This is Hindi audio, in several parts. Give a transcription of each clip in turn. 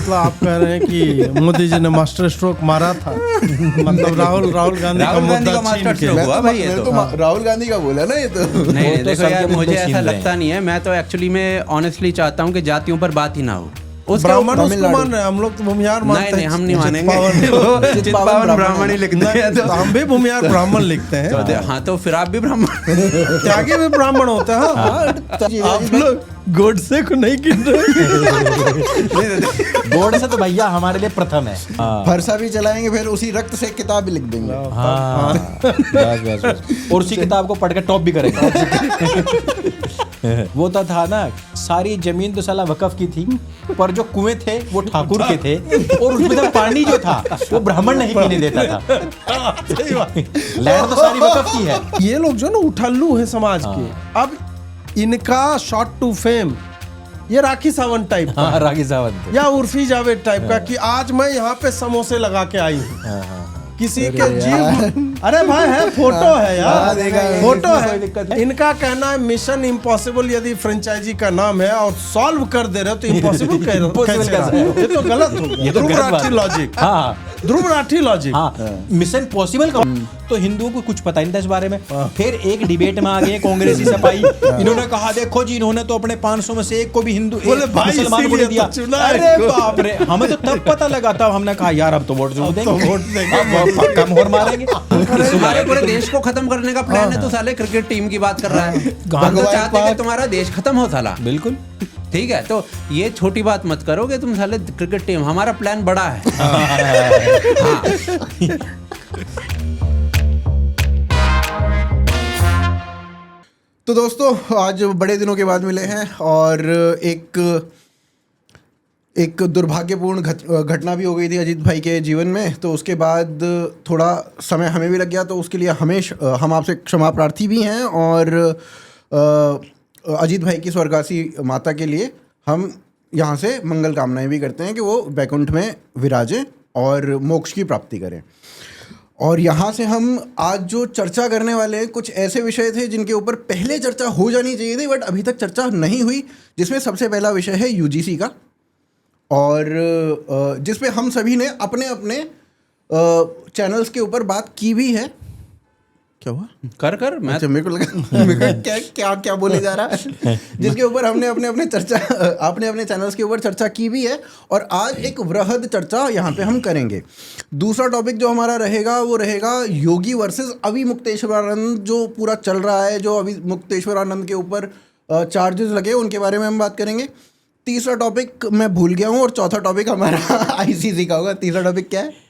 मतलब आप कह रहे हैं कि मोदी जी ने मास्टर स्ट्रोक मारा था, मतलब राहुल गांधी का मुद्दा मास्टर छीन स्ट्रोक के। हुआ भाई, ये तो राहुल गांधी का बोला ना ये तो। नहीं तो देखो सबके यार, मुद्दे मुझे छीन ऐसा रहे लगता नहीं है। मैं तो एक्चुअली में ऑनेस्टली चाहता हूँ कि जातियों पर बात ही ना हो। ब्राह्मण उसको मान रहे हैं, हम लोग तो भूमिहार मानते हैं। नहीं हम नहीं चित्पावन। मानेंगे। चित्पावन ब्राह्मण ही लिखते हैं तो हम भी भूमिहार ब्राह्मण लिखते हैं। हाँ तो फिर आप भी ब्राह्मण। त्यागी भी ब्राह्मण होते हैं। हाँ, आप लोग गोडसे को नहीं गिन रहे। बोर्ड से तो भैया हमारे लिए प्रथम है। फरसा भी चलाएंगे, फिर उसी रक्त से किताब भी लिख देंगे। हाँ बस। और उसी किताब को पढ़ के टॉप भी करेंगे। वो तो था ना, सारी जमीन तो साला वकफ की थी, पर जो कुएं थे वो ठाकुर के थे, और उसमें तो पानी जो था वो ब्राह्मण नहीं पीने देता था। लहर तो सारी वकफ की है। ये लोग जो ना उठल्लू है समाज के, अब इनका शॉर्ट टू फेम ये राखी सावंत टाइप का, हाँ, राखी सावंत या उर्फी जावेद टाइप का, कि आज मैं यहाँ पे समोसे लगा के आई हूँ। किसी के जीव, अरे भाई है, फोटो है यार, फोटो है। इनका कहना है मिशन इम्पॉसिबल यदि फ्रेंचाइजी का नाम है और सॉल्व कर दे रहे हो तो इम्पॉसिबल कैसे रहा? ये तो गलत हो गया। ध्रुव राठी लॉजिक। हाँ, ध्रुव राठी लॉजिक। हाँ, मिशन पॉसिबल का तो हिंदुओं को कुछ पता नहीं था इस बारे में। फिर एक डिबेट में आ गए कांग्रेसी सपाई, इन्होंने कहा देखो जी, इन्होंने तो अपने 500 में से एक को भी हिंदू मुसलमान को दिया। अरे बाप रे, हमें तो तब पता लगा, तब हमने कहा यार अब तो वोट देंगे, पक्का मोहर मारेंगे। तुम्हारे पूरे देश को खत्म करने का प्लान है, तो साले क्रिकेट टीम की बात कर रहा है। हम तो चाहते हैं कि तुम्हारा देश खत्म हो साला। बिल्कुल ठीक है, तो ये छोटी बात मत करो कि तुम साले क्रिकेट टीम, हमारा प्लान बड़ा है। हाँ। तो दोस्तों, आज बड़े दिनों के बाद मिले हैं और एक दुर्भाग्यपूर्ण घटना भी हो गई थी अजीत भाई के जीवन में। तो उसके बाद थोड़ा समय हमें भी लग गया, तो उसके लिए हम आपसे क्षमा प्रार्थी भी हैं। और अजीत भाई की स्वर्गवासी माता के लिए हम यहाँ से मंगल कामनाएं भी करते हैं कि वो वैकुंठ में विराजें और मोक्ष की प्राप्ति करें। और यहाँ से हम आज जो चर्चा करने वाले हैं, कुछ ऐसे विषय थे जिनके ऊपर पहले चर्चा हो जानी चाहिए थी, बट अभी तक चर्चा नहीं हुई। जिसमें सबसे पहला विषय है यूजीसी का, और जिसपे हम सभी ने अपने अपने चैनल्स के ऊपर बात की भी है। क्या हुआ? कर मैं अच्छा, मेरे को लगा क्या बोले जा रहा है। जिसके ऊपर हमने अपने अपने चैनल्स के ऊपर चर्चा की भी है, और आज एक वृहद चर्चा यहाँ पे हम करेंगे। दूसरा टॉपिक जो हमारा रहेगा वो रहेगा योगी वर्सेस अभी मुक्तेश्वरानंद, जो पूरा चल रहा है, जो अभी मुक्तेश्वरानंद के ऊपर चार्जेस लगे, उनके बारे में हम बात करेंगे। तीसरा टॉपिक मैं भूल गया हूँ, और चौथा टॉपिक हमारा आईसीसी का होगा। तीसरा टॉपिक क्या है?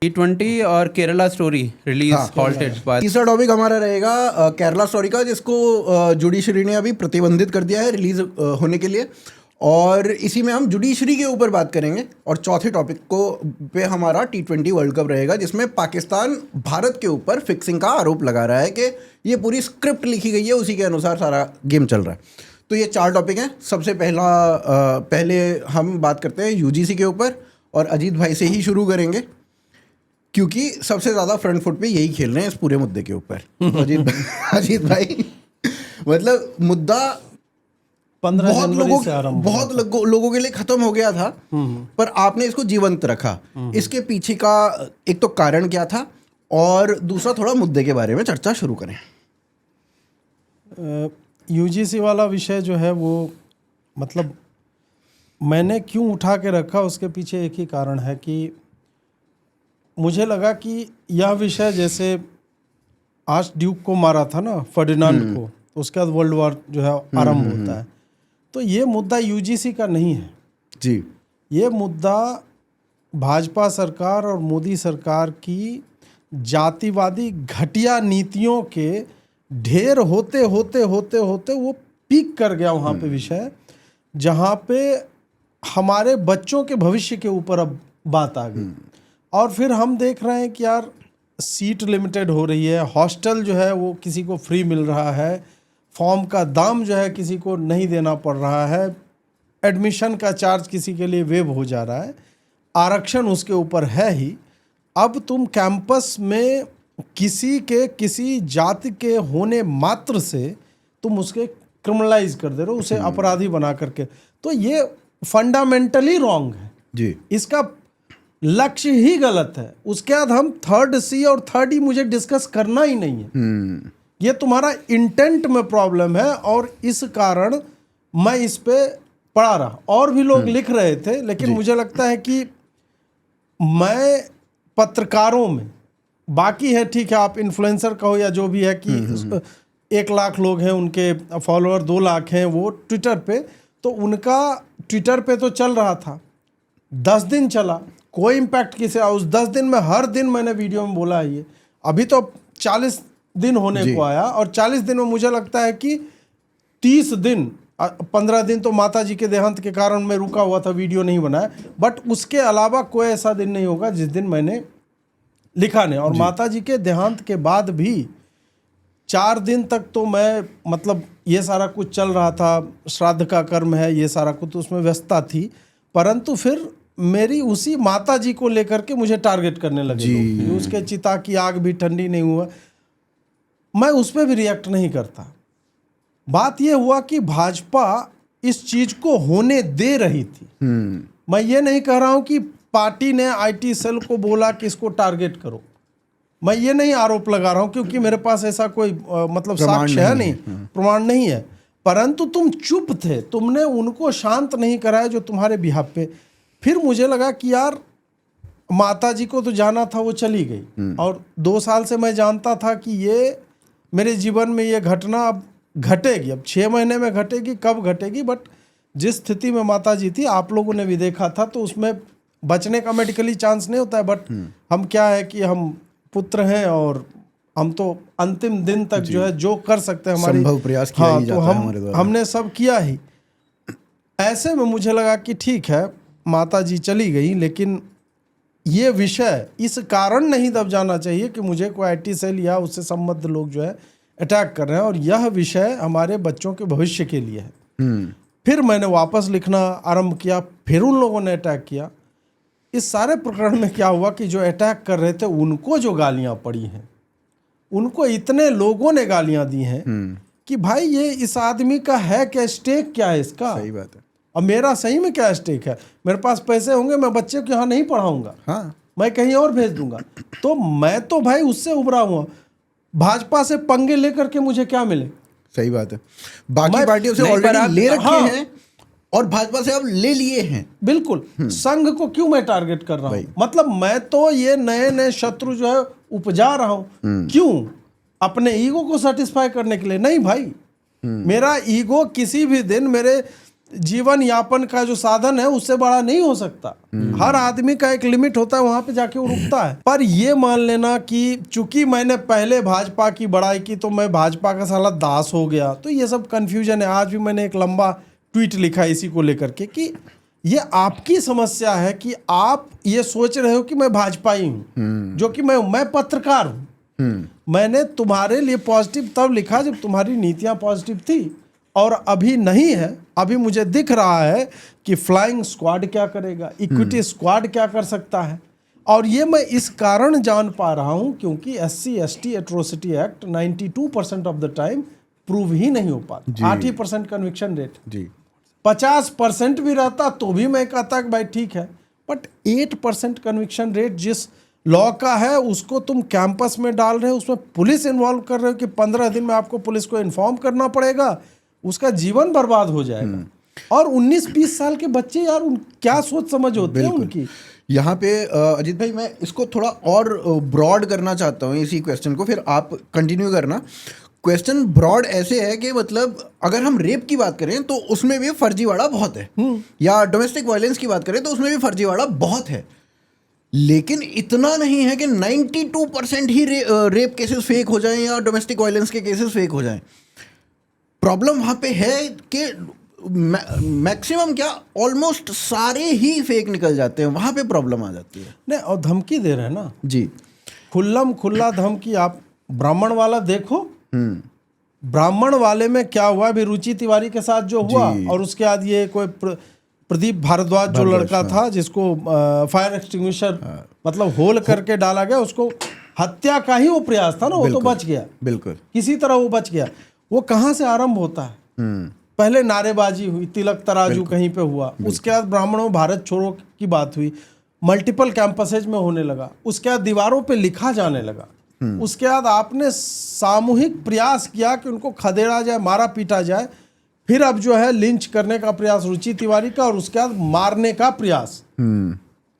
T20 और केरला स्टोरी रिलीज हॉल्टेड। तीसरा टॉपिक हमारा रहेगा केरला स्टोरी का, जिसको जुडिशरी ने अभी प्रतिबंधित कर दिया है रिलीज होने के लिए, और इसी में हम जुडिशरी के ऊपर बात करेंगे। और चौथे टॉपिक पे हमारा T20 वर्ल्ड कप रहेगा, जिसमें पाकिस्तान भारत के ऊपर फिक्सिंग का आरोप लगा रहा है कि ये पूरी स्क्रिप्ट लिखी गई है, उसी के अनुसार सारा गेम चल रहा है। तो ये 4 टॉपिक हैं। सबसे पहले हम बात करते हैं यूजीसी के ऊपर, और अजीत भाई से ही शुरू करेंगे क्योंकि सबसे ज़्यादा फ्रंट फुट पे यही खेल रहे हैं इस पूरे मुद्दे के ऊपर। अजीत भाई, मतलब मुद्दा 15 जनवरी से आरंभ बहुत लोगों के लिए खत्म हो गया था, पर आपने इसको जीवंत रखा। इसके पीछे का एक तो कारण क्या था, और दूसरा थोड़ा मुद्दे के बारे में चर्चा शुरू करें। यूजीसी वाला विषय जो है वो, मतलब मैंने क्यों उठा के रखा, उसके पीछे एक ही कारण है कि मुझे लगा कि यह विषय, जैसे आर्च ड्यूक को मारा था ना, फर्डिनांड को, तो उसके बाद वर्ल्ड वॉर जो है आरंभ होता है, तो ये मुद्दा यूजीसी का नहीं है जी। ये मुद्दा भाजपा सरकार और मोदी सरकार की जातिवादी घटिया नीतियों के ढेर होते होते होते होते वो पीक कर गया वहाँ पे विषय, जहाँ पे हमारे बच्चों के भविष्य के ऊपर अब बात आ गई। और फिर हम देख रहे हैं कि यार सीट लिमिटेड हो रही है, हॉस्टल जो है वो किसी को फ्री मिल रहा है, फॉर्म का दाम जो है किसी को नहीं देना पड़ रहा है, एडमिशन का चार्ज किसी के लिए वेव हो जा रहा है, आरक्षण उसके ऊपर है ही। अब तुम कैंपस में किसी जाति के होने मात्र से तुम उसके क्रिमिनलाइज कर दे रहे हो, उसे अपराधी बना करके। तो ये फंडामेंटली रॉन्ग है। जी इसका लक्ष्य ही गलत है। उसके बाद हम 3rd C और 3rd E मुझे डिस्कस करना ही नहीं है। ये तुम्हारा इंटेंट में प्रॉब्लम है और इस कारण मैं इस पे पड़ा रहा। और भी लोग लिख रहे थे, लेकिन मुझे लगता है कि मैं पत्रकारों में, बाकी है ठीक है, आप इन्फ्लुएंसर कहो या जो भी है कि 1 लाख लोग हैं, उनके फॉलोअर 2 लाख हैं वो ट्विटर पे, तो उनका ट्विटर पे तो चल रहा था, 10 दिन चला, कोई इम्पैक्ट किसे उस 10 दिन में हर दिन मैंने वीडियो में बोला है ये। अभी तो 40 दिन होने को आया और 40 दिन में मुझे लगता है कि 30 दिन 15 दिन तो माता जी के देहांत के कारण मैं रुका हुआ था, वीडियो नहीं बनाया, बट उसके अलावा कोई ऐसा दिन नहीं होगा जिस दिन मैंने लिखा नहीं। और माता जी के देहांत के बाद भी 4 दिन तक तो मैं मतलब ये सारा कुछ चल रहा था, श्राद्ध का कर्म है, ये सारा कुछ, तो उसमें व्यस्तता थी। परंतु फिर मेरी उसी माता जी को लेकर के मुझे टारगेट करने लगे लोग, उसके चिता की आग भी ठंडी नहीं हुआ। मैं उस पर भी रिएक्ट नहीं करता। बात यह हुआ कि भाजपा इस चीज को होने दे रही थी। मैं ये नहीं कह रहा हूं कि पार्टी ने IT सेल को बोला कि इसको टारगेट करो, मैं ये नहीं आरोप लगा रहा हूं, क्योंकि मेरे पास ऐसा कोई मतलब साक्ष्य है नहीं, प्रमाण नहीं है। परंतु तुम चुप थे, तुमने उनको शांत नहीं कराया जो तुम्हारे बिहाफ पे। फिर मुझे लगा कि यार माता जी को तो जाना था, वो चली गई, और 2 साल से मैं जानता था कि ये मेरे जीवन में ये घटना अब घटेगी, अब 6 महीने में घटेगी, कब घटेगी, बट जिस स्थिति में माता जी थी आप लोगों ने भी देखा था, तो उसमें बचने का मेडिकली चांस नहीं होता है। बट हम क्या है कि हम पुत्र हैं और हम तो अंतिम दिन तक जो है जो कर सकते हैं हमारी संभव प्रयास किया ही जाता है हमारे द्वारा। हमने सब किया ही। ऐसे में मुझे लगा कि ठीक है माता जी चली गई, लेकिन ये विषय इस कारण नहीं दब जाना चाहिए कि मुझे कोई IT सेल या उससे संबद्ध लोग जो है अटैक कर रहे हैं, और यह विषय हमारे बच्चों के भविष्य के लिए है। फिर मैंने वापस लिखना आरंभ किया, फिर उन लोगों ने अटैक किया। इस सारे प्रकरण में क्या हुआ कि जो अटैक कर रहे थे उनको जो गालियां पड़ी हैं, उनको इतने लोगों ने गालियां दी हैं कि भाई ये इस आदमी का है क्या, स्टेक क्या है इसका। सही बात है। अब मेरा सही में क्या स्टेक है, मेरे पास पैसे होंगे, मैं बच्चे को यहाँ नहीं पढ़ाऊंगा, हाँ, मैं कहीं और भेज दूंगा। तो मैं तो भाई उससे उभरा हुआ, भाजपा से पंगे लेकर के मुझे क्या मिले। सही बात है। बाकी पार्टियों से ऑलरेडी ले रखे हैं और भाजपा से अब ले लिए हैं। बिल्कुल। संघ को क्यों मैं टारगेट कर रहा हूं? मतलब मैं तो ये नए नए शत्रु जो है उपजा रहा हूं। क्यों? अपने ईगो को सेटिस्फाई करने के लिए नहीं भाई। मेरा ईगो किसी भी दिन मेरे जीवन यापन का जो साधन है उससे बड़ा नहीं हो सकता। हर आदमी का एक लिमिट होता है, वहां पे जाके वो रुकता है। पर ये मान लेना कि चूंकि मैंने पहले भाजपा की बड़ाई की तो मैं भाजपा का साला दास हो गया, तो ये सब कंफ्यूजन है। आज भी मैंने एक लंबा ट्वीट लिखा इसी को लेकर के कि ये आपकी समस्या है कि आप ये सोच रहे हो कि मैं भाजपाई हूं, जो कि मैं पत्रकार हूं। मैंने तुम्हारे लिए पॉजिटिव तब लिखा जब तुम्हारी नीतियां पॉजिटिव थी, और अभी नहीं है। अभी मुझे दिख रहा है कि फ्लाइंग स्क्वाड क्या करेगा, इक्विटी स्क्वाड क्या कर सकता है। और ये मैं इस कारण जान पा रहा हूं क्योंकि SC/ST atrocity act 92% of the time prove ही नहीं हो पाता। 8% कन्विक्शन रेट जी, 50% भी रहता तो भी मैं कहता कि भाई ठीक है, बट 8% कन्विक्शन रेट जिस लॉ का है उसको तुम कैंपस में डाल रहे हो, उसमें पुलिस इन्वॉल्व कर रहे हो कि 15 दिन में आपको पुलिस को इन्फॉर्म करना पड़ेगा, उसका जीवन बर्बाद हो जाएगा। और 19-20 साल के बच्चे यार क्या सोच समझ होती है उनकी। यहाँ पे अजीत भाई मैं इसको थोड़ा और ब्रॉड करना चाहता हूँ इसी क्वेश्चन को, फिर आप कंटिन्यू करना। क्वेश्चन ब्रॉड ऐसे है कि मतलब अगर हम रेप की बात करें तो उसमें भी फर्जीवाड़ा बहुत है, या डोमेस्टिक वायलेंस की बात करें तो उसमें भी फर्जीवाड़ा बहुत है, लेकिन इतना नहीं है कि 92% ही रेप केसेस फेक हो जाएं या डोमेस्टिक वायलेंस के केसेस फेक हो जाएं। प्रॉब्लम वहाँ पे है कि मैक्सिमम क्या ऑलमोस्ट सारे ही फेक निकल जाते हैं, वहाँ पे प्रॉब्लम आ जाती है। नहीं, और धमकी दे रहे हैं ना जी, खुल्ला धमकी। आप ब्राह्मण वाला देखो, ब्राह्मण वाले में क्या हुआ अभी रुचि तिवारी के साथ जो हुआ, और उसके बाद ये कोई प्रदीप भारद्वाज जो लड़का था जिसको फायर एक्सटिंग्विशर मतलब होल करके डाला गया, उसको हत्या का ही वो प्रयास था ना, वो तो बच गया, बिल्कुल किसी तरह वो बच गया। वो कहाँ से आरंभ होता है? पहले नारेबाजी हुई, तिलक तराजू कहीं पे हुआ, उसके बाद ब्राह्मणों भारत छोड़ो की बात हुई, मल्टीपल कैंपसेज में होने लगा, उसके बाद दीवारों पे लिखा जाने लगा, उसके बाद आपने सामूहिक प्रयास किया कि उनको खदेड़ा जाए, मारा पीटा जाए, फिर अब जो है लिंच करने का प्रयास रुचि तिवारी का, और उसके बाद मारने का प्रयास।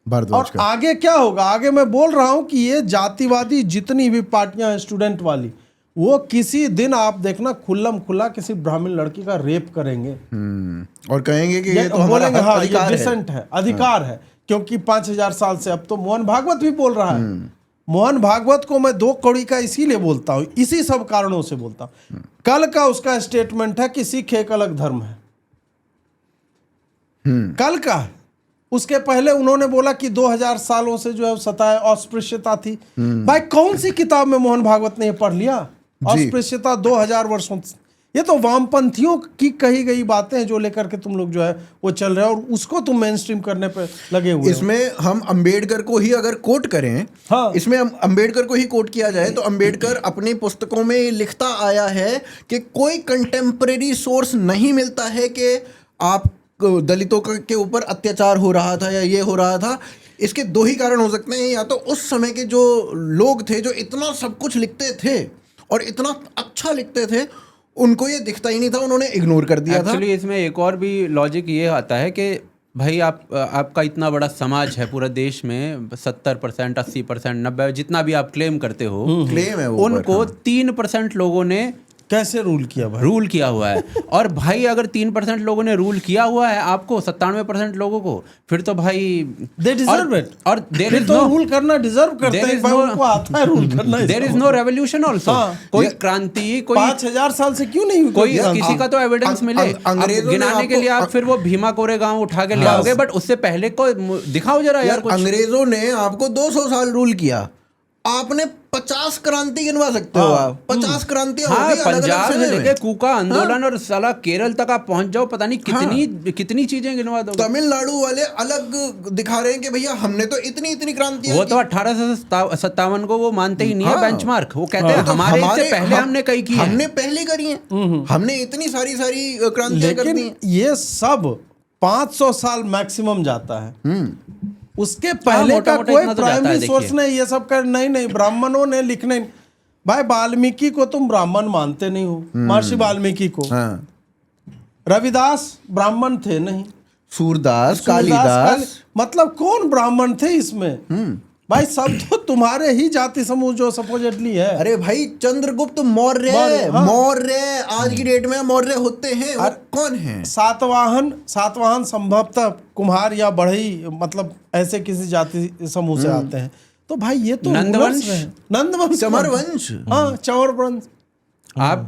भारद्वाज और का। आगे क्या होगा? आगे मैं बोल रहा हूं कि ये जातिवादी जितनी भी पार्टियां हैं स्टूडेंट वाली, वो किसी दिन आप देखना खुल्लम खुल्ला किसी ब्राह्मण लड़की का रेप करेंगे और कहेंगे कि ये तो हमारा बोलेंगे हक हाँ ये अधिकार है। डिसेंट है, अधिकार है, क्योंकि 5000 साल से। अब तो मोहन भागवत भी बोल रहा है। मोहन भागवत को मैं 2 कौड़ी का इसीलिए बोलता हूं, इसी सब कारणों से बोलता हूं। कल का उसका स्टेटमेंट है कि सिख एक अलग धर्म है, कल का है। उसके पहले उन्होंने बोला कि 2000 सालों से जो है सताए अस्पृश्यता थी। भाई कौन सी किताब में मोहन भागवत ने ये पढ़ लिया? अस्पृश्यता 2000 वर्षों से। ये तो वामपंथियों की कही गई बातें हैं जो लेकर के तुम लोग जो है वो चल रहे हो, और उसको तुम मेन स्ट्रीम करने पे लगे हुए हो। इसमें हम अंबेडकर को ही अगर कोट करें, हाँ। इसमें हम अंबेडकर को ही कोट किया जाए तो अंबेडकर अपनी पुस्तकों में लिखता आया है कि कोई कंटेम्परेरी सोर्स नहीं मिलता है कि आप दलितों के ऊपर अत्याचार हो रहा था या ये हो रहा था। इसके 2 ही कारण हो सकते हैं, या तो उस समय के जो लोग थे जो इतना सब कुछ लिखते थे और इतना अच्छा लिखते थे, उनको ये दिखता ही नहीं था, उन्होंने इग्नोर कर दिया था। एक्चुअली इसमें एक और भी लॉजिक ये आता है कि भाई आपका इतना बड़ा समाज है पूरा देश में, 70%, 80%, 90%, जितना भी आप क्लेम करते हो, क्लेम है वो, उनको 3% लोगों ने कैसे रूल किया भाई? रूल किया हुआ है। और भाई अगर 3% लोगों ने रूल किया हुआ है आपको, 97% लोगों को, फिर तो भाई They deserve it. और देयर फिर इज तो नो रूल करना डिजर्व करते there हैं is भाई, no- उनको आता है रूल करना। There is no revolution also. हाँ। कोई क्रांति, कोई 5000 साल से क्यों नहीं हुई कोई क्रांति? किसी का तो एविडेंस मिले। अंग्रेजों ने गिनाने के आपको- लिए आप फिर वो भीमा कोरेगांव उठा के ले आओगे, बट उससे पहले को दिखाओ जरा यार कुछ। अंग्रेजों ने आपको 200 साल रूल किया, आपने 50 क्रांति गिनवा सकते हो आप। 50 क्रांतियां हाँ, होगी अलग-अलग पंजाब से समय में। लेके कूका आंदोलन और साला केरल तक आप पहुंच जाओ, पता नहीं कितनी चीजें गिनवा दो। तमिलनाडु वाले अलग दिखा रहे हैं कि भैया हमने तो इतनी क्रांतियां वो की। तो 1857 को वो मानते ही नहीं है हाँ। बेंचमार्क। वो कहते हैं तो हमारे इससे पहले हमने कई की है। हमने पहले करी है, हमने इतनी सारी क्रांतियां कर दी लेकिन हैं। ये सब 500 साल मैक्सिमम जाता है। उसके पहले मोटा का मोटा कोई इतना तो जाता है, प्राइमरी सोर्स देखिए। नहीं, ये सब कर नहीं ब्राह्मणों ने लिखने। भाई वाल्मीकि को तुम ब्राह्मण मानते नहीं हो, महर्षि वाल्मीकि को। हाँ। रविदास ब्राह्मण थे नहीं, सूरदास, सूरदास, कालिदास, मतलब कौन ब्राह्मण थे इसमें? भाई सब तो तुम्हारे ही जाति समूह जो सपोजिटली है। अरे भाई चंद्रगुप्त मौर्य, हाँ। मौर्य आज की डेट में मौर्य होते हैं, वो कौन है? सातवाहन संभवतः कुम्हार या बढ़ई, मतलब ऐसे किसी जाति समूह से आते हैं। तो भाई ये तो नंदवंश, नंदवंश, चमरवंश। हाँ चौर वंश। आप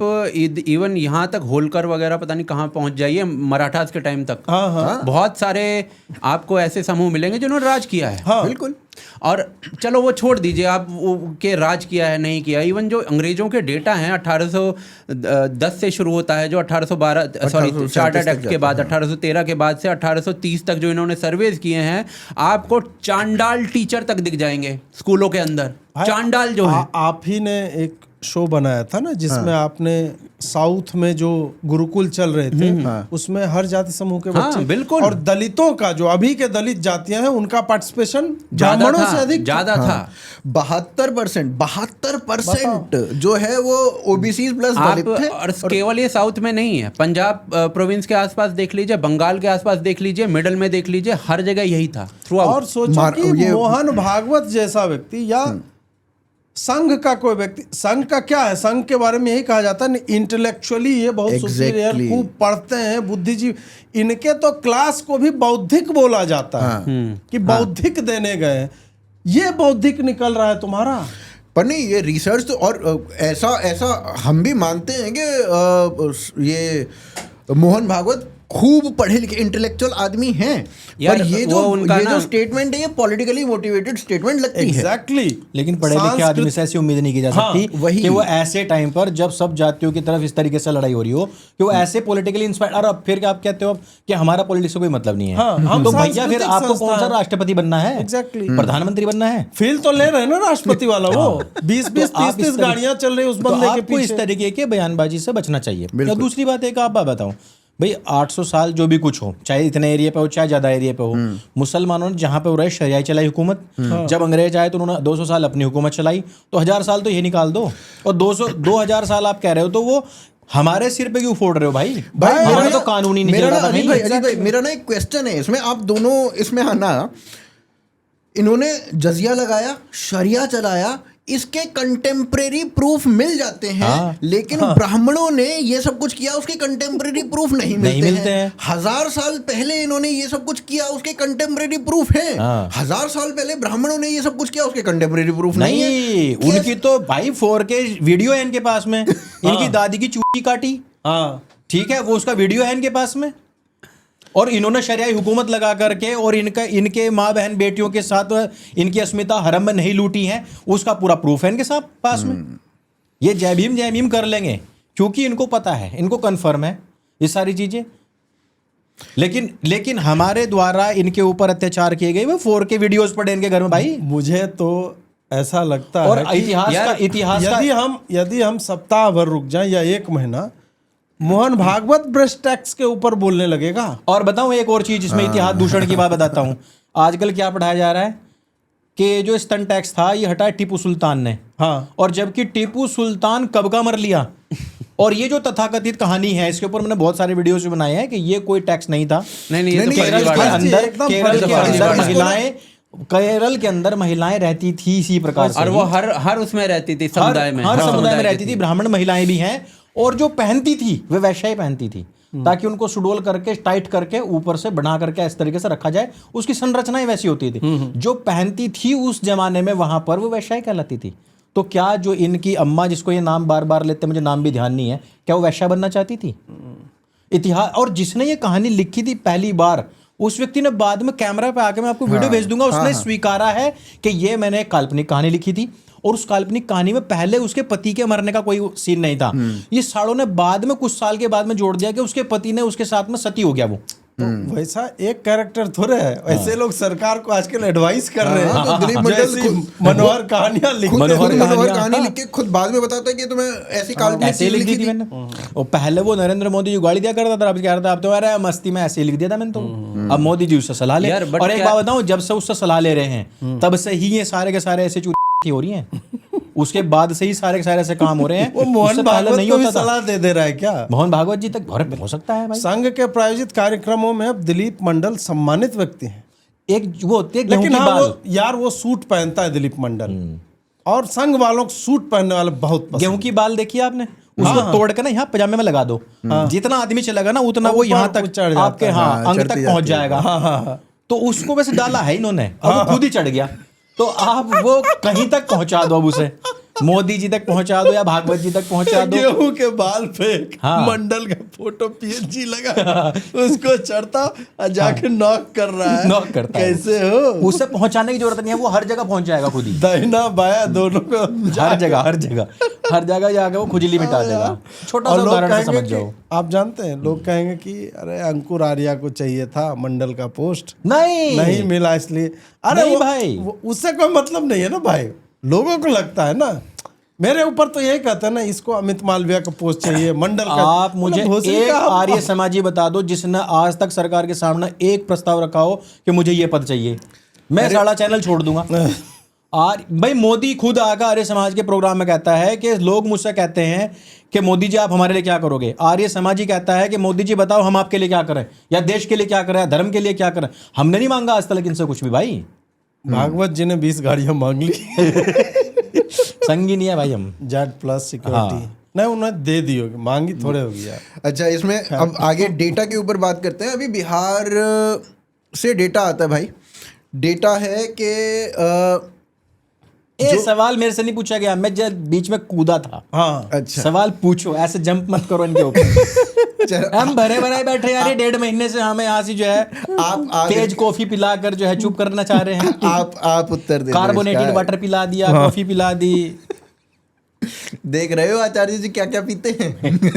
इवन यहाँ तक होलकर वगैरह पता नहीं कहाँ पहुंच जाइए, मराठास के टाइम तक। हाँ हाँ बहुत सारे आपको ऐसे समूह मिलेंगे जिन्होंने राज किया है। हाँ बिल्कुल। और चलो वो छोड़ दीजिए आप वो के राज किया है नहीं किया। इवन जो अंग्रेजों के डेटा हैं 1810 से शुरू होता है, जो 1812 सॉरी चार्टर्ड एक्ट के बाद 1813 के बाद से 1830 तक जो इन्होंने सर्वेज किए हैं, आपको चांडाल टीचर तक दिख जाएंगे स्कूलों के अंदर। चांडाल जो है, आप ही ने एक शो बनाया था ना जिसमें आपने साउथ में जो गुरुकुल चल रहे थे उसमें हर जाति समूह के बच्चे, बिल्कुल। और दलितों का जो अभी के दलित जातियां हैं उनका पार्टिसिपेशन ब्राह्मणों से अधिक ज्यादा था। 72% जो है वो ओबीसी प्लस दलित थे। और केवल ये साउथ में नहीं है, पंजाब प्रोविंस के आसपास देख लीजिए, बंगाल के आसपास देख लीजिए, मिडल में देख लीजिए, हर जगह यही था थ्रू और सोचो कि ये- मोहन भागवत जैसा व्यक्ति या संघ का कोई व्यक्ति, संघ का क्या है, संघ के बारे में यही कहा जाता है इंटेलेक्चुअली ये बहुत सुपीरियर, खूब पढ़ते हैं, बुद्धिजीवी। इनके तो क्लास को भी बौद्धिक बोला जाता है कि बौद्धिक देने गए, ये बौद्धिक निकल रहा है तुम्हारा। पर नहीं, ये रिसर्च तो और ऐसा हम भी मानते हैं कि ये मोहन भागवत खूब पढ़े लिखे इंटेलेक्चुअल आदमी हैं, पर ये जो स्टेटमेंट है ये पॉलिटिकली मोटिवेटेड स्टेटमेंट लगती है। एग्जैक्टली। लेकिन पढ़े लिखे आदमी से ऐसी उम्मीद नहीं की जा सकती वही। कि वो ऐसे टाइम पर जब सब जातियों की तरफ इस तरीके से लड़ाई हो रही हो कि वो ऐसे पॉलिटिकली इंस्पायर्ड। और अब फिर आप कहते हो कि हमारा पॉलिटिक्स से कोई मतलब नहीं है। हम तो भैया फिर सांस्कृतिक आपको कौन सा संस्था है। राष्ट्रपति बनना है? Exactly. प्रधानमंत्री बनना है? फील तो ले रहे हैं ना राष्ट्रपति वाला, वो 20-20, 30-30 गाड़ियां चल रही है उस तो बंदे के आपको इस पीछे। तरीके के बयानबाजी से बचना चाहिए। और दूसरी बात एक आप बताऊं, भाई 800 साल जो भी कुछ हो, चाहे इतने एरिया पे हो चाहे ज्यादा एरिया पे हो, मुसलमानों ने जहाँ पे हो रहे शरिया चलाई हुकूमत। जब अंग्रेज आए तो उन्होंने 200 साल अपनी हुकूमत चलाई, तो 1000 साल तो ये निकाल दो, और 2000 साल आप कह रहे हो, तो वो हमारे सिर पे क्यों फोड़ रहे हो भाई? हमारा तो कानूनी नहीं चल मेरा रहा ना था अजीत भाई, अजीत भाई, मेरा ना एक क्वेश्चन है इसमें, आप दोनों इसमें आना। इन्होंने जजिया लगाया, शरिया चलाया, इसके कंटेम्प्रेरी प्रूफ मिल जाते हैं। हाँ, लेकिन ब्राह्मणों ने ये सब कुछ किया, उसके कंटेम्प्रेरी प्रूफ नहीं मिलते हैं। 1000 साल पहले इन्होंने ये सब कुछ किया, उसके कंटेम्प्रेरी प्रूफ हैं। 1000 साल पहले ब्राह्मणों ने ये सब कुछ किया, उसके कंटेम्प्रेरी प्रूफ नहीं है। उनकी तो भाई 4K वीडियो है इनके पास में। इनकी दादी की चूड़ी काटी, ठीक है, वो उसका वीडियो है इनके पास में। और इन्होंने शरियाई हुकूमत लगा करके और इनके माँ बहन बेटियों के साथ इनकी अस्मिता हरम में नहीं लूटी है, उसका पूरा प्रूफ है इनके साथ पास में। ये जय भीम कर लेंगे क्योंकि इनको पता है, इनको कंफर्म है ये सारी चीजें। लेकिन हमारे द्वारा इनके ऊपर अत्याचार किए गए, वो 4K वीडियोस पड़े इनके घर में भाई। मुझे तो ऐसा लगता और है कि इतिहास यदि हम सप्ताह भर रुक जाएं या 1 महीना, मोहन भागवत ब्रेस्ट टैक्स के ऊपर बोलने लगेगा। और बताऊं एक और चीज, इसमें इतिहास दूषण की बात बताता हूं। आजकल क्या पढ़ाया जा रहा है कि जो स्तन टैक्स था ये हटाया टीपू सुल्तान ने। हाँ, और जबकि टीपू सुल्तान कब का मर लिया। और ये जो तथाकथित कहानी है, इसके ऊपर मैंने बहुत सारे वीडियोस भी बनाए हैं कि ये कोई टैक्स नहीं था। नहीं, ये तो केरल के अंदर केरल के अंदर महिलाएं रहती थी इसी प्रकार से, और वो हर उसमें रहती थी, समुदाय में, हर समुदाय में रहती थी। ब्राह्मण महिलाएं भी हैं, और जो पहनती थी वे वैश्या ही पहनती थी, ताकि उनको सुडोल करके टाइट करके ऊपर से बना करके इस तरीके से रखा जाए, उसकी संरचना ही वैसी होती थी। जो पहनती थी उस जमाने में वहां पर वो वैश्या ही कहलाती थी। तो क्या जो इनकी अम्मा, जिसको ये नाम बार बार लेते, मुझे नाम भी ध्यान नहीं है, क्या वो वैश्या बनना चाहती थी? इतिहास, और जिसने ये कहानी लिखी थी पहली बार, उस व्यक्ति ने बाद में कैमरा पे आके, मैं आपको वीडियो भेज दूंगा, उसने स्वीकारा है कि ये मैंने एक काल्पनिक कहानी लिखी थी, और उस काल्पनिक कहानी में पहले उसके पति के मरने का कोई सीन नहीं था। ये सालों ने बाद में, कुछ साल के बाद में जोड़ दिया कि उसके पति ने उसके साथ में सती हो गया वो। तो वैसा एक कैरेक्टर थोड़े है, ऐसे लोग सरकार को आजकल एडवाइस कर रहे हैं। तो दिलीप मंडल मनोहर कहानियां लिख मनोहर कहानी लिख के खुद बाद में बताता है कि तुम्हें ऐसी काल्पनिक ऐसे लिख दी थी मैंने। और पहले वो नरेंद्र मोदी जी गाली दिया करता था, अब कह रहा था अब तो अरे मस्ती में ऐसे लिख दिया था मैंने तो। अब मोदी जी उससे सलाह ले। और एक बात बताऊं, जब से उससे सलाह ले रहे हैं तब से ही ये सारे के सारे ऐसे चूती हो रही हैं। उसके बाद से ही सारे के सारे ऐसे काम हो रहे हैं। वो मोहन भागवत को भी सलाह दे रहा है क्या? मोहन भागवत जी तक हो सकता है भाई। संघ के प्रायोजित कार्यक्रमों में अब दिलीप मंडल सम्मानित व्यक्ति हैं। एक वो होती है, लेकिन हाँ, वो सूट पहनता है दिलीप मंडल, और संघ वालों को सूट पहनने वाले बहुत पसंद। गेहूं की बाल देखिए आपने, उसको तोड़ के ना यहाँ पजामे में लगा दो, जितना आदमी चलेगा ना उतना वो यहाँ तक आपके अंग तक पहुंच जाएगा। तो उसको वैसे डाला है इन्होंने, अब वो खुद ही चढ़ गया। तो आप वो कहीं तक पहुंचा दो, अब उसे मोदी जी तक पहुंचा दो या भागवत जी तक पहुंचा दो। गेहूं के बाल पे मंडल का फोटो पीएनजी लगा, उसको चढ़ता और जाके नॉक कर रहा है। नॉक करता है, कैसे हो? उसे पहुंचाने की जरूरत नहीं है, वो हर जगह पहुंच जाएगा खुद ही, दाहिना बाया दोनों को, हर जगह जाके वो खुजली मिटा देगा। छोटा सा उदाहरण समझ जाओ। आप जानते हैं, लोग कहेंगे कि अरे अंकुर आर्या को चाहिए था मंडल का पोस्ट, नहीं मिला इसलिए। अरे भाई उससे कोई मतलब नहीं है ना भाई, लोगों को लगता है ना। मेरे ऊपर तो यही कहता है ना, इसको अमित मालविया का पोस्ट चाहिए, मंडल का। आप मुझे एक आर्य समाजी बता दो जिसने आज तक सरकार के सामने एक प्रस्ताव रखा हो कि मुझे ये पद चाहिए, मैं सारा चैनल छोड़ दूंगा। भाई मोदी खुद आकर आर्य समाज के प्रोग्राम में कहता है कि लोग मुझसे कहते हैं कि मोदी जी आप हमारे लिए क्या करोगे। आर्य समाजी कहता है कि मोदी जी बताओ हम आपके लिए क्या करें, या देश के लिए क्या करें, या धर्म के लिए क्या करें। हमने नहीं मांगा आज तक इनसे कुछ भी भाई। भागवत जी ने 20 गाड़ियां मांग ली। संगी नहीं है भाई हम, जेड प्लस सिक्योरिटी नहीं, उन्हें दे दी होगी, मांगी थोड़े होगी यार। अच्छा, इसमें अब आगे डेटा के ऊपर बात करते हैं। अभी बिहार से डेटा आता है भाई। डेटा है कि सवाल मेरे से नहीं पूछा गया, मैं जब बीच में कूदा था। हाँ, अच्छा, सवाल पूछो, ऐसे जंप मत करो इनके ऊपर। हम भरे भरे बैठे यार, 1.5 महीने से हमें यहाँ से जो है आप तेज कॉफी पिलाकर जो है चुप करना चाह रहे हैं। आप उत्तर दे, कार्बोनेटेड वाटर पिला दिया, कॉफी पिला दी। देख रहे हो आचार्य जी क्या क्या पीते हैं?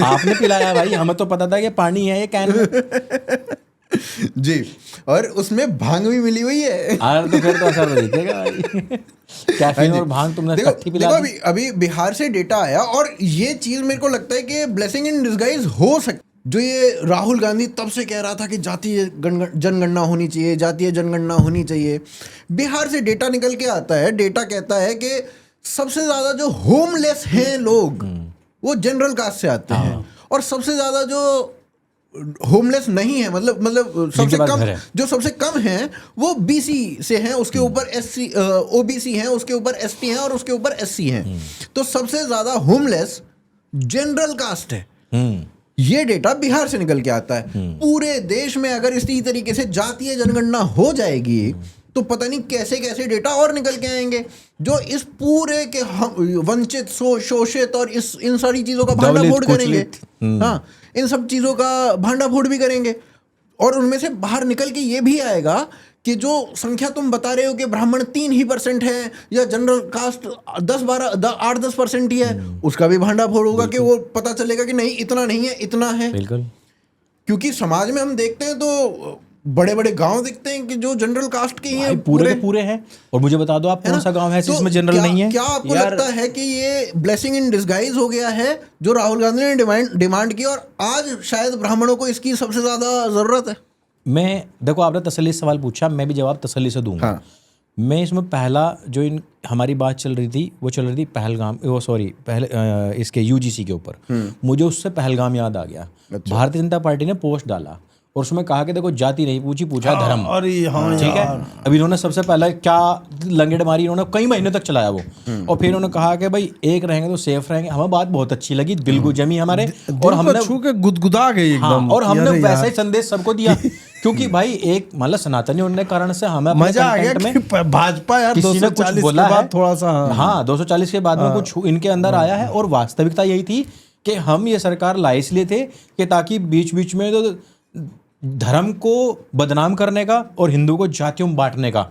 आपने पिलाया भाई, हमें तो पता था कि पानी है ये कैन में। जी, और उसमें भांग भी मिली हुई है। तो फिर तो असर दिखेगा भाई। कैफीन और भांग तुमने इकट्ठी पिला दी। अभी बिहार से डेटा आया, और ये चीज मेरे को लगता है कि ब्लेसिंग इन डिस्गाइज हो सकती। जो ये राहुल गांधी तब से कह रहा था कि जातीय जनगणना होनी चाहिए, जातीय जनगणना होनी चाहिए, बिहार से डेटा निकल के आता है। डेटा कहता है कि सबसे ज़्यादा जो होमलेस हैं लोग वो जनरल कास्ट से आते हैं, और सबसे ज़्यादा जो होमलेस नहीं है, मतलब सबसे कम, जो सबसे कम हैं वो बीसी से हैं, उसके ऊपर एससी ओबीसी हैं, उसके ऊपर एसटी हैं, और उसके ऊपर एससी हैं। तो सबसे ज़्यादा होमलेस जनरल कास्ट है। ये डेटा बिहार से निकल के आता है। पूरे देश में अगर इसी तरीके से जातीय जनगणना हो जाएगी तो पता नहीं कैसे कैसे डेटा और निकल के आएंगे, जो इस पूरे के वंचित, शोषित और इन सारी चीज़ों का भांडाफोड़ करेंगे। हाँ, इन सब चीज़ों का भांडाफोड़ भी करेंगे, और उनमें से बाहर निकल के ये भी आएगा कि जो संख्या तुम बता रहे हो कि ब्राह्मण 3% है या जनरल कास्ट 8-10% ही है, उसका भी भांडाफोड़ होगा कि वो पता चलेगा कि नहीं, इतना नहीं है, इतना है। बिल्कुल, क्योंकि समाज में हम देखते हैं तो बड़े बड़े गांव दिखते हैं कि जो जनरल कास्ट के हैं, पूरे के पूरे हैं। और मुझे बता दो आप कौन सा गांव है जिसमें जनरल नहीं है? क्या आपको लगता है कि ये ब्लेसिंग इन डिस्गाइज हो गया है जो राहुल गांधी ने डिमांड की, और आज शायद ब्राह्मणों को इसकी सबसे ज्यादा जरूरत है? मैं देखो, आपने तसल्ली से सवाल पूछा, मैं भी जवाब तसल्ली से दूंगा। हाँ। मैं इसमें पहला जो हमारी बात चल रही थी वो चल रही थी पहलगाम, पहले इसके यूजीसी के ऊपर। मुझे उससे पहलगाम याद आ गया। भारतीय जनता पार्टी ने पोस्ट डाला और उसमें कहा कि देखो जाति नहीं पूछा धर्म। अरे हाँ, ठीक है। अब इन्होंने सबसे पहले क्या लंगेड़ मारी, इन्होंने कई महीने तक चलाया वो, और फिर उन्होंने कहा कि भाई एक रहेंगे तो सेफ रहेंगे। हमें बात बहुत अच्छी लगी, दिल को जमी हमारे, और हमने छू के गुदगुदा गई एकदम। और हमने वैसा ही संदेश सबको दिया क्योंकि भाई एक मतलब सनातनी होने के कारण से हमें मजा आ गया कि भाजपा यार 240 के बाद थोड़ा सा, हाँ 240 के बाद में कुछ इनके अंदर आया है। और वास्तविकता यही थी कि हम ये सरकार लाए इसलिए थे कि ताकि बीच बीच में तो धर्म को बदनाम करने का और हिंदू को जातियों में बांटने का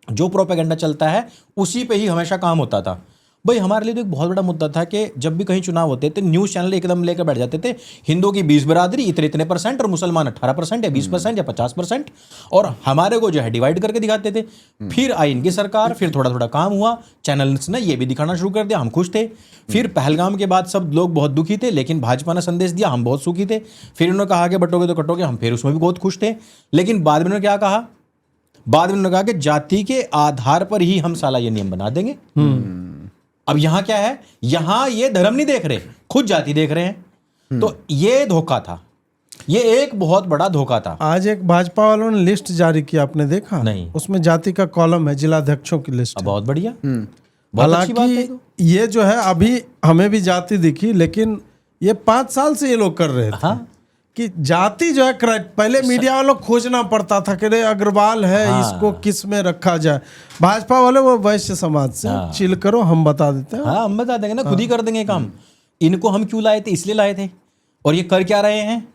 जो प्रोपेगेंडा चलता है उसी पे ही हमेशा काम होता था। भाई हमारे लिए तो एक बहुत बड़ा मुद्दा था कि जब भी कहीं चुनाव होते थे न्यूज़ चैनल एकदम लेकर बैठ जाते थे, हिंदुओं की 20 बिरादरी इतने % और मुसलमान 18% या 20% या 50%, और हमारे को जो है डिवाइड करके दिखाते थे। फिर आई इनकी सरकार, फिर थोड़ा थोड़ा काम हुआ, चैनल्स ने ये भी दिखाना शुरू कर दिया, हम खुश थे। फिर पहलगाम के बाद सब लोग बहुत दुखी थे, लेकिन भाजपा ने संदेश दिया, हम बहुत सुखी थे। फिर उन्होंने कहा कि बटोगे तो कटोगे, हम फिर उसमें भी बहुत खुश थे। लेकिन बाद में उन्होंने क्या कहा? बाद में उन्होंने कहा कि जाति के आधार पर ही हम साला ये नियम बना देंगे। अब यहां क्या है, यहां ये धर्म नहीं देख रहे, खुद जाति देख रहे हैं। तो ये धोखा था, ये एक बहुत बड़ा धोखा था। आज एक भाजपा वालों ने लिस्ट जारी की, आपने देखा? नहीं। उसमें जाति का कॉलम है, जिलाध्यक्षों की लिस्ट। बहुत बढ़िया, बहुत अच्छी बात है। हालांकि ये जो है अभी हमें भी जाति दिखी, लेकिन ये 5 साल से ये लोग कर रहे थे। हाँ? कि जाति जो है पहले मीडिया वालों को खोजना पड़ता था कि अग्रवाल है, इसको किस में रखा जाए। भाजपा वाले वो वैश्य समाज से चिल करो, हम बता देते हैं। हाँ, हम बता देंगे ना, खुद ही कर देंगे काम। इनको हम क्यों लाए थे? इसलिए लाए थे। और ये कर क्या रहे हैं?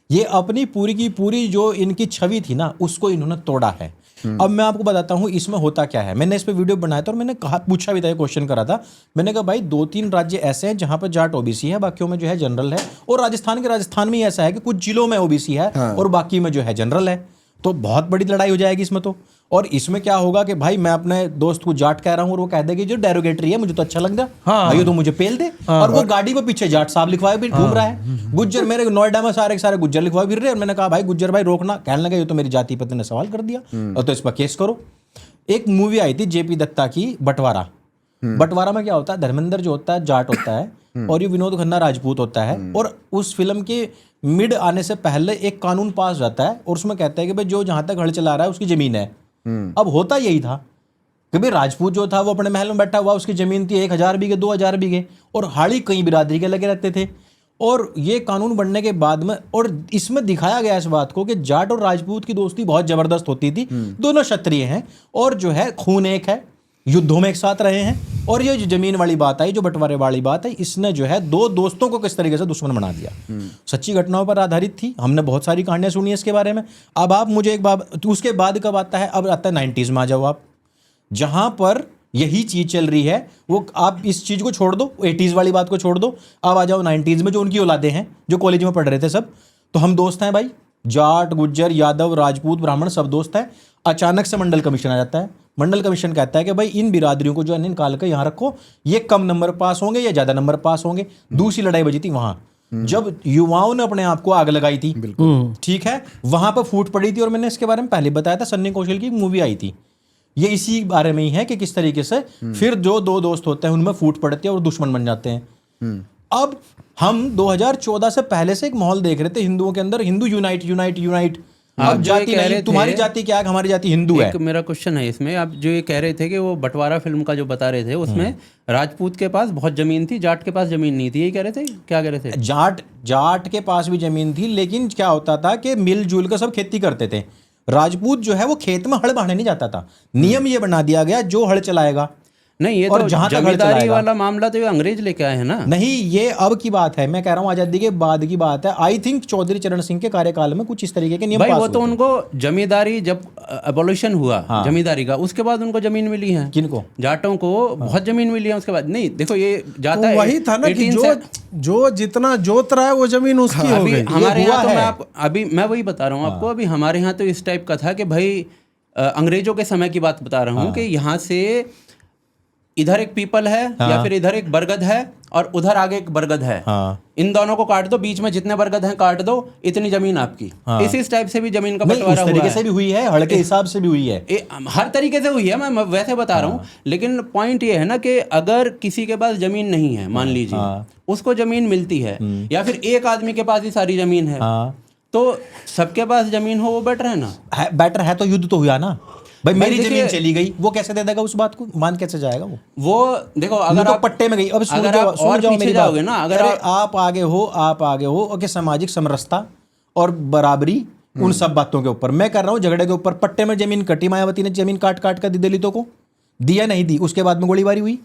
ये अपनी पूरी की पूरी जो इनकी छवि थी ना, उसको इन्होंने तोड़ा है। अब मैं आपको बताता हूँ इसमें होता क्या है। मैंने इस पे वीडियो बनाया था और मैंने कहा, पूछा भी था, क्वेश्चन करा था। मैंने कहा भाई 2-3 राज्य ऐसे हैं जहां पर जाट ओबीसी है, बाकियों में जो है जनरल है। और राजस्थान में ऐसा है कि कुछ जिलों में ओबीसी है और बाकी में जो है जनरल है। तो बहुत बड़ी लड़ाई हो जाएगी इसमें तो। और इसमें क्या होगा कि भाई मैं अपने दोस्त को जाट कह रहा हूँ और वो कह देगी जो डेरोगेटरी है, मुझे तो अच्छा लग रहा, भाई तो मुझे पेल दे। और वो गाड़ी में पीछे जाट साहब लिखवाए भी घूम रहा है। गुज्जर, मेरे नोएडा में सारे गुज्जर लिखवाए फिर रहे। और मैंने कहा भाई गुज्जर भाई रोकना, कहने लगा ये तो मेरी जाति पर ने सवाल कर दिया और तो इस पर केस करो। एक मूवी आई थी जेपी दत्ता की, बंटवारा। बंटवारा में क्या होता है, धर्मेंद्र जो होता है जाट होता है और ये विनोद खन्ना राजपूत होता है। और उस फिल्म के मिड आने से पहले एक कानून पास हो जाता है और उसमें कहता है कि भाई जो जहां तक हल चला रहा है उसकी जमीन है। अब होता यही था कि भाई राजपूत जो था वो अपने महल में बैठा हुआ, उसकी जमीन थी 1000 बीघे 2000 बीघे, और हाड़ी कई बिरादरी के लगे रहते थे। और ये कानून बनने के बाद में, और इसमें दिखाया गया इस बात को कि जाट और राजपूत की दोस्ती बहुत जबरदस्त होती थी। दोनों क्षत्रिय हैं और जो है खून एक है, युद्धों में एक साथ रहे हैं। और ये जो जमीन वाली बात आई, जो बंटवारे वाली बात है, इसने जो है 2 दोस्तों को किस तरीके से दुश्मन बना दिया। सच्ची घटनाओं पर आधारित थी, हमने बहुत सारी कहानियां सुनी है इसके बारे में। अब आप मुझे एक बात, उसके बाद कब आता है? अब आता है 90s में आ जाओ आप, जहां पर यही चीज चल रही है। वो आप इस चीज को छोड़ दो, 80s वाली बात को छोड़ दो, अब आ जाओ 90s में, जो उनकी औलादे हैं जो कॉलेज में पढ़ रहे थे सब। तो हम दोस्त हैं भाई, जाट गुज्जर यादव राजपूत ब्राह्मण सब दोस्त हैं। अचानक से मंडल कमीशन आ जाता है। मंडल कमीशन कहता है कि भाई इन बिरादरियों को जो है निकाल कर यहाँ रखो, ये कम नंबर पास होंगे या ज़्यादा नंबर पास होंगे। दूसरी लड़ाई बजी थी वहाँ। जब युवाओं ने अपने आप को आग लगाई थी, ठीक है, वहां पर फूट पड़ी थी। और मैंने इसके बारे में पहले बताया था, सन्नी कौशल की मूवी आई थी, ये इसी बारे में ही है कि किस तरीके से फिर जो दो दोस्त होते हैं उनमें फूट पड़ते हैं और दुश्मन बन जाते हैं। अब हम 2014 से पहले से एक माहौल देख रहे थे हिंदुओं के अंदर, हिंदू यूनाइट यूनाइट यूनाइट। अब जाति नहीं, तुम्हारी जाति क्या है, हमारी जाति हिंदू है। एक मेरा क्वेश्चन है इसमें, आप जो ये कह रहे थे कि वो बंटवारा फिल्म का जो बता रहे थे उसमें राजपूत के पास बहुत जमीन थी, जाट के पास जमीन नहीं थी, यही कह रहे थे, क्या कह रहे थे? जाट के पास भी जमीन थी, लेकिन क्या होता था कि मिलजुल कर सब खेती करते थे। राजपूत जो है वो खेत में हल बांधने नहीं जाता था, नियम ये बना दिया गया जो हल चलाएगा। नहीं, ये और तो जहां तक हल जमींदारी चलाएगा वाला मामला तो ये अंग्रेज लेके आए हैं ना। नहीं, ये अब की बात है, मैं कह रहा हूँ आजादी के बाद की बात है। आई थिंक चौधरी चरण सिंह के कार्यकाल में कुछ इस तरीके के नियम भाई पास वो तो हुए थे। उनको जमींदारी जब एबोलिशन हुआ जमींदारी का, उसके बाद उनको जमीन मिली है। किनको? जाटों को बहुत जमीन मिली है उसके बाद। नहीं देखो, ये जाता है, तो वही था ना कि जो जितना जोत रहा है वो जमीन उसकी हो अभी गई। हमारे यहाँ तो मैं वही बता रहा हूँ आपको, अभी हमारे यहाँ तो इस टाइप का था कि भाई अंग्रेजों के समय की बात बता रहा हूँ कि यहाँ से इधर एक पीपल है या फिर इधर एक बरगद है और उधर आगे एक बरगद है, इन दोनों को काट दो, बीच में जितने बरगद हैं काट दो, इतनी जमीन आपकी। इस टाइप से भी जमीन का बंटवारा हुआ तरीके से भी हुई है, हड़ के हिसाब से भी हुई है, हर तरीके से हुई है, मैं वैसे बता रहा हूँ। लेकिन पॉइंट ये है ना कि अगर किसी के पास जमीन नहीं है, मान लीजिए उसको जमीन मिलती है, या फिर एक आदमी के पास ही सारी जमीन है, तो सबके पास जमीन हो वो बेटर है ना। बेटर है तो युद्ध तो हुआ ना भाई, मेरी जमीन चली गई, वो कैसे दे देगा उस बात को, मान कैसे जाएगा वो देखो, अगर तो आप पट्टे में गई। अब अगर आप और पीछे जाओगे ना, अगर आप आगे हो ओके, सामाजिक समरसता और बराबरी, उन सब बातों के ऊपर मैं कर रहा हूँ। झगड़े के ऊपर पट्टे में जमीन कटी, मायावती ने जमीन काट काट कर दी दलितों को, दिया नहीं दी, उसके बाद में गोलीबारी हुई।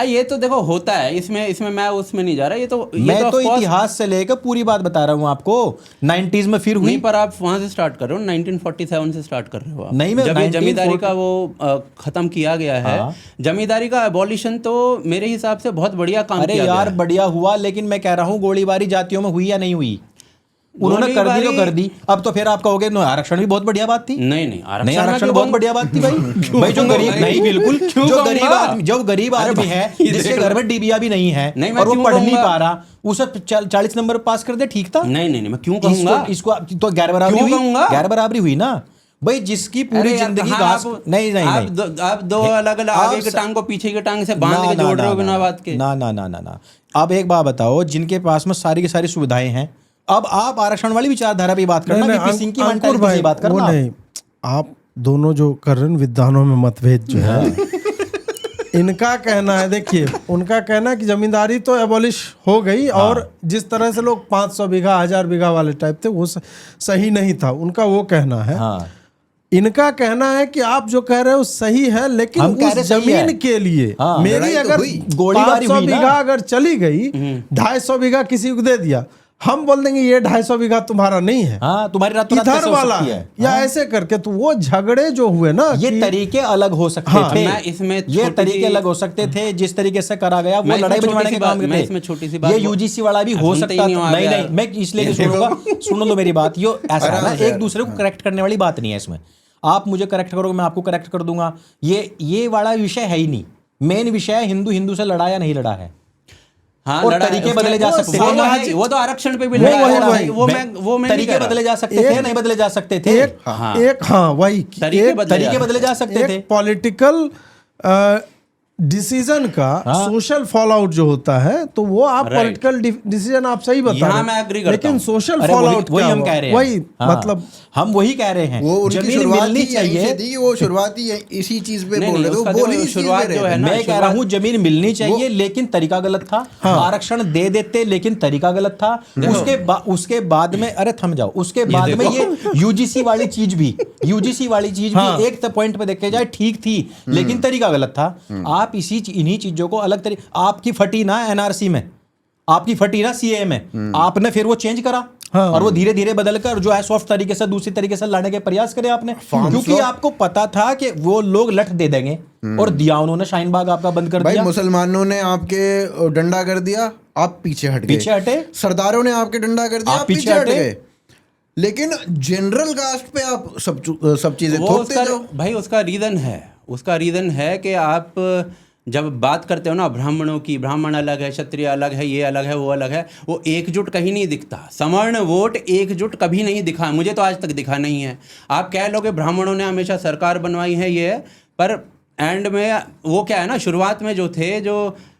ये तो देखो होता है, इसमें मैं उसमें नहीं जा रहा, ये तो इतिहास से लेकर पूरी बात बता रहा हूँ आपको। 90s में फिर हुई। नहीं, पर आप वहां से स्टार्ट कर रहे हो, 1947 से स्टार्ट कर रहे हो आप। नहीं, जब ये जमींदारी का वो खत्म किया गया है, जमींदारी का एबॉलिशन, तो मेरे हिसाब से बहुत बढ़िया काम किया यार बढ़िया हुआ, लेकिन मैं कह रहा हूँ गोलीबारी जातियों में हुई या नहीं हुई, उन्होंने कर दी तो कर दी। अब तो फिर आप कहोगे आरक्षण भी बहुत बढ़िया बात थी। नहीं, आरक्षण बहुत बढ़िया बात थी भाई। भाई जो गरीब, नहीं बिल्कुल, जो गरीब आदमी है जिसके घर में डीबिया भी नहीं है और वो पढ़ नहीं पा रहा, उसे 40 नंबर पास कर दे, ठीक था। नहीं, मैं क्यों कहूंगा इसको तो गैर बराबरी हुई ना भाई, जिसकी पूरी जिंदगी घास। नहीं आप दो अलग अलग आगे के टांग को पीछे के टांग से बांध के जोड़ रहे हो बिना बात के। ना। अब एक बात बताओ, जिनके पास में सारी की सारी सुविधाएं हैं, अब आप आरक्षण वाली विचारधारा पे बात करना, वीपी सिंह की मेंटालिटी से बात करना। नहीं, आप दोनों जो कर रहे हैं विद्वानों में मतभेद जो है इनका कहना है, देखिए उनका कहना है कि जमींदारी तो एबॉलिश हो गई, और जिस तरह से लोग 500 बीघा 1000 बीघा वाले टाइप थे वो सही नहीं था, उनका वो कहना है। इनका कहना है कि आप जो कह रहे हो सही है, लेकिन उस जमीन के लिए मेरी अगर 500 बीघा अगर चली गई, 250 बीघा किसी को दे दिया, हम बोल देंगे ये 250 बीघा तुम्हारा नहीं है, तुम्हारी रात इधर वाला है, या ऐसे करके। तो वो झगड़े जो हुए ना, ये तरीके अलग हो सकते थे, ये तरीके अलग हो सकते थे, जिस तरीके से करा गया वो लड़ाई बजवाने के काम में इसमें छोटी सी बात, ये यूजीसी वाला भी हो सकता था। नहीं, मैं इसलिए नहीं सुनूंगा, सुनो लो मेरी बात। यो ऐसा है ना, एक दूसरे को करेक्ट करने वाली बात नहीं है इसमें। आप मुझे करेक्ट करोगे, मैं आपको करेक्ट कर दूंगा, ये वाला विषय है ही नहीं। मेन विषय है हिंदू से लड़ा या नहीं लड़ा है। और तरीके बदले जा सकते थे, वो तो आरक्षण पे भी लड़ा है, वो मैं तरीके बदले जा सकते थे, नहीं बदले जा सकते थे। वही तरीके बदले जा सकते थे। पॉलिटिकल डिसीजन का सोशल फॉल आउट जो होता है, तो वो आप पॉलिटिकल डिसीजन आप सही बता रहे हैं, मैं एग्री करता लेकिन सोशल फॉल आउट वही हम कह रहे हैं, वही मतलब हम वही कह रहे हैं। वो उनकी जमीन मिलनी चाहिए थी, वो शुरुआती इसी चीज पे बोल रहे थे, बोली शुरुआत जो है ना, मैं कह रहा हूँ जमीन मिलनी चाहिए, लेकिन तरीका गलत था। आरक्षण दे देते, लेकिन तरीका गलत था। उसके बाद में, अरे थम जाओ, उसके बाद में ये यूजीसी वाली चीज भी एक पॉइंट पे देखे जाए ठीक थी, लेकिन तरीका गलत था। आप इन्हीं चीजों को अलग तरीके, आपकी फटी ना एनआरसी में, आपकी फटी ना सीए में, आपने फिर वो चेंज करा, और वो धीरे धीरे बदल कर जो है सॉफ्ट तरीके से दूसरी तरीके से लाने के प्रयास करे आपने, क्योंकि आपको पता था कि वो लोग लठ दे देंगे, और दिया उन्होंने, शाहीन बाग आपका बंद कर दिया। मुसलमानों ने आपके डंडा कर दिया, आप पीछे हटे। सरदारों ने आपके डंडा कर दिया, आप पीछे हट गए। लेकिन जनरल कास्ट पे आप सब चीजें थोपते जाओ। भाई उसका रीजन है कि आप जब बात करते हो ना ब्राह्मणों की, ब्राह्मण अलग है, क्षत्रिय अलग है, ये अलग है, वो अलग है, वो एकजुट कहीं नहीं दिखता। सवर्ण वोट एकजुट कभी नहीं दिखा, मुझे तो आज तक दिखा नहीं है। आप कह लो कि ब्राह्मणों ने हमेशा सरकार बनवाई है, ये है, पर एंड में वो क्या है ना, शुरुआत में जो थे, जो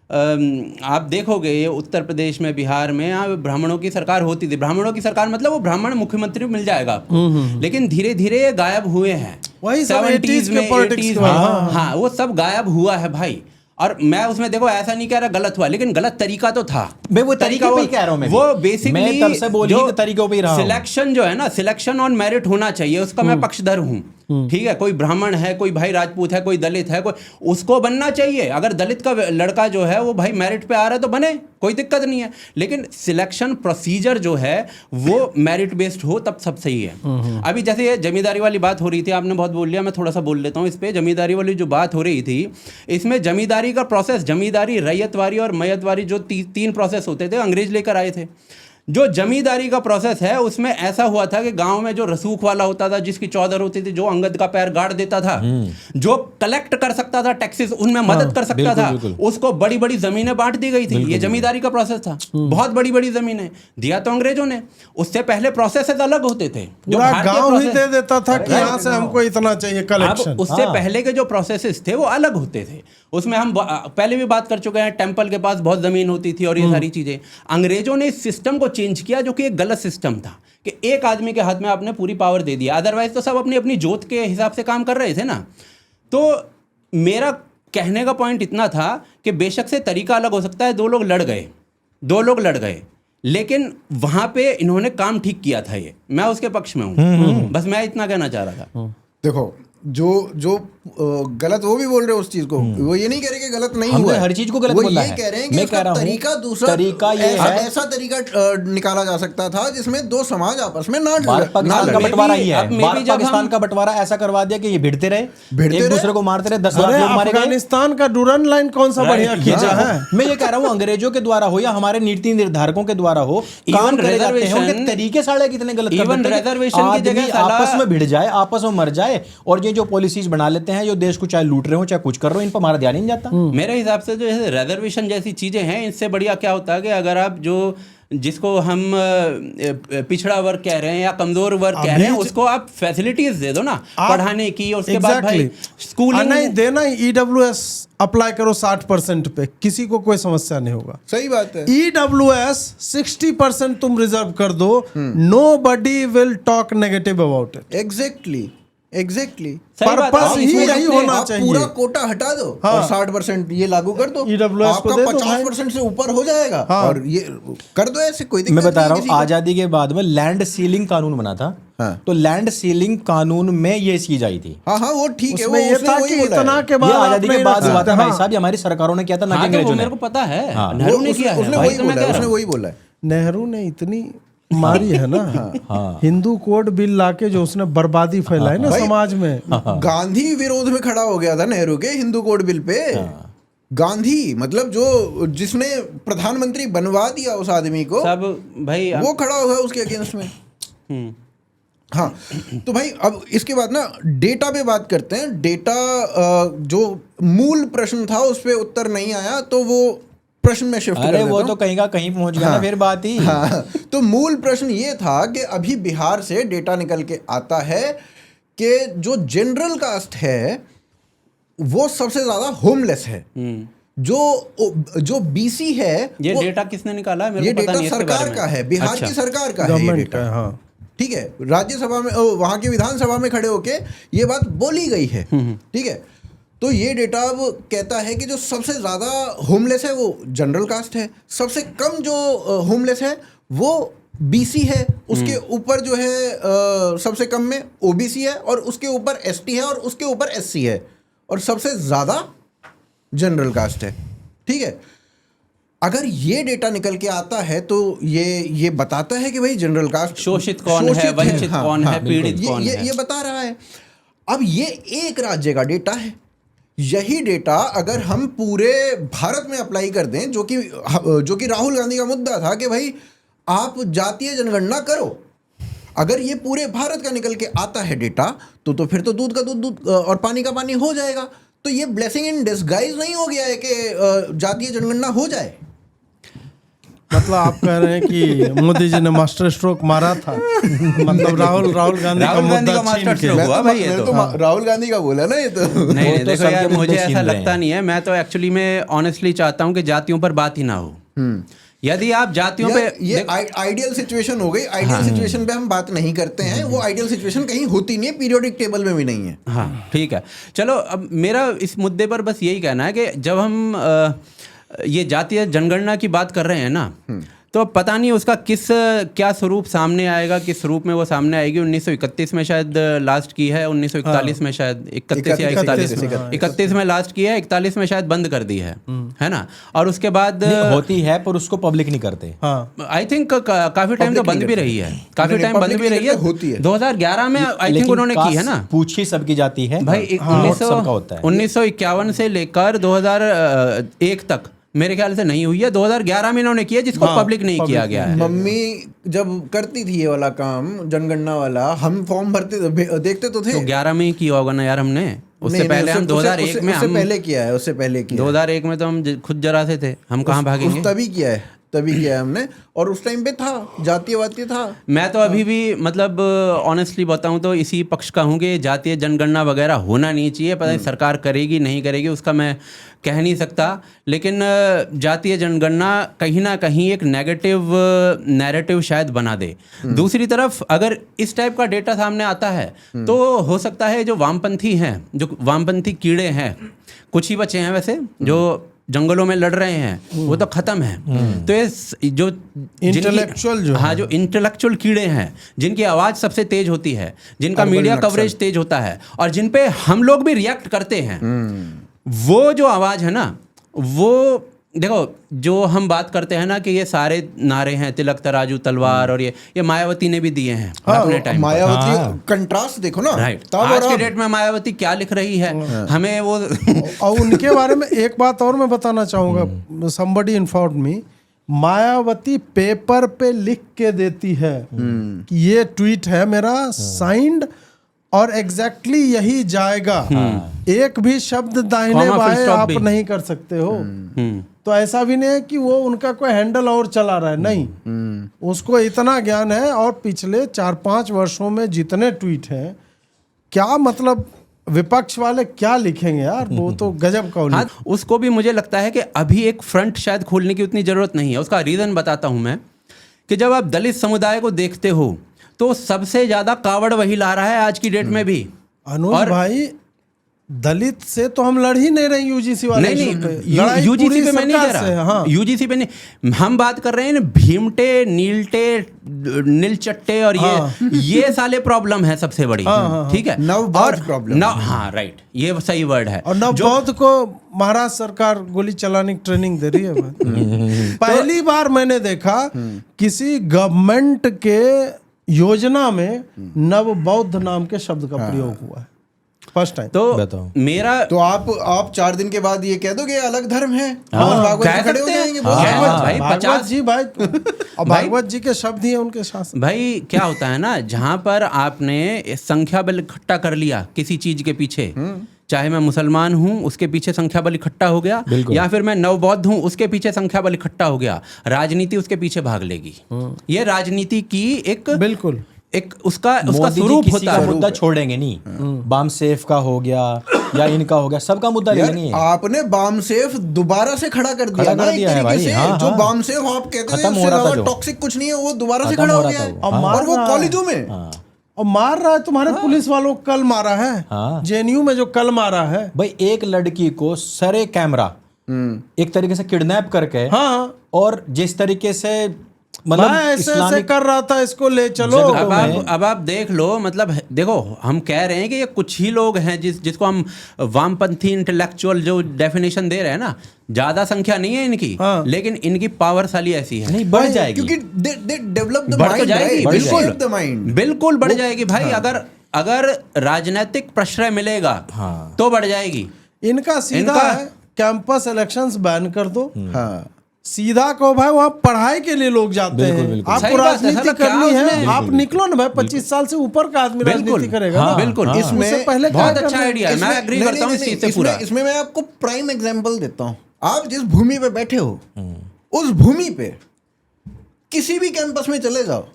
आप देखोगे ये उत्तर प्रदेश में, बिहार में, यहाँ ब्राह्मणों की सरकार होती थी। ब्राह्मणों की सरकार मतलब वो ब्राह्मण मुख्यमंत्री मिल जाएगा आपको, लेकिन धीरे धीरे ये गायब हुए हैं। वही सब 70s में, 80s में, हाँ, हाँ, वो सब गायब हुआ है भाई। और मैं उसमें देखो ऐसा नहीं कह रहा गलत हुआ, लेकिन गलत तरीका तो था। मैं वो तरीके पे ही कह रहा हूं, मैं वो भी। बेसिकली मैं तब से बोल ही तरीकों पे ही रहा हूं। सिलेक्शन जो है ना, सिलेक्शन ऑन मेरिट होना चाहिए, उसका मैं पक्षधर हूं। ठीक है, कोई ब्राह्मण है, कोई भाई राजपूत है, कोई दलित है, कोई, उसको बनना चाहिए। अगर दलित का लड़का जो है वो भाई मेरिट पे आ रहा है तो बने, कोई दिक्कत नहीं है। लेकिन सिलेक्शन प्रोसीजर जो है वो मेरिट बेस्ड हो, तब सब सही है। अभी जैसे ये जमींदारी वाली बात हो रही थी, आपने बहुत बोल लिया, मैं थोड़ा सा बोल लेता हूँ इस पे। जमींदारी वाली जो बात हो रही थी, इसमें जमींदारी का प्रोसेस, जमींदारी, रैयतवारी और मयतवारी, जो तीन प्रोसेस होते थे, अंग्रेज लेकर आए थे। जो जमींदारी का प्रोसेस है उसमें ऐसा हुआ था कि गांव में जो रसूख वाला होता था, जिसकी चौधर होती थी, जो अंगद का पैर गाड़ देता था, जो कलेक्ट कर सकता था टैक्सेस, उनमें मदद कर सकता था, उसको बड़ी बड़ी जमीनें बांट दी गई थी। ये जमींदारी का प्रोसेस था। बहुत बड़ी बड़ी जमीनें दिया तो अंग्रेजों ने। उससे पहले प्रोसेसेस अलग होते थे, जो गांव ही दे देता था कि यहाँ से हमको इतना चाहिए कलेक्शन। उससे पहले के जो प्रोसेसेस थे वो अलग होते थे। उसमें हम पहले भी बात कर चुके हैं, टेम्पल के पास बहुत जमीन होती थी और ये सारी चीजें। अंग्रेजों ने इस सिस्टम को चेंज किया, जो कि एक गलत सिस्टम था, कि एक आदमी के हाथ में आपने पूरी पावर दे दिया। अदरवाइज तो सब अपनी अपनी जोत के हिसाब से काम कर रहे थे ना। तो मेरा कहने का पॉइंट इतना था कि बेशक से तरीका अलग हो सकता है, दो लोग लड़ गए, लेकिन वहां पे इन्होंने काम ठीक किया था। ये मैं उसके पक्ष में हूँ। बस मैं इतना कहना चाह रहा था। देखो, जो गलत वो भी बोल रहे हो उस चीज को, वो ये नहीं कह रहे कि गलत नहीं हुआ है, हर चीज को गलत बोला है। वो ये कह रहे हैं कि मैं उसका कह रहा हूं, तरीका दूसरा, तरीका ये है, ऐसा तरीका निकाला जा सकता था जिसमें दो समाज आपस में ना पाकिस्तान का बंटवारा ही है। भारत पाकिस्तान का बंटवारा ऐसा करवा दिया कि ये भिड़ते रहे, एक दूसरे को मारते रहे, 10 लाख लोग मारे गए। अफगानिस्तान का डूरन लाइन कौन सा बढ़िया खींचा है। मैं ये कह रहा हूँ, अंग्रेजों के द्वारा हो या हमारे नीति निर्धारकों के द्वारा हो, काम करे जाते हैं, उनके तरीके साले कितने गलत इवन रिजर्वेशन की जगह आपस में भिड़ जाए, आपस में मर जाए, और ये जो पॉलिसीज बना लेते हैं, जो देश को चाहे लूट रहे हो चाहे कुछ कर रहे हो, इन पर हमारा ध्यान ही नहीं जाता। मेरे हिसाब से जो रिजर्वेशन जैसी चीजें हैं, इससे बढ़िया क्या होता है कि अगर आप जो जिसको हम पिछड़ा वर्ग कह रहे हैं या कमजोर वर्ग कह रहे हैं, उसको आप फैसिलिटीज दे दो ना पढ़ाने की, और उसके बाद भाई स्कूलिंग नहीं देना, EWS अप्लाई करो 60% पे, किसी को कोई समस्या नहीं होगा। सही बात है। EWS 60% तुम रिजर्व कर दो, nobody will talk negative about it. Exactly purpose ही यही होना चाहिए। पूरा कोटा हटा दो और 60% ये लागू कर दो, EWS को आपका दे दो 50% से ऊपर हो जाएगा। और ये कर दो, ऐसे कोई दिक्कत मैं बता रहा हूँ, नहीं। आजादी के बाद में लैंड सीलिंग कानून बना था। हाँ। तो लैंड सीलिंग कानून में ये चीज आई थी। हाँ, वो ठीक है, वो ये उसने था वही कि बोला है। इतना के ये बाद आजादी के बाद हुआ था भाई हाँ। साहब, ये हमारी सरकारों ने किया था, ना कि हाँ, तो वो अंग्रेजों मेरे ने। को पता है, हाँ। नेहरू ने किया है, उसने भाई वही तो मैं बोला कह है, रहा उसने हूँ। वही बोला है। नेहरू ने इतनी मारी है ना, हिंदू कोड बिल लाके जो उसने बर्बादी फैलाई ना समाज में। गांधी विरोध में खड़ा हो गया था नेहरू के Hindu code bill pay. Gandhi मतलब जो जिसने प्रधानमंत्री बनवा दिया उस आदमी को, सब भाई वो खड़ा हो गया उसके अगेंस्ट में। हाँ, तो भाई अब इसके बाद ना डेटा पे बात करते हैं। डेटा जो मूल प्रश्न था उस पे उत्तर नहीं आया, तो वो प्रश्न में शिफ्ट कर देता हूं। वो तो कहीं का कहीं पहुंच गया ना, फिर बात ही। हाँ, तो मूल प्रश्न ये था कि अभी बिहार से डेटा निकल के आता है कि जो जनरल कास्ट है वो सबसे ज्यादा होमलेस है। जो बीसी है, ये डेटा किसने निकाला है? मेरे ये को पता डेटा नहीं इसके बारे सरकार में। का है, बिहार अच्छा। की सरकार का है ये गवर्नमेंट डेटा। का, हाँ। ठीक है, राज्यसभा में, वहां की विधानसभा में खड़े होके ये बात बोली गई है। ठीक है, तो ये डेटा अब कहता है कि जो सबसे ज़्यादा होमलेस है वो जनरल कास्ट है, सबसे कम जो होमलेस है वो बीसी है, उसके ऊपर जो है सबसे कम में ओबीसी है, और उसके ऊपर एसटी है, और उसके ऊपर एससी है, और सबसे ज़्यादा जनरल कास्ट है। ठीक है, अगर ये डेटा निकल के आता है तो ये बताता है कि भाई जनरल कास्ट शोषित कौन है, वंचित कौन है, पीड़ित कौन है, ये बता रहा है। अब ये एक राज्य का डेटा है। यही डेटा अगर हम पूरे भारत में अप्लाई कर दें, जो कि राहुल गांधी का मुद्दा था कि भाई आप जातीय जनगणना करो, अगर ये पूरे भारत का निकल के आता है डेटा, तो फिर तो दूध का दूध और पानी का पानी हो जाएगा। तो ये ब्लेसिंग इन डिस्गाइज नहीं हो गया है कि जातीय जनगणना हो जाए? मतलब आप कह रहे हैं कि मोदी जी ने मास्टर स्ट्रोक मारा था, मतलब राहुल गांधी का मुद्दा छीन मास्टर के। स्ट्रोक हुआ भाई ये मैंने तो। तो राहुल गांधी का बोला ना ये तो। नहीं वो तो देखो सबके यार, मुद्दे मुझे छीन ऐसा रहे लगता हैं। नहीं है। मैं तो एक्चुअली में ऑनेस्टली चाहता हूँ कि जातियों पर बात ही ना हो। यदि आप जातियों पे ये आइडियल सिचुएशन हो गई। आइडियल सिचुएशन पे हम बात नहीं करते हैं, वो आइडियल सिचुएशन कहीं होती नहीं है, पीरियोडिक टेबल में भी नहीं है। हाँ ठीक है, चलो अब मेरा इस मुद्दे पर बस यही कहना है कि जब हम ये जातीय जनगणना की बात कर रहे हैं ना, तो पता नहीं उसका क्या स्वरूप सामने आएगा, किस रूप में वो सामने आएगी। 1931 में शायद लास्ट की है, 1941 में शायद 31 या 41 में लास्ट की है, 41 में शायद बंद कर दी है ना। और उसके बाद होती है पर उसको पब्लिक नहीं करते। आई थिंक काफी टाइम तो बंद भी रही है, काफी टाइम बंद भी रही है। होती है 2011 में आई थिंक उन्होंने की है ना। पूछ ही सबकी जाती है भाई वोट सबका होता है। 1951 से लेकर 2001 तक मेरे ख्याल से नहीं हुई है। 2011 में इन्होंने किया, जिसको पब्लिक नहीं किया गया है। मम्मी जब करती थी ये वाला काम जनगणना वाला, हम फॉर्म भरते देखते तो थे। तो 11 में ही किया होगा ना यार हमने। उससे नहीं, पहले हम 2001 में उससे पहले किया है, उससे पहले किया है। 2001 में तो हम खुद जरा से थे, हम कहाँ भागेंगे। तभी किया है हमने, और उस टाइम पे था जातीयवादी था। मैं तो अभी भी मतलब ऑनेस्टली बताऊं तो इसी पक्ष का हूं कि जातीय जनगणना वगैरह होना नहीं चाहिए। पता नहीं सरकार करेगी नहीं करेगी उसका मैं कह नहीं सकता, लेकिन जातीय जनगणना कहीं ना कहीं एक नेगेटिव नैरेटिव शायद बना दे। दूसरी तरफ अगर इस टाइप का डेटा सामने आता है तो हो सकता है जो वामपंथी हैं, जो वामपंथी कीड़े हैं, कुछ ही बचे हैं वैसे जो जंगलों में लड़ रहे हैं, वो तो खत्म है। तो ये जो इंटेलेक्चुअल जो हाँ, जो इंटेलेक्चुअल कीड़े हैं, जिनकी आवाज़ सबसे तेज होती है, जिनका मीडिया कवरेज तेज होता है और जिन पे हम लोग भी रिएक्ट करते हैं, वो जो आवाज़ है ना, वो देखो जो हम बात करते हैं ना कि ये सारे नारे हैं तिलक तराजू तलवार, और ये मायावती ने भी दिए हैं अपने टाइम। मायावती कंट्रास्ट देखो ना, राइट। आज के डेट में मायावती क्या लिख रही है हमें वो और उनके बारे में एक बात और मैं बताना चाहूँगा, somebody informed me, Mayawati paper पे लिख के देती है कि ये ट्वीट है मेरा साइंड और एग्जैक्टली यही जाएगा, एक भी शब्द दाहिने बाएं आप नहीं कर सकते हो। तो ऐसा भी नहीं है कि वो उनका कोई हैंडल और चला रहा है, नहीं, उसको इतना ज्ञान है। और पिछले 4-5 वर्षों में जितने ट्वीट हैं, क्या मतलब विपक्ष वाले क्या लिखेंगे यार, वो तो गजब का। हाँ, उसको भी मुझे लगता है कि अभी एक फ्रंट शायद खोलने की उतनी जरूरत नहीं है। उसका रीज़न बताता हूँ मैं, कि जब आप दलित समुदाय को देखते हो तो सबसे ज्यादा कावड़ वही ला रहा है आज की डेट में भी। अनुज भाई, दलित से तो हम लड़ ही नहीं रहे यूजीसी वाले। नहीं, यूजीसी पे मैं नहीं कह रहा। हाँ, यूजीसी पे नहीं, हम बात कर रहे हैं भीमटे, नीलटे, नीलचट्टे और ये साले प्रॉब्लम है सबसे बड़ी। ठीक है, नवबौद्ध प्रॉब्लम। हाँ राइट, ये सही वर्ड है। और नवबौद्ध को महाराष्ट्र सरकार गोली चलाने की ट्रेनिंग दे रही है। पहली बार मैंने देखा किसी गवर्नमेंट के योजना में नवबौद्ध नाम के शब्द का प्रयोग हुआ है, फर्स्ट टाइम। तो मेरा तो आप 4 दिन के बाद ये कह दो कि अलग धर्म है, भागवत खड़े हो जाएंगे। भाई भागवत जी, भाई और भागवत जी के शब्द ही है उनके शासन। भाई क्या होता है ना, जहां पर आपने संख्या बल इकट्ठा कर लिया किसी चीज के पीछे, चाहे मैं मुसलमान हूं उसके पीछे संख्या बल इकट्ठा हो गया, या फिर मैं नवबौद्ध हूं उसके पीछे संख्या बल इकट्ठा हो गया, राजनीति उसके पीछे भाग लेगी। ये राजनीति की एक बिल्कुल एक उसका स्वरूप होता है। मुद्दा छोड़ेंगे नहीं, बाम सेफ का हो गया या इनका हो गया, सबका मुद्दा ले लेंगे। आपने बाम सेफ दोबारा से खड़ा कर दिया ना, एक तरीके से। जो बाम सेफ आप कहते थे उससे ज्यादा टॉक्सिक कुछ नहीं है, वो दोबारा से खड़ा हो गया है, और वो कॉलेजों में और मार रहा है। तुम्हारे पुलिस वालों को कल मारा है, जेएनयू में जो कल मारा है भाई, एक लड़की को सरे कैमरा एक तरीके से किडनैप करके, और जिस तरीके से मतलब ऐसे कर रहा था, इसको ले चलो। अब आप देख लो, मतलब देखो हम कह रहे हैं कि ये कुछ ही लोग हैं जिसको हम वामपंथी इंटेलेक्चुअल जो डेफिनेशन दे रहे हैं ना, ज्यादा संख्या नहीं है इनकी, लेकिन इनकी पावरशाली ऐसी है, नहीं बढ़ जाएगी, क्योंकि दे डेवलप द बढ़ तो जाएगी, बिल्कुल बढ़ जाएगी भाई। अगर राजनीतिक प्रश्रय मिलेगा तो बढ़ जाएगी। इनका सीधा है कैंपस इलेक्शंस बैन कर दो, सीधा कहो भाई वहाँ पढ़ाई के लिए लोग जाते बिल्कुल, हैं। बिल्कुल। आपको सही बात है, राजनीति साला क्या करनी है, उसमें- आप निकलो ना भाई। 25 साल से ऊपर का आदमी राजनीति करेगा ना। बिल्कुल। इसमें इसमें पहले बहुत क्या अच्छा करना है? आइडिया है, मैं एग्री करता हूँ इस चीज से पूरा। इसमें मैं आपको प्राइम एग्जांपल देता हूँ। आप जिस भूमि पे बैठे हो उस भूमि पे किसी भी कैंपस में चले जाओ,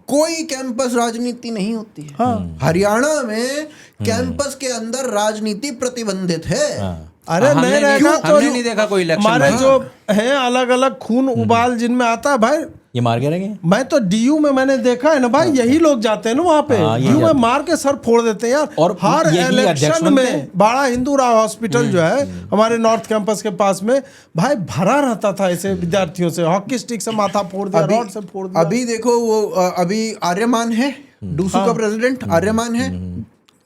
कोई कैंपस राजनीति नहीं होती है। हरियाणा में कैंपस के अंदर राजनीति प्रतिबंधित है। अरे हमने नहीं नहीं- रहेगा तो हमने नहीं देखा कोई इलेक्शन हमारे में। जो हैं अलग अलग खून उबाल जिनमें आता है भाई। ये मार के रहेंगे। मैं तो डीयू में मैंने देखा है ना भाई, यही लोग जाते हैं ना वहाँ पे। हाँ, यही डीयू में जाते हैं। मार के सर फोड़ देते हैं यार। और हर यही अध्यक्ष इलेक्शन बनते हैं। में बाड़ा हिंदू राव हॉस्पिटल जो है हमारे नॉर्थ कैंपस के पास में भाई भरा रहता था ऐसे विद्यार्थियों से। हॉकी स्टिक से माथा फोड़ दिया, रॉड से फोड़ दिया। अभी देखो वो अभी आर्यमान है, डूसू का प्रेसिडेंट आर्यमान है,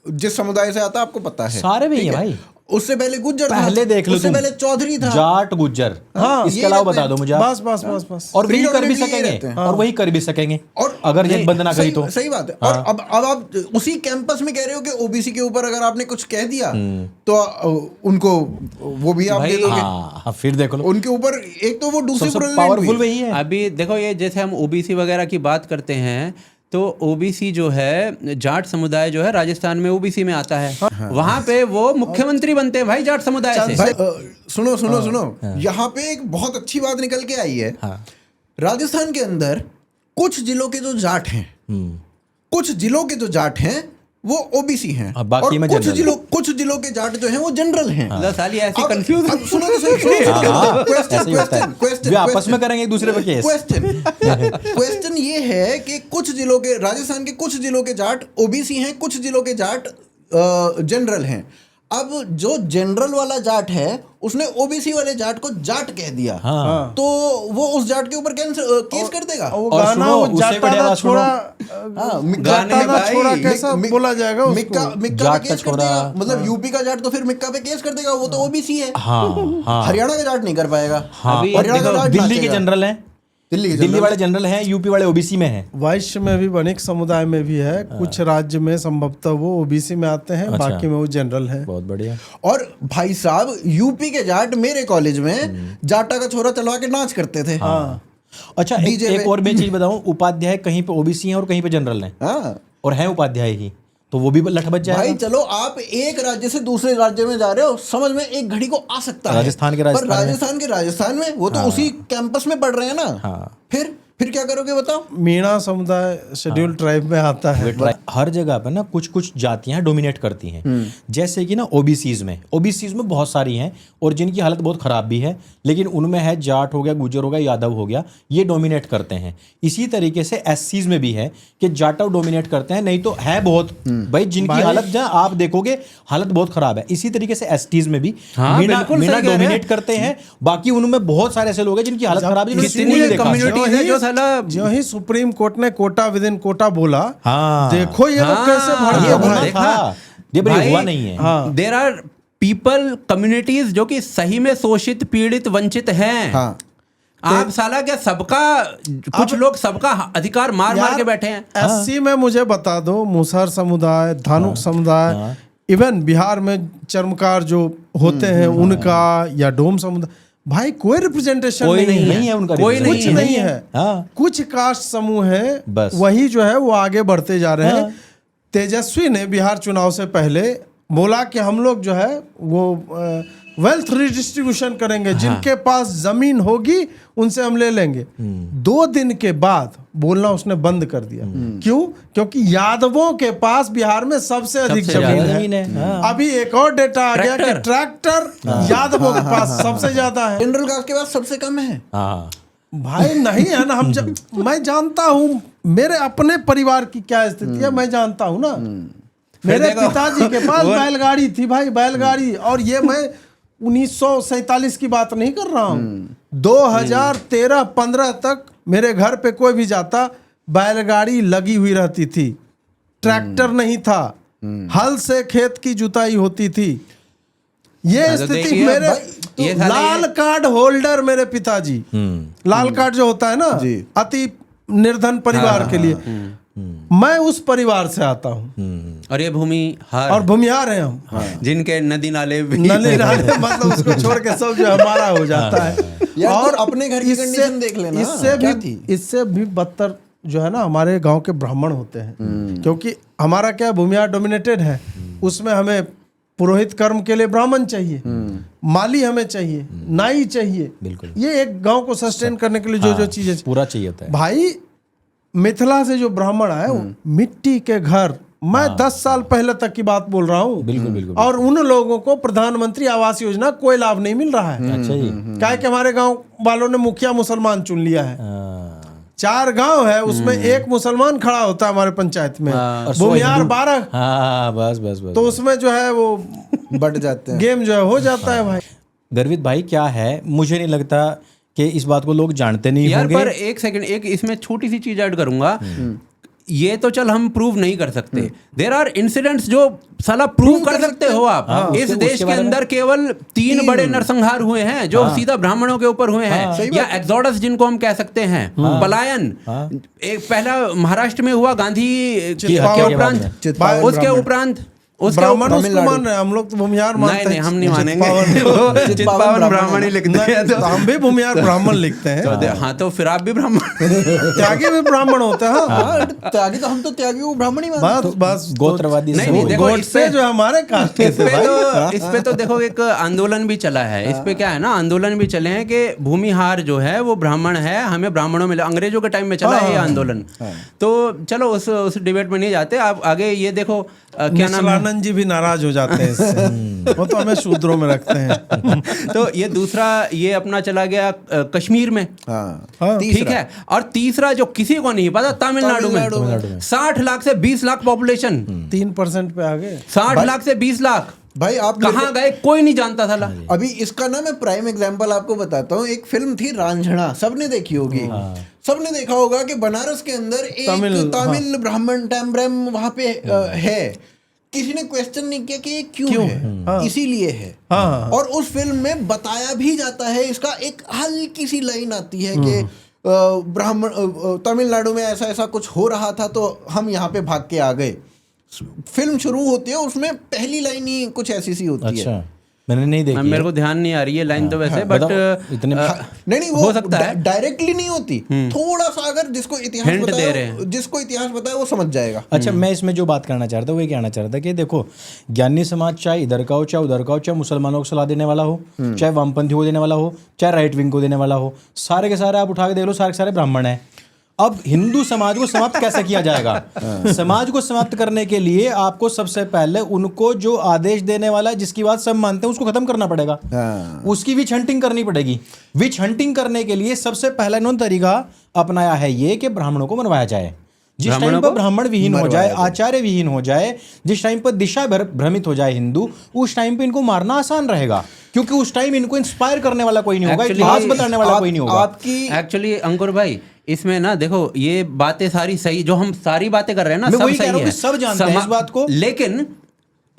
जिस समुदाय से आता आपको पता है। सारे भी ठीक हैं भाई। उससे पहले गुज्जर था, पहले देख लो उससे तुम। पहले चौधरी था। जाट गुज्जर। हाँ, इसके ये अलावा रहते बता दो हैं। मुझे आप। बस बस बस बस। और वही कर भी Predominantly ये सकेंगे रहते हैं। और वही कर भी सकेंगे और अगर ये बंद ना करी तो। सही बात है। और अब आप उसी कैंपस में कह रहे हो कि ओबीसी के ऊपर अगर आपने कुछ कह दिया तो उनको वो भी आप दे दोगे। हाँ, फिर देख लो उनके ऊपर एक तो वो दूसरे सबसे पावरफुल वही है। अभी देखो ये जैसे हम ओबीसी वगैरह की बात करते हैं तो ओबीसी जो है जाट समुदाय जो है राजस्थान में ओबीसी में आता है। वहां पे वो मुख्यमंत्री बनते हैं भाई जाट समुदाय से। भाई सुनो सुनो सुनो, यहाँ पे एक बहुत अच्छी बात निकल के आई है। राजस्थान के अंदर कुछ जिलों के जो जाट हैं, कुछ जिलों के जो जाट हैं वो ओबीसी हैं, अब बाकी और में जनरल। कुछ जिलों के जाट जो हैं वो जनरल हैं। मतलब साली ऐसी अब- कंफ्यूज। अब सुनो तो सही, सुनो। ऐसे ही होता है। वे आपस में करेंगे एक दूसरे पे केस। क्वेश्चन ये है कि कुछ जिलों के, राजस्थान के कुछ जिलों के जाट ओबीसी हैं, कुछ जिलों के जाट जनरल हैं। अब जो जनरल वाला जाट है उसने ओबीसी वाले जाट को जाट कह दिया, हाँ। तो वो उस जाट के ऊपर केस कर देगा। वो और गाना सुनो, वो उससे जाटा बढ़िया दा बात सुनो। छोड़ा हाँ, गाने जाटा दा भाई, छोड़ा कैसा बोला जाएगा उसको? मिक्का जाट पे का केस कर छोड़ा। देगा। मतलब यूपी का जाट तो फिर मिक्का पे केस कर देगा, वो तो ओबीसी है। हाँ हाँ हरियाणा का जाट नहीं कर पाएगा। हाँ। अभी और हरियाणा का देखो, जाट दिल्ली के नाचेगा। जनरल हैं, दिल्ली दिल्ली वाले जनरल हैं, यूपी वाले ओबीसी में हैं। वैश्य में भी वणिक समुदाय में भी है। कुछ राज्य में संभवतः वो ओबीसी में आते हैं, अच्छा। बाकी में वो जनरल हैं। बहुत बढ़िया। और भाई साहब यूपी के जाट मेरे कॉलेज में जाटा का छोरा चलवा के नाच करते थे। हाँ। अच्छा एक, डीजे एक पे। और मैं चीज बताऊं, उपाध्याय कहीं पे ओबीसी हैं और कहीं पे जनरल हैं, हाँ और हैं उपाध्याय ही, तो वो भी लठ बच भाई जाएगा। चलो, आप एक राज्य से दूसरे राज्य में जा रहे हो, समझ में एक घड़ी को आ सकता है। राजस्थान के पर राजस्थान में। राजस्थान के राजस्थान में वो तो उसी कैंपस में पढ़ रहे हैं ना। हाँ। फिर क्या करोगे बताओ। मीणा समुदाय शेड्यूल ट्राइब में आता है। हर जगह पर ना कुछ कुछ जातियां डोमिनेट करती हैं। जैसे कि ना ओबीसीज में बहुत सारी हैं और जिनकी हालत बहुत ख़राब भी है, लेकिन उनमें है जाट हो गया, गुजर हो गया, यादव हो गया, ये डोमिनेट करते हैं। इसी तरीके से एससीज में भी है कि जाटव डोमिनेट करते हैं, नहीं तो है बहुत भाई जिनकी हालत जहाँ आप देखोगे हालत बहुत ख़राब है। इसी तरीके से एसटीज में भी हाँ, मीणा बिल्कुल सही कह रहे हैं। डोमिनेट करते हैं, बाकी उनमें बहुत सारे ऐसे लोग हैं जिनकी हालत ख़राब है, जिन्होंने कितनी स्कूल नहीं देखा। कम्युनिटी है जो साला जो ही सुप्रीम कोर्ट ने कोटा विद इन कोटा बोला, हाँ। देखो ये लोग कैसे हाँ, भड़के ये भाई। होना था, ये बड़ी हुआ नहीं है। हाँ। देयर आर पीपल कम्युनिटीज जो कि सही में शोषित, पीड़ित, वंचित हैं। हाँ आप साला क्या सबका, कुछ लोग सबका अधिकार मार मार के बैठे हैं। एससी में मुझे बता दो, मुसहर समुदाय, धानुक समुदाय, इवन बिहार में चर्मकार जो होते हैं उनका, या डोम समुदाय, भाई कोई रिप्रेजेंटेशन कोई नहीं नहीं है उनका कोई कुछ नहीं नहीं है। हाँ। कुछ कास्ट समूह है, बस। वही जो है वो आगे बढ़ते जा रहे हैं। तेजस्वी ने बिहार चुनाव से पहले बोला कि हम लोग जो है वो वेल्थ रिडिस्ट्रीब्यूशन करेंगे, जिनके पास जमीन होगी उनसे हम ले लेंगे। 2 दिन के बाद बोलना उसने बंद कर दिया। क्यों? क्योंकि यादवों के पास बिहार में सबसे अधिक सबसे जमीन ज्यादा जमीन है। है, हाँ। अभी एक और डेटा आ गया कि ट्रैक्टर यादवों के पास सबसे ज्यादा है। जनरल कास्ट के पास सबसे कम है। हाँ भाई नहीं है ना, मैं जानता हूँ मेरे अपने परिवार की क्या स्थिति है, मैं जानता हूँ ना। मेरे देखो, पिताजी के पास बैलगाड़ी थी भाई, बैलगाड़ी। और ये मैं 1947 की बात नहीं कर रहा हूँ, 2013-15 तक मेरे घर पे कोई भी जाता, बैलगाड़ी लगी हुई रहती थी, ट्रैक्टर नहीं था, हल से खेत की जुताई होती थी। ये तो स्थिति देखिए, मेरे ये साले लाल कार्ड होल्डर मेरे पिताजी, लाल कार्ड जो होता है ना जी। अति निर्धन परिवार के लिए, मैं उस परिवार से आता हूँ। और ये भूमिहार और भूमिहार हैं हम। जिनके नदी नाले भी नले नाले मतलब उसको छोड़ के सब जो हमारा हो जाता है। यार, और तो अपने घर की इससे- कंडीशन देख लेना, इससे क्या भी थी? इससे भी बदतर जो है ना हमारे गांव के ब्राह्मण होते हैं, क्योंकि हमारा क्या भूमिहार डोमिनेटेड है, उसमें हमें पुरोहित कर्म के लिए ब्राह्मण चाहिए, माली हमें चाहिए, नाई चाहिए। बिल्कुल। ये एक गांव को सस्टेन करने के लिए जो जो चीजें पूरा चाहिए होता है। भाई मिथिला से जो ब्राह्मण आए वो मिट्टी के घर, मैं 10 साल पहले तक की बात बोल रहा हूँ। बिल्कुल बिल्कुल। और उन लोगों को प्रधानमंत्री आवास योजना कोई लाभ नहीं मिल रहा है। अच्छा जी। क्या है कि हमारे गांव वालों ने मुखिया मुसलमान चुन लिया है। हाँ। 4 गांव है, उसमें एक मुसलमान खड़ा होता है हमारे पंचायत में, भूमिहार 12, हाँ बस बस बस। तो उसमें जो है वो बढ़ जाते हैं। गेम जो है हो जाता है भाई। गर्वित भाई क्या है, मुझे नहीं लगता कि इस बात को लोग जानते नहीं यार होंगे। पर एक सेकंड, एक इसमें छोटी सी चीज ऐड करूंगा। ये तो चल हम प्रूव नहीं कर सकते, देर आर इंसिडेंट्स जो साला प्रूव कर सकते हो आप। इस उसके देश के बारे में? अंदर केवल 3 बड़े नरसंहार हुए हैं जो सीधा ब्राह्मणों के ऊपर हुए हैं, या एक्सोडस जिनको हम कह सकते हैं, पलायन। एक पहला महाराष्ट्र में हुआ गांधी चित्पावन के उपरांत, चित्पावन उसके ब्राह्मण। उपरांत उसके ब्राह्मण उसको तमिलनाडु। मान रहे हैं, हम लोग तो भूमिहार मानते नहीं नहीं, हैं। हम नहीं मानेंगे। चित्पावन। वो चित्पावन ब्राह्मण ही लिखते हैं तो हम भी भूमिहार ब्राह्मण लिखते हैं। हाँ, तो फिर आप भी ब्राह्मण। त्यागी भी ब्राह्मण होते हैं। हाँ। हाँ, त्यागी तो हम तो त्यागी वो ब्राह्मण ही मानते बस बस गोत्रवादी नहीं, सब नहीं, हो गए। देखो, गोडसे जो हमारे कास्ट के इस थे पे भाई। इस पे तो देखो एक आंदोलन भी चला है। इस पे क्या है ना, आंदोलन भी चले हैं कि भूमिहार जो है वो ब्राह्मण है, हमें ब्राह्मणों में अंग्रेजों के टाइम में चला है ये आंदोलन। तो चलो उस डिबेट में नहीं जाते। आप आगे ये देखो क्या नाम है। निश्चलानंद जी भी नाराज हो जाते हैं इससे। वो तो हमें शूद्रों में रखते हैं। तो ये दूसरा ये अपना चला गया कश्मीर में, हाँ। हाँ। ठीक है। और तीसरा जो किसी को नहीं पता, तमिलनाडु में 60 लाख से 20 लाख पॉपुलेशन, 3% पे आ गए। 60 लाख से 20 लाख भाई आप कहाँ गए कोई नहीं जानता था। अभी इसका ना मैं प्राइम एग्जांपल आपको बताता हूँ। एक फिल्म थी रांझना, सबने देखी होगी। सबने देखा होगा कि बनारस के अंदर एक तमिल ब्राह्मण टैम्ब्रम वहां पे है। किसी ने क्वेश्चन नहीं किया कि ये क्यों है। इसीलिए है। और उस फिल्म में बताया भी जाता है, इसका एक हल्की सी लाइन आती है कि ब्राह्मण तमिलनाडु में ऐसा ऐसा कुछ हो रहा था तो हम यहाँ पे भाग के आ गए। फिल्म शुरू होती है, उसमें पहली लाइन ही कुछ ऐसी सी होती है। अच्छा, मैंने नहीं देखी। मेरे को ध्यान नहीं आ रही है लाइन तो वैसे, बट इतने नहीं वो हो सकता है डायरेक्टली नहीं होती। थोड़ा सा अगर जिसको इतिहास Hint पता दे रहे है, हैं। जिसको इतिहास पता है वो समझ जाएगा। अच्छा, मैं इसमें जो बात करना चाह रहा था वो ये कहना चाह रहा था कि देखो, ज्ञानी समाज चाहे इधर का हो चाहे उधर का हो, चाहे मुसलमानों को सलाह देने वाला हो, चाहे वामपंथी को देने वाला हो, चाहे राइट विंग को देने वाला हो, सारे के सारे आप उठा के देख लो, सारे के सारे ब्राह्मण हैं। अब हिंदू समाज को समाप्त कैसे किया जाएगा? समाज को समाप्त करने के लिए आपको सबसे पहले उनको जो आदेश देने वाला है, जिसकी बात सब मानते हैं, उसको खत्म करना पड़ेगा। उसकी विच हंटिंग करनी पड़ेगी। विच हंटिंग करने के लिए सबसे पहला इन्होंने तरीका अपनाया है ये कि ब्राह्मणों को मरवाया जाए। जिस टाइम पर ब्राह्मण विहीन हो जाए, आचार्य विहीन हो जाए, जिस टाइम पर दिशा भ्रमित हो जाए हिंदू, उस टाइम पे इनको मारना आसान रहेगा, क्योंकि उस टाइम इनको इंस्पायर करने वाला कोई नहीं होगा, इतिहास बताने वाला कोई नहीं होगा। आपकी एक्चुअली अंकुर भाई इसमें ना देखो, ये बातें सारी सही, जो हम सारी बातें कर रहे हैं ना, मैं सब वही कह सही रहा हूं है, कि सब जानते हैं इस बात को। लेकिन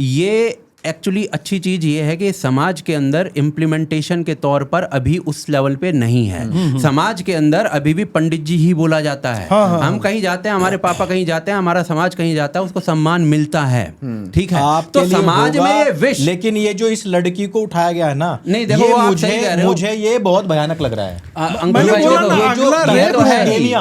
ये एक्चुअली अच्छी चीज ये है कि समाज के अंदर इम्प्लीमेंटेशन के तौर पर अभी उस लेवल पे नहीं है। समाज के अंदर अभी भी पंडित जी ही बोला जाता है। हम कहीं जाते हैं, हमारे पापा कहीं जाते हैं, हमारा समाज कहीं जाता है, उसको सम्मान मिलता है, ठीक है। आपके तो लिए समाज होगा, में ये विश, लेकिन ये जो इस लड़की को उठाया गया है ना, नहीं देखो, ये वो आप सही कह रहे हो। मुझे ये बहुत भयानक लग रहा है। अंकुर मैंने भाई बोला देखो, ना, ये जो अगला ये रेप तो है ही।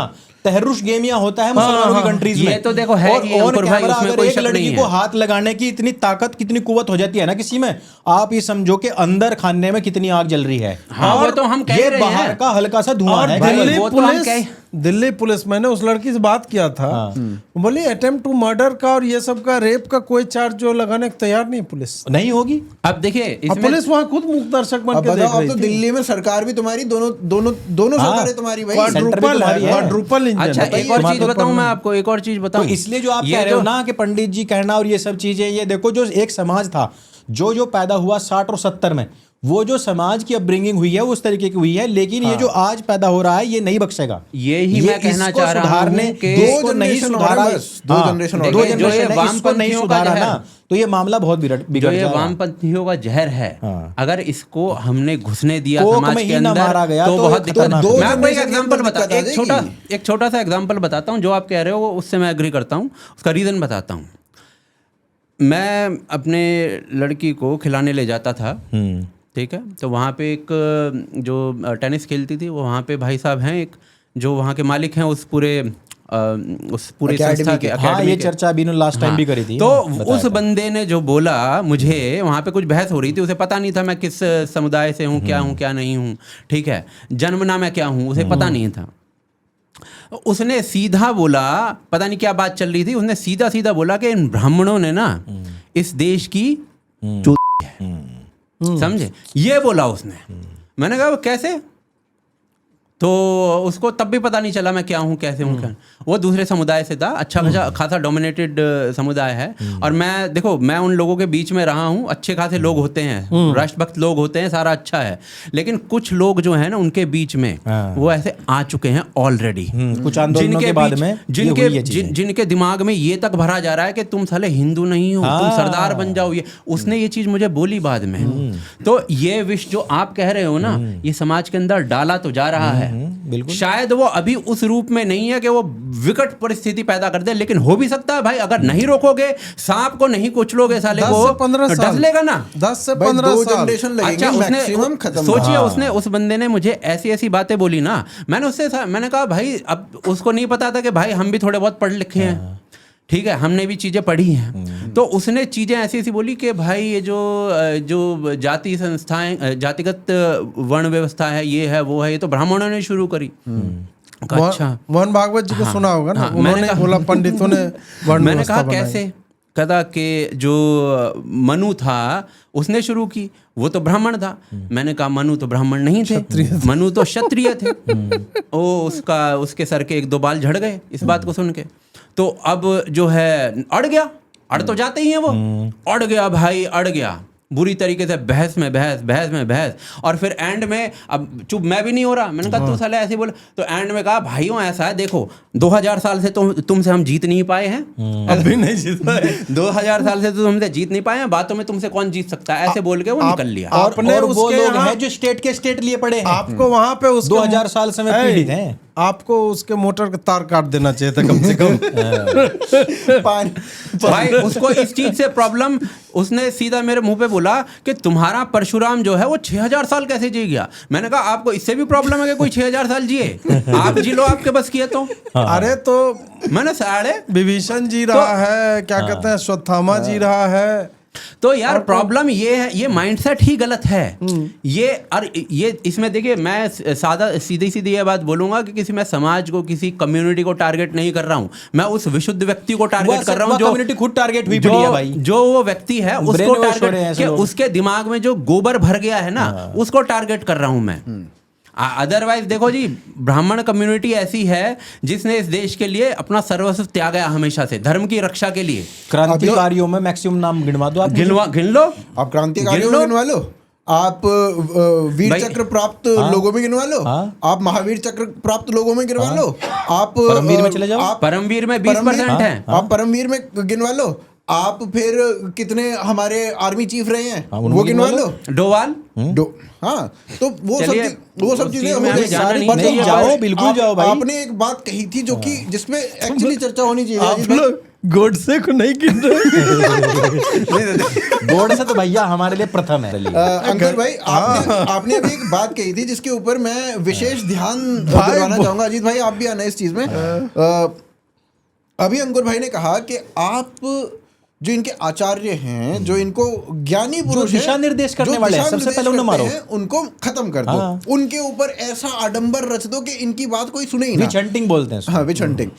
तहरुश गेमिया होता है मुसलमानों की कंट्रीज में। ये तो देखो है ही, और अंकुर भाई, कैमरा उसमें अगर कोई एक शक लड़की नहीं को है। हाथ लगाने की इतनी ताकत, कितनी कुव्वत हो जाती है ना किसी में, आप ये समझो कि अंदर खाने में कितनी आग जल रही है। हाँ, वो तो हम कह ये रहे बाहर हैं। का हल्का सा धुआं और है। दिल्ली वो तो हम पुलिस, दिल्ली पुलिस, मैंने उस लड़की से बात किया था, बोली अटेम्प्ट टू मर्डर का और ये सब का, रेप का कोई चार्ज जो लगाने को तैयार नहीं पुलिस। नहीं होगी। अब देखिए अब इसमें पुलिस वहां खुद मुख दर्शक बन अब के देख बताओ, अब रही तो थी। दिल्ली में सरकार भी तुम्हारी, दोनों सरकारें तुम्हारी भाई। क्वाड्रुपल है, तुम्हारी है। Quadruple engine. अच्छा, एक और चीज बताऊं मैं आपको, एक और चीज तो बताऊं। इसलिए जो आप ये कह रहे जो- हो ना कि पंडित जी कहना और ये सब चीजें, ये देखो जो एक समाज था जो पैदा हुआ 60 और 70 में, वो जो समाज की अपब्रिंगिंग हुई है उस तरीके की हुई है, लेकिन ये जो आज पैदा हो रहा है ये नहीं बख्शेगा। यही मैं कहना इसको चाह रहा सुधारने हूं कि इसको नहीं generation सुधारा, और है बस, दो हाँ, generation दो और है। generation जो ये है, इसको नहीं वामपंथियों का सुधारा जहर, ना तो ये मामला बहुत जो बिगड़ ये जाएगा। वामपंथियों का जहर है, हाँ। अगर इसको हमने घुसने दिया कोक समाज में के ही ना अंदर मारा गया तो तो बहुत ये दिक्कत खतरनाक है। है। मैं आपको एक दो एग्जांपल generation बता, की दिक्कत आ एक छोटा सा एग्जांपल बताता हूं। जो आप कह रहे हो उससे मैं एग्री करता हूं, उसका रीजन बताता हूं। मैं अपने लड़की को खिलाने ले जाता था, ठीक है, तो वहाँ पे एक जो टेनिस खेलती थी, वो वहाँ पे भाई साहब हैं एक, जो वहाँ के मालिक हैं उस पूरे संस्था के, हाँ, ये चर्चा अभी लास्ट टाइम भी करी थी। तो उस बंदे ने जो बोला, मुझे वहाँ पे कुछ बहस हो रही थी, उसे पता नहीं था मैं किस समुदाय से हूँ, क्या नहीं हूँ, ठीक है, जन्मना मैं क्या हूँ, उसे पता नहीं था। उसने सीधा बोला, पता नहीं क्या बात चल रही थी, उसने सीधा सीधा बोला कि इन ब्राह्मणों ने ना इस देश की चोरी है, समझे, ये बोला उसने। मैंने कहा कैसे? तो उसको तब भी पता नहीं चला मैं क्या हूँ, कैसे हूँ, क्या। वो दूसरे समुदाय से था, अच्छा खासा डोमिनेटेड समुदाय है। और मैं देखो, मैं उन लोगों के बीच में रहा हूँ, अच्छे खासे लोग होते हैं, राष्ट्रभक्त लोग होते हैं, सारा अच्छा है, लेकिन कुछ लोग जो है ना उनके बीच में वो ऐसे आ चुके हैं ऑलरेडी, कुछ आंदोलनों के बाद में, जिनके दिमाग में ये तक भरा जा रहा है कि तुम साले हिंदू नहीं हो, तुम सरदार बन जाओ। ये उसने ये चीज मुझे बोली बाद में। तो ये विष जो आप कह रहे हो ना, ये समाज के अंदर डाला तो जा रहा है, बिल्कुल। शायद वो अभी उस रूप में नहीं है कि वो विकट परिस्थिति पैदा कर दे, लेकिन हो भी सकता है भाई, अगर नहीं रोकोगे, सांप को नहीं कुचलोगे, साले को 10 से 15 साल डस लेगा ना, 10 से 15 साल। जनरेशन लगेंगे मैक्सिमम खत्म। सोचिए, उसने उस बंदे ने मुझे ऐसी ऐसी बातें बोली ना, मैंने कहा भाई, अब उसको नहीं पता था कि भाई हम भी थोड़े बहुत पढ़ लिखे हैं, ठीक है, हमने भी चीज़ें पढ़ी हैं। तो उसने चीज़ें ऐसी ऐसी बोली कि भाई ये जो जाति संस्थाएं, जातिगत वर्ण व्यवस्था है, ये है वो है, ये तो ब्राह्मणों ने शुरू करी। अच्छा, मोहन भागवत जी को सुना होगा ना, उन्होंने बोला पंडितों ने वर्ण मैंने व्यवस्था कहा कैसे? कहा कि जो मनु था उसने शुरू की, वो तो ब्राह्मण था। मैंने कहा मनु तो ब्राह्मण नहीं थे, मनु तो क्षत्रिय थे। उसके सर के 1-2 बाल झड़ गए इस बात को सुन के। तो अब जो है अड़ तो जाते ही हैं वो, अड़ गया भाई, अड़ गया बुरी तरीके से, बहस में बहस। और फिर एंड में, अब चुप मैं भी नहीं हो रहा, मैंने कहा तू साले ऐसे बोले, तो एंड में कहा भाइयों ऐसा है, देखो 2000 साल से तुमसे हम जीत नहीं पाए हैं, अभी नहीं जीत पाए, 2000 साल से तो हमसे जीत नहीं पाए हैं, बातों में तुमसे कौन जीत सकता है, ऐसे बोल के वो निकल लिया। आपने और वो उसके लोग हैं जो स्टेट लिए पड़े हैं, आपको वहां पे उसके 2000 साल से में पीड़ित हैं। आपको उसके मोटर का तार काट देना चाहिए था कम से कम। भाई उसको इस चीज से प्रॉब्लम, उसने सीधा मेरे मुंह पे बोला कि तुम्हारा परशुराम जो है वो 6000 साल कैसे जी गया। मैंने कहा आपको इससे भी प्रॉब्लम है कि कोई 6000 साल जिए, आप जी लो, आपके बस किए तो। अरे तो मैंने साढ़े विभीषण जी रहा है, क्या कहते हैं, अश्वत्थामा जी रहा है। तो यार प्रॉब्लम ये है, ये माइंडसेट ही गलत है। ये इसमें देखिए, मैं सीधी ये बात बोलूंगा कि किसी मैं समाज को, किसी कम्युनिटी को टारगेट नहीं कर रहा हूं, मैं उस विशुद्ध व्यक्ति को टारगेट कर रहा हूं जो कम्युनिटी खुद टारगेट हुई पड़ी है भाई, जो वो व्यक्ति है उसको टारगेट, कि उसके दिमाग में जो गोबर भर गया है ना, उसको टारगेट कर रहा हूं मैं। अदरवाइज देखो जी, ब्राह्मण कम्युनिटी ऐसी है जिसने इस देश के लिए अपना सर्वस्व त्यागा हमेशा से, धर्म की रक्षा के लिए। क्रांतिकारियों में मैक्सिमम नाम गिनवा दो, आप गिन लो, आप क्रांतिकारियों में गिनवा लो, आप वीर चक्र प्राप्त लोगों में गिनवा लो, आप महावीर चक्र प्राप्त लोगों में गिनवा लो, आप परमवीर में चले जाओ, परमवीर में 20% है, आप परमवीर में गिनवा लो, आप फिर कितने हमारे आर्मी चीफ रहे हैं वो गिनवा लो, डोवाल, हाँ, तो वो सब चीजें हो गई। जाओ, बिल्कुल जाओ भाई। आपने एक बात कही थी जो कि जिसपे एक्चुअली चर्चा होनी चाहिए। आप लोग गोडसे को नहीं गिन रहे। गोडसे तो भैया हमारे लिए प्रथम है। अंकुर भाई, आपने अभी एक बात कही थी जिसके ऊपर मैं विशेष ध्यान दिलवाना चाहूंगा। अजीत भाई, आप भी आना इस चीज में। अभी अंकुर भाई ने कहा कि आप जो इनके आचार्य हैं, जो इनको ज्ञानी पुरुष दिशा निर्देश करने वाले हैं, सबसे पहले उन्हें मारो, उनको खत्म कर दो। उनके ऊपर ऐसा आडंबर रच दो कि इनकी बात कोई सुने ही ना। विच हंटिंग बोलते हैं। हाँ, विच हंटिंग।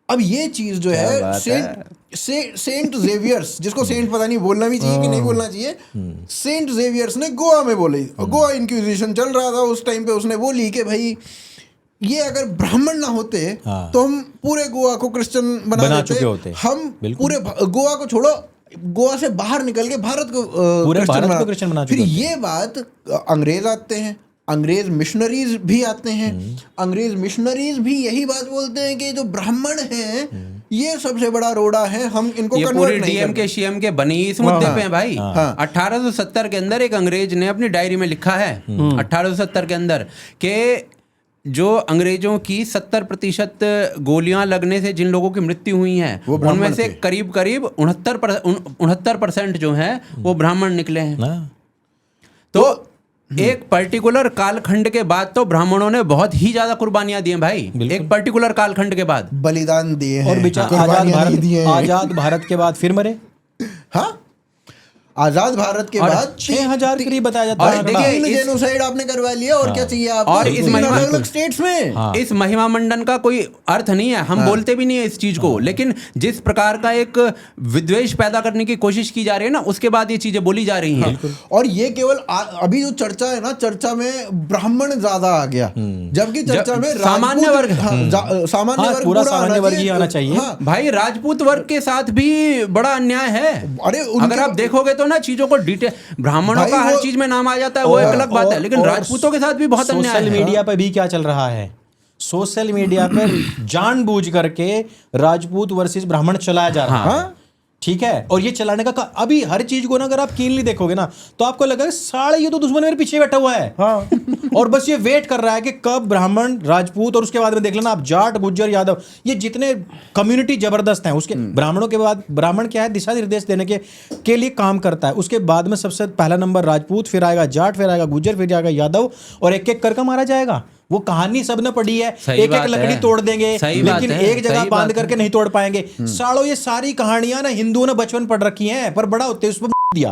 अब ये चीज जो है सेंट जेवियर्स, जिसको सेंट पता नहीं बोलना भी चाहिए कि नहीं बोलना चाहिए, सेंट जेवियर्स ने गोवा में बोली, गोवा इंक्विजिशन चल रहा था उस टाइम पे, उसने बोली कि भाई ये अगर ब्राह्मण ना होते तो हम पूरे गोवा को क्रिश्चियन बना चुके होते। हम पूरे गोवा को छोड़ो, गोवा से बाहर निकल के भारत को क्रिश्चियन बना चुके। फिर ये बात अंग्रेज आते हैं, अंग्रेज मिशनरीज भी आते हैं, अंग्रेज मिशनरीज भी यही बात बोलते हैं कि जो ब्राह्मण हैं ये सबसे बड़ा रोड़ा है, हम इनको कन्वर्ट नहीं करते। डीएम सीएम के बनी इस मुद्दे पे हैं भाई। 1870 के अंदर एक अंग्रेज ने अपनी डायरी में लिखा है, 1870 के अंदर, कि जो अंग्रेजों की 70% गोलियां लगने से जिन लोगों की मृत्यु हुई है उनमें से करीब करीब 69% जो है वो ब्राह्मण निकले हैं। हाँ। तो एक पर्टिकुलर कालखंड के बाद तो ब्राह्मणों ने बहुत ही ज्यादा कुर्बानियां दी हैं भाई, एक पर्टिकुलर कालखंड के बाद बलिदान दिए हैं और बेचारा कुर्बानियां नहीं दी हैं। आजाद भारत के बाद फिर मरे। हाँ, आजाद भारत के बाद 6000 करीब बताया जाता और है। देखिए, तीन जेनोसाइड आपने करवा लिया और क्या चाहिए आपको? और इस महिमा- अलग-अलग स्टेट्स में इस महिमा मंडन का कोई अर्थ नहीं है, हम बोलते भी नहीं है इस चीज को, लेकिन जिस प्रकार का एक विद्वेष पैदा करने की कोशिश की जा रही है ना, उसके बाद ये चीजें बोली जा रही हैं। और ये केवल अभी जो चर्चा है ना, चर्चा में ब्राह्मण ज्यादा आ गया, जबकि चर्चा में सामान्य वर्ग, सामान्य वर्ग पूरा पूरा सामान्य वर्ग ही आना चाहिए। हाँ, भाई राजपूत वर्ग के साथ भी बड़ा अन्याय है। अरे अगर आप देखोगे तो ना चीजों को डिटेल, ब्राह्मणों भाई का हर वो- चीज में नाम आ जाता है, वो एक अलग बात है, लेकिन राजपूतों के साथ भी बहुत अन्याय सोशल है। मीडिया पे भी क्या चल रहा है, सोशल मीडिया पर जानबूझ करके राजपूत वर्सेस ब्राह्मण चलाया जा रहा है। ठीक है, और ये चलाने का अभी हर चीज को ना अगर आप कीनली देखोगे ना तो आपको लगेगा साले ये तो दुश्मन मेरे पीछे बैठा हुआ है। हाँ। और बस ये वेट कर रहा है कि कब ब्राह्मण राजपूत, और उसके बाद में देख लेना आप जाट गुज्जर यादव, ये जितने कम्युनिटी जबरदस्त हैं उसके ब्राह्मणों के बाद ब्राह्मण क्या है, दिशा निर्देश देने के लिए काम करता है। उसके बाद में सबसे पहला नंबर राजपूत, फिर आएगा जाट, फिर आएगा गुज्जर, फिर आएगा यादव, और एक एक करके मारा जाएगा। वो कहानी सबने पढ़ी है, सही एक एक बात लकड़ी है। तोड़ देंगे सही बात लेकिन है, एक जगह सही बांध बात करके है। नहीं तोड़ पाएंगे। सालों ये सारी कहानियां ना हिंदुओं ने बचपन पढ़ रखी हैं, पर बड़ा होते उसको दिया,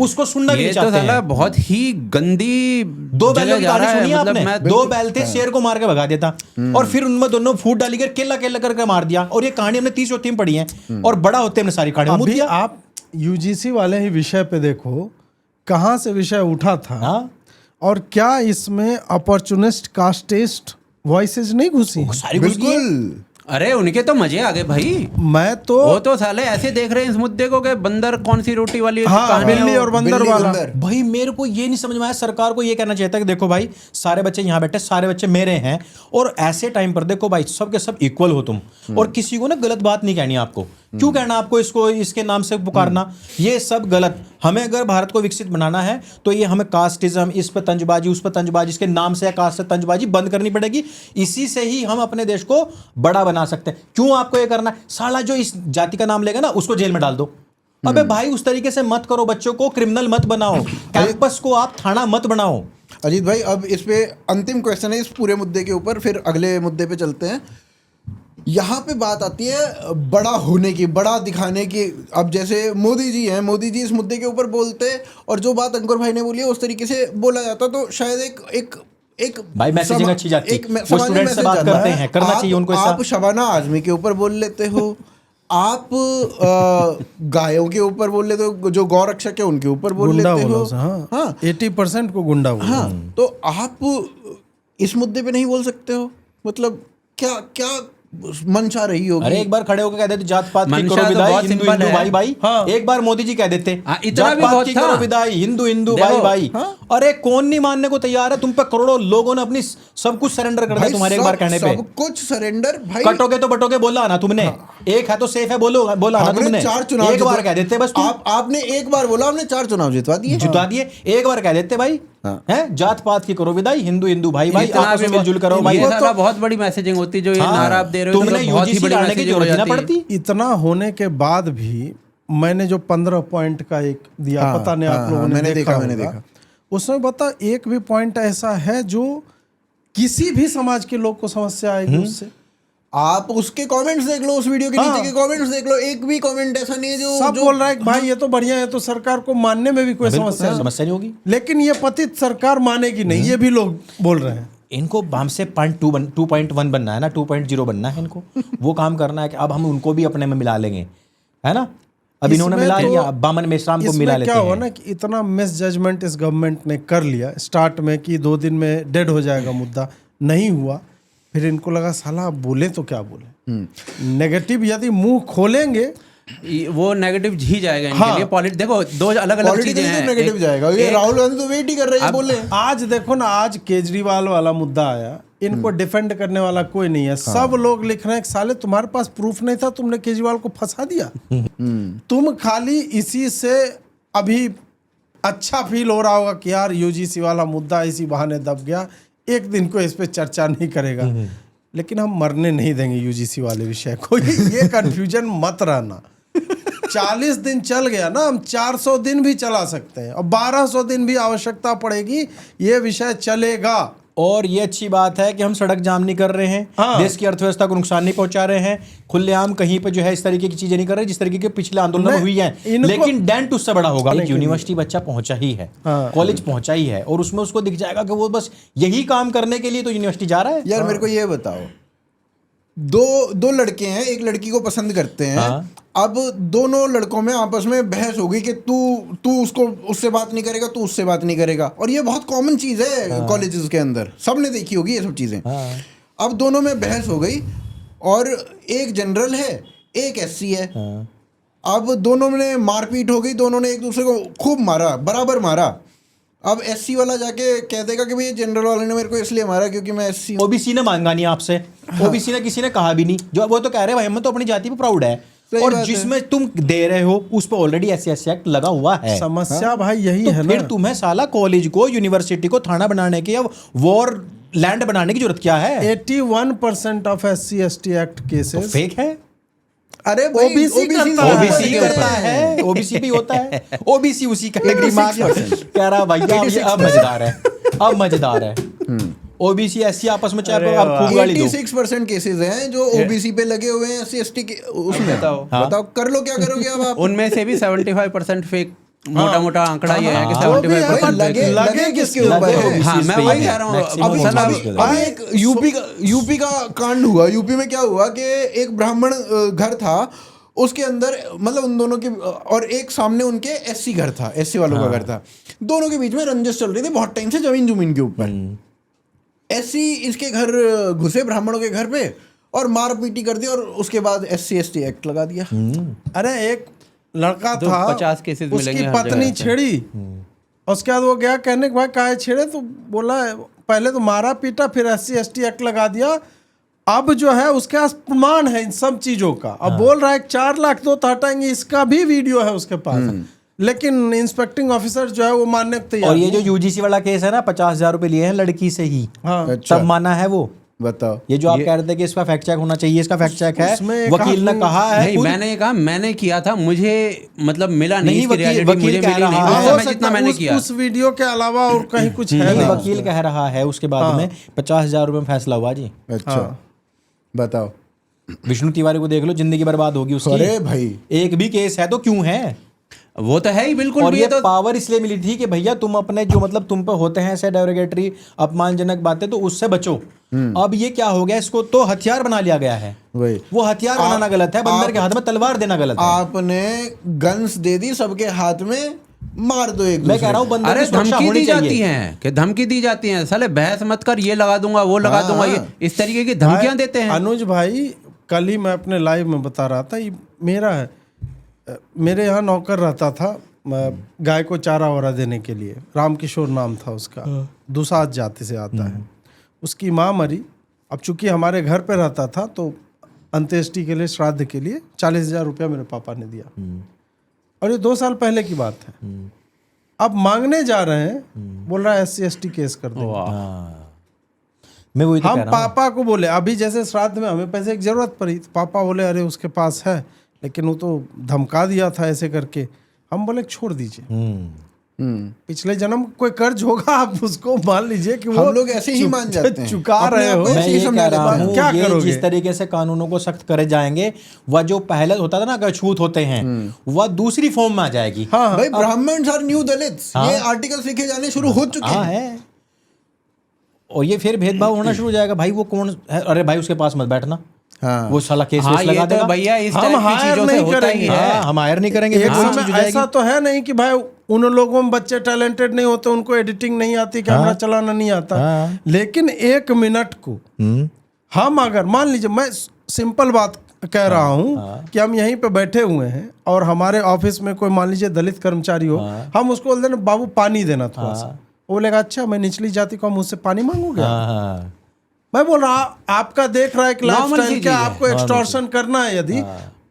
उसको सुनना भी ये नहीं तो चाहते साला हैं। बहुत ही गंदी दो बैलों की जगह जा कहानी रहा है, सुनी मतलब आपने? मैं दो बैल थे, शेर को मार के भगा देता, और फिर उनमें दोनों फूट डाली कर केला केला करके मार दिया। और ये कहानी हमने 30 में पढ़ी है, और बड़ा होते हमने सारी कहानी मुझ अभी दिया। आप यूजीसी वाले ही विषय पे देखो कहाँ से विषय उठा था, हाँ? और क्या इसमें अपॉर्चुनिस्ट कास्टिस्ट वॉइसेज नहीं घुसी हैं? सारी घुस गई है। बिल्कुल। अरे उनके तो मजे आ गए भाई, मैं तो वो तो साले ऐसे देख रहे हैं इस मुद्दे को कि बंदर कौन सी रोटी वाली हाँ, कहानी है बिल्ली वो। और बंदर बिल्ली वाला बंदर। भाई मेरे को ये नहीं समझ में आया, सरकार को ये कहना चाहिए था कि देखो भाई सारे बच्चे यहाँ बैठे, सारे बच्चे मेरे हैं, और ऐसे टाइम पर देखो भाई सब के सब इक्वल हो तुम, और किसी को ना गलत बात नहीं कहनी आपको। क्यों कहना आपको इसको इसके नाम से पुकारना, ये सब गलत। हमें अगर भारत को विकसित बनाना है तो ये हमें कास्टिज्म, इस पर तंजबाजी, उस पर तंजबाजी, इसके नाम से कास्ट से तंजबाजी बंद करनी पड़ेगी। इसी से ही हम अपने देश को बड़ा बना सकते हैं। क्यों आपको ये करना है? साला जो इस जाति का नाम लेगा ना उसको जेल में डाल दो। अबे भाई उस तरीके से मत करो, बच्चों को क्रिमिनल मत बनाओ, कैंपस को आप थाना मत बनाओ। अजीत भाई, अब इस पे अंतिम क्वेश्चन है इस पूरे मुद्दे के ऊपर, फिर अगले मुद्दे पे चलते हैं। यहाँ पे बात आती है बड़ा होने की, बड़ा दिखाने की। अब जैसे मोदी जी हैं, मोदी जी इस मुद्दे के ऊपर बोलते, और जो बात अंकुर भाई ने बोली है उस तरीके से बोला जाता, तो शायद एक भाई मैसेजिंग अच्छी जाती है। वो सामान्य स्टूडेंट से मैसेज बात जाता करते है। हैं, करना चाहिए उनको ऐसा। आप शबाना आजमी के ऊपर बोल लेते हो, आप गायों के ऊपर बोल लेते हो, जो गौ रक्षक है उनके ऊपर बोल गुंडा लेते बोला हो। उसे, हाँ, हाँ 80% को गुंडा बोला। हाँ, तो आप इस मुद्दे पे नहीं बोल सकते हो? मतलब क्या क्या मंशा रही होगी? अरे एक बार खड़े होकर कह देते जात पात की मंशा करो तो विदाई, बहुत हिंदू सिंपल हिंदू है। भाई भाई। हाँ। एक बार मोदी जी कह देते हाँ, इतना जात भी पात बहुत की था। करो विदाई, हिंदू हिंदू देखो, भाई भाई। हाँ। अरे कौन नहीं मानने को तैयार है? तुम पे करोड़ों लोगों ने अपनी सब कुछ सरेंडर कर दिया भाई तुम्हारे एक बार कहने पे। सब कुछ सरेंडर भाई। कटोगे तो बटोगे बोला ना तुमने, एक है तो सेफ है बोला ना हमने तुमने। 4 चुनाव एक बार कह देते बस तुम, आपने एक बार बोला, हमने 4 चुनाव जितवा दिए। जिता दिए। एक बार कह देते भाई हैं जात पात की करो विदाई, हिंदू हिंदू भाई भाई, इतना आपस भी में मिलजुल करो भाई। ये साला बहुत बड़ी मैसेजिंग होती जो ये हाँ, नारा आप दे रहे हो, तुमने तो बहुत ही यूजीसी बड़ी लाने की मैसेजिंग हो जरूरत ही ना जाती है। पड़ती। इतना होने के बाद भी मैंने जो 15 पॉइंट का एक दिया, हाँ, पता नहीं आप हाँ, लोगों ने मैंने देखा मैंने होगा। देखा। उसमें बता एक भी पॉइंट ऐसा है जो किसी भी समाज के लोग को समस्या आएगी उससे? आप उसके कमेंट्स देख लो, उस वीडियो के हाँ। नीचे के कमेंट्स देख लो, एक भी कमेंट ऐसा नहीं है जो सब जो बोल रहा है कि भाई ये तो बढ़िया है, तो सरकार को मानने में भी कोई समस्या नहीं। समस्या नहीं होगी। लेकिन ये पतित सरकार मानेगी नहीं, ये भी लोग बोल रहे हैं। इनको हमसे 2.1 बनना है ना, 2.0 बनना है इनको। वो काम करना है कि अब हम उनको भी अपने में मिला लेंगे, है ना। अब इन्होंने इसमें मिला तो- लिया, अब बामन मेश्राम को मिला इसमें लेते क्या हुआ हैं। ना कि इतना मिस जजमेंट इस गवर्नमेंट ने कर लिया स्टार्ट में कि 2 दिन में डेड हो जाएगा मुद्दा, नहीं हुआ। फिर इनको लगा साला अब बोले तो क्या बोले, नेगेटिव यदि मुंह खोलेंगे वो नेगेटिव ही जाएगा इनके हाँ। लिए। देखो दो अलग अलग चीजें पॉलिटिकली हैं। नेगेटिव जाएगा। ये राहुल गांधी तो वेट ही कर रहे हैं, बोले। आज देखो ना, आज केजरीवाल वाला मुद्दा आया, इनको डिफेंड करने वाला कोई नहीं है। सब लोग लिख रहे हैं कि साले तुम्हारे पास प्रूफ नहीं था, तुमने केजरीवाल को फंसा दिया। तुम खाली इसी से अभी अच्छा फील हो रहा होगा कि यार यूजीसी वाला मुद्दा इसी बहाने दब गया। एक दिन को इस पे चर्चा नहीं करेगा, लेकिन हम मरने नहीं देंगे यूजीसी वाले विषय को। ये कंफ्यूजन मत रहना। 40 दिन चल गया ना, हम 400 दिन भी चला सकते हैं और 1200 दिन भी आवश्यकता पड़ेगी, ये विषय चलेगा। और ये अच्छी बात है कि हम सड़क जाम नहीं कर रहे हैं, देश की अर्थव्यवस्था को नुकसान नहीं पहुंचा रहे हैं, खुलेआम कहीं पे जो है इस तरीके की चीजें नहीं कर रहे जिस तरीके के पिछले आंदोलन में हुई हैं। लेकिन डेंट उससे बड़ा होगा। एक यूनिवर्सिटी बच्चा पहुंचा ही है, कॉलेज पहुंचा ही है, और उसमें उसको दिख जाएगा कि वो बस यही काम करने के लिए तो यूनिवर्सिटी जा रहा है। यार मेरे को ये बताओ, दो लड़के हैं, एक लड़की को पसंद करते हैं। अब दोनों लड़कों में आपस में बहस हो गई कि तू उससे बात नहीं करेगा, तू उससे बात नहीं करेगा। और ये बहुत कॉमन चीज़ है कॉलेजेस के अंदर, सबने देखी होगी ये सब चीज़ें। अब दोनों में बहस हो गई और एक जनरल है, एक एससी है। अब दोनों में मारपीट हो गई, दोनों ने एक दूसरे को खूब मारा, बराबर मारा। अब एससी वाला जाके कह देगा कि भाई जनरल वाले ने मेरे को इसलिए मारा क्योंकि मैं एससी हूं। ओबीसी ने मांगा नहीं आपसे, ओबीसी ने किसी ने कहा भी नहीं, जो वो तो कह रहे हैं भाई हम तो अपनी जाति पे प्राउड है, और जिसमें तुम दे रहे हो उस पर ऑलरेडी एससी एक्ट लगा हुआ है। समस्या भाई यही तो है ना, फिर तुम्हें साला कॉलेज को, यूनिवर्सिटी को थाना बनाने की या वॉर लैंड बनाने की जरूरत क्या है? 81% of SC ST act cases fake है। अरे ओबीसी ओबीसी करता है, ओबीसी भी होता है, ओबीसी उसी कैटेगरी में कह रहा भैया ये अब मजेदार है, अब मजेदार है। ओबीसी एससी आपस में चाहे आप खूब गाली दो। 86% केसेस हैं जो ओबीसी पे लगे हुए हैं, SC ST के उसमें। बताओ कर लो क्या करोगे अब आप? उनमें से भी 75% फेक। मोटा आंकड़ा ये है कि 75% लगे किसके ऊपर है? हाँ, मैं वही कह रहा हूँ। अभी एक यूपी का कांड हुआ। यूपी में क्या हुआ कि एक ब्राह्मण घर था, उसके अंदर मतलब उन दोनों के, और एक सामने उनके एससी घर था, एससी वालों का घर था। दोनों के बीच में रंजिश चल रही थी बहुत टाइम से, जमीन के ऊपर। एससी इसके घर घुसे, ब्राह्मणों के घर पे, और मार पीटी कर दी, और उसके बाद SC ST एक्ट लगा दिया। अरे एक लड़का था, 50 केसेस उसकी मिलेंगे हर पत्नी जगह से। छेड़ी, और उसके बाद वो गया कहने के भाई काहे छेड़े, तो बोला पहले तो मारा पीटा, फिर SC ST एक्ट लगा दिया। अब जो है उसके पास प्रमाण है इन सब चीजों का। अब बोल रहा है 4 लाख दो तो हटाएंगे, इसका भी वीडियो है उसके पास, लेकिन इंस्पेक्टिंग ऑफिसर जो है वो मानने को तैयार। और ये जो यूजीसी वाला केस है ना, 50,000 रुपए लिए हैं लड़की से ही, अच्छा। तब माना है वो। बताओ, ये जो आप कह रहे थे कि इसका फैक्ट चेक होना चाहिए, इसका फैक्ट चेक है, वकील ने कहा है। नहीं, मैंने ये कहा, मैंने किया था, मुझे मतलब मिला नहीं, नहीं, इसकी वकील reality मुझे कह मिली रहा नहीं, है। उस हो समय सकता जितना मैंने किया। उस वीडियो के अलावा और कहीं कुछ है नहीं, नहीं। वकील कह रहा है उसके बाद में 50,000 रुपए में फैसला हुआ जी। अच्छा बताओ। विष्णु तिवारी को देख लो, जिंदगी बर्बाद होगी उसकी। अरे भाई, एक भी केस है तो क्यों है? वो तो है ही बिल्कुल। और भी ये तो पावर इसलिए मिली थी कि भैया तुम अपने जो मतलब तुम पे होते हैं ऐसे डेरोगेटरी अपमानजनक बातें, तो उससे बचो। अब ये क्या हो गया, इसको तो हथियार बना लिया गया है। वही वो हथियार बनाना गलत है, बंदर के हाथ में तलवार देना गलत है। आपने गन्स दे दी सबके हाथ में, मार दो एक मैं कह रहा हूँ बंदर अरे की सुरक्षा धमकी होनी दी जाती चाहिए। है कि धमकी दी जाती है, साले बहस मत कर, ये लगा दूंगा, वो लगा दूंगा, ये इस तरीके की धमकियां देते हैं। अनुज भाई, कल ही मैं अपने लाइव में बता रहा था, ये मेरे यहाँ नौकर रहता था, गाय को चारा वारा देने के लिए। रामकिशोर नाम था उसका, दुसाद जाति से आता है। उसकी माँ मरी। अब चूंकि हमारे घर पे रहता था, तो अंत्येष्टि के लिए, श्राद्ध के लिए 40,000 रुपया मेरे पापा ने दिया, और ये 2 साल पहले की बात है। अब मांगने जा रहे हैं, बोल रहा है SC ST केस कर देंगे। मैं वही तो हम कह रहा हूँ। पापा को बोले, अभी जैसे श्राद्ध में हमें पैसे की जरूरत पड़ी, तो पापा बोले अरे उसके पास है, लेकिन वो तो धमका दिया था ऐसे करके। हम बोले छोड़ दीजिए, पिछले जन्म कोई कर्ज होगा, आप उसको मान लीजिए कि वो हम लोग ऐसे ही मान जाते हैं, चुका अपने रहे आप हो। को मैं ऐसे ही ये कह समझा रहा लेते हैं। हूँ, क्या ये करोगे? जिस तरीके से कानूनों को सख्त करे जाएंगे, वह जो पहले होता था ना कि छूत होते हैं, वह दूसरी फॉर्म में आ जाएगी। हाँ, भाई ब्राह्मण्स आर न्यू दलित्स, ये आर्टिकल्स लिखे जाने शुरू हो चुके हाँ हैं। है। और ये फिर भेदभाव होना शुरू हो जाएगा, भाई वो कौन है, अरे भाई उसके पास मत बैठना, हाँ। वो साला केस हाँ, वेस लगा ये तो देगा। भैया इस हम टाइप की हायर चीजों से नहीं होता ही करेंगे। है। हाँ, हम हायर नहीं करेंगे, एक फिर कोई चीज समय हो जाएगी। ऐसा तो है नहीं कि भाई उन लोगों में बच्चे टैलेंटेड नहीं होते, उनको एडिटिंग नहीं आती, कैमरा चलाना नहीं आता, लेकिन 1 मिनट को हम अगर मान लीजिए, मैं सिंपल बात कह रहा हूँ कि हम यहीं पे बैठे हुए हैं और हमारे ऑफिस में कोई मान लीजिए दलित कर्मचारी हो, हम उसको बोल देना बाबू पानी देना थोड़ा सा, वो बोलेगा अच्छा मैं निचली जाति को मुझसे पानी मांगूंगा। मैं बोल रहा आपका देख रहा है कि Normal सी लाइफस्टाइल चीज क्या, है। आपको एक्सटॉर्शन करना है, यदि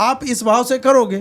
आप इस भाव से करोगे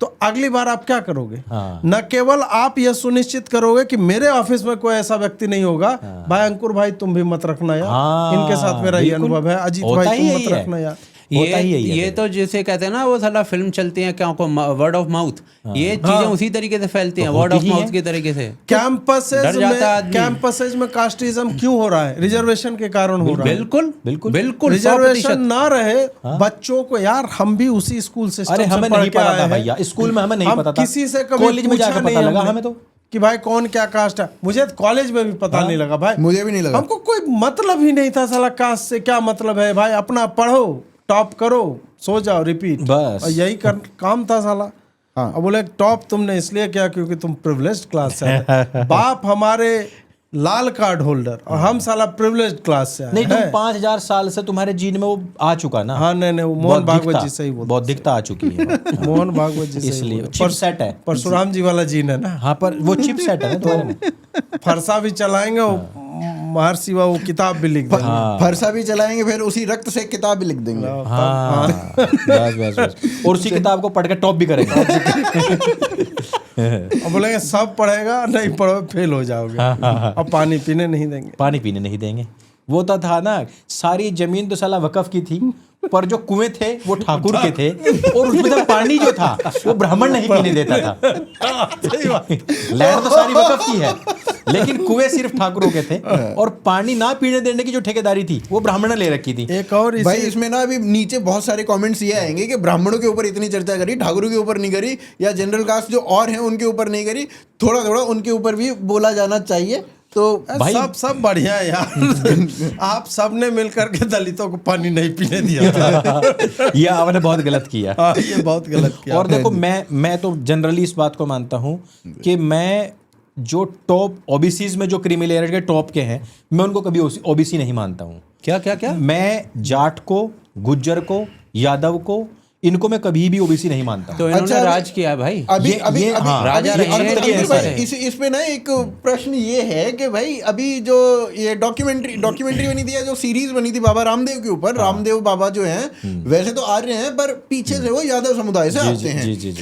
तो अगली बार आप क्या करोगे? हाँ। न केवल आप यह सुनिश्चित करोगे कि मेरे ऑफिस में कोई ऐसा व्यक्ति नहीं होगा, भाई अंकुर भाई तुम भी मत रखना यार, हाँ, इनके साथ मेरा ये बिल्कुल। अनुभव है, अजीत होता भाई ही तुम यही मत है। रखना यार। होता ही यही है ये फिर। तो जैसे कहते हैं ना वो साला फिल्म चलती है क्या को वर्ड ऑफ माउथ, ये चीजें उसी तरीके से फैलती हैं, वर्ड ऑफ होती ही माउथ है। के तरीके से। कैंपसेज डर जाता है आदमी। कैंपसेज में कास्टिज्म क्यों हो रहा है? रिजर्वेशन के कारण हो रहा है। बिल्कुल बिल्कुल। बिल्कुल 100%। रिजर्वेशन ना रहे बच्चों को, यार हम भी उसी स्कूल सिस्टम अरे से हमें पढ़ नहीं के पता आए था हैं। भैया, स्कूल में हमें नहीं हम पता था, किसी से कभी कॉलेज में पूछा जाकर नहीं पता लगा हमने हमें तो। कि भाई कौन क्या कास्ट है। मुझे तो कॉलेज में भी पता नहीं लगा भाई, मुझे भी नहीं लगा। हमको कोई मतलब ही नहीं था साला कास्ट से क्या मतलब है। भाई अपना पढ़ो, टॉप करो, सो जाओ, रिपीट, बस। और यही काम था साला। हाँ। अब बोले टॉप तुमने इसलिए किया क्योंकि तुम प्रिविलेज्ड क्लास से आए। बाप हमारे लाल कार्ड होल्डर और हम साला प्रिविलेज्ड क्लास से आए नहीं, तुम हैं। 5000 साल से तुम्हारे जीन में वो आ चुका ना। हाँ नहीं वो मोहन भागवत जी से ही बोलते बौद्धिकता आ चुकी है। मोहन भागवत जी से ही इसलिए बोलते। चिपसेट है। परशुराम जी वाला जीन है ना। हाँ, पर वो चिपसेट है ना तुम्हारे में। फरसा भी चलाएंगे, वो महर्षि वो किताब भी लिख देंगे। फरसा भी चलाएंगे, फिर उसी रक्त से किताब भी लिख देंगे। हाँ, बस। और उसी किताब को पढ़ के टॉप भी करेंगे। और बोलेंगे सब पढ़ेगा, नहीं पढ़ोगे फेल हो जाओगे, और पानी पीने नहीं देंगे। पानी पीने नहीं देंगे। वो तो था ना, सारी जमीन तो साला वकफ की थी, पर जो कुएं थे वो ठाकुर के थे, और उसमें से पानी जो था वो ब्राह्मण नहीं पीने देता था। लहर तो सारी वकफ की है, लेकिन कुएं सिर्फ ठाकुरों के थे, और पानी ना पीने देने की जो ठेकेदारी थी वो ब्राह्मण ने ले रखी थी। एक और भाई इसमें ना अभी नीचे बहुत सारे कमेंट्स ये आएंगे कि ब्राह्मणों के ऊपर इतनी चर्चा करी, ठाकुरों के ऊपर नहीं करी, या जनरल कास्ट जो और हैं उनके ऊपर नहीं करी, थोड़ा थोड़ा उनके ऊपर भी बोला जाना चाहिए। तो भाई सब बढ़िया है यार। आप सबने मिलकर के दलितों को पानी नहीं पीने दिया था। ये आपने बहुत गलत किया। हाँ, ये बहुत गलत किया। और देखो, मैं तो जनरली इस बात को मानता हूं कि मैं जो टॉप ओबीसीज में जो क्रीमी लेयर के टॉप के हैं, मैं उनको कभी ओबीसी नहीं मानता हूं। क्या क्या क्या? मैं जाट को, गुज्जर को, यादव को, इनको मैं कभी भी ओबीसी नहीं मानता। तो इन्होंने अच्छा, राज किया है भाई। अभी ये- अभी ये- अभी हाँ, राजा अभी- रहे हैं, अभी- ये भाई, ऐसा है। इस पे ना एक प्रश्न ये है कि भाई अभी जो ये डॉक्यूमेंट्री बनी थी, या जो सीरीज बनी थी बाबा रामदेव के ऊपर, रामदेव बाबा जो हैं वैसे तो आर्य हैं, पर पीछे से वो यादव समुदाय से आते हैं। जी।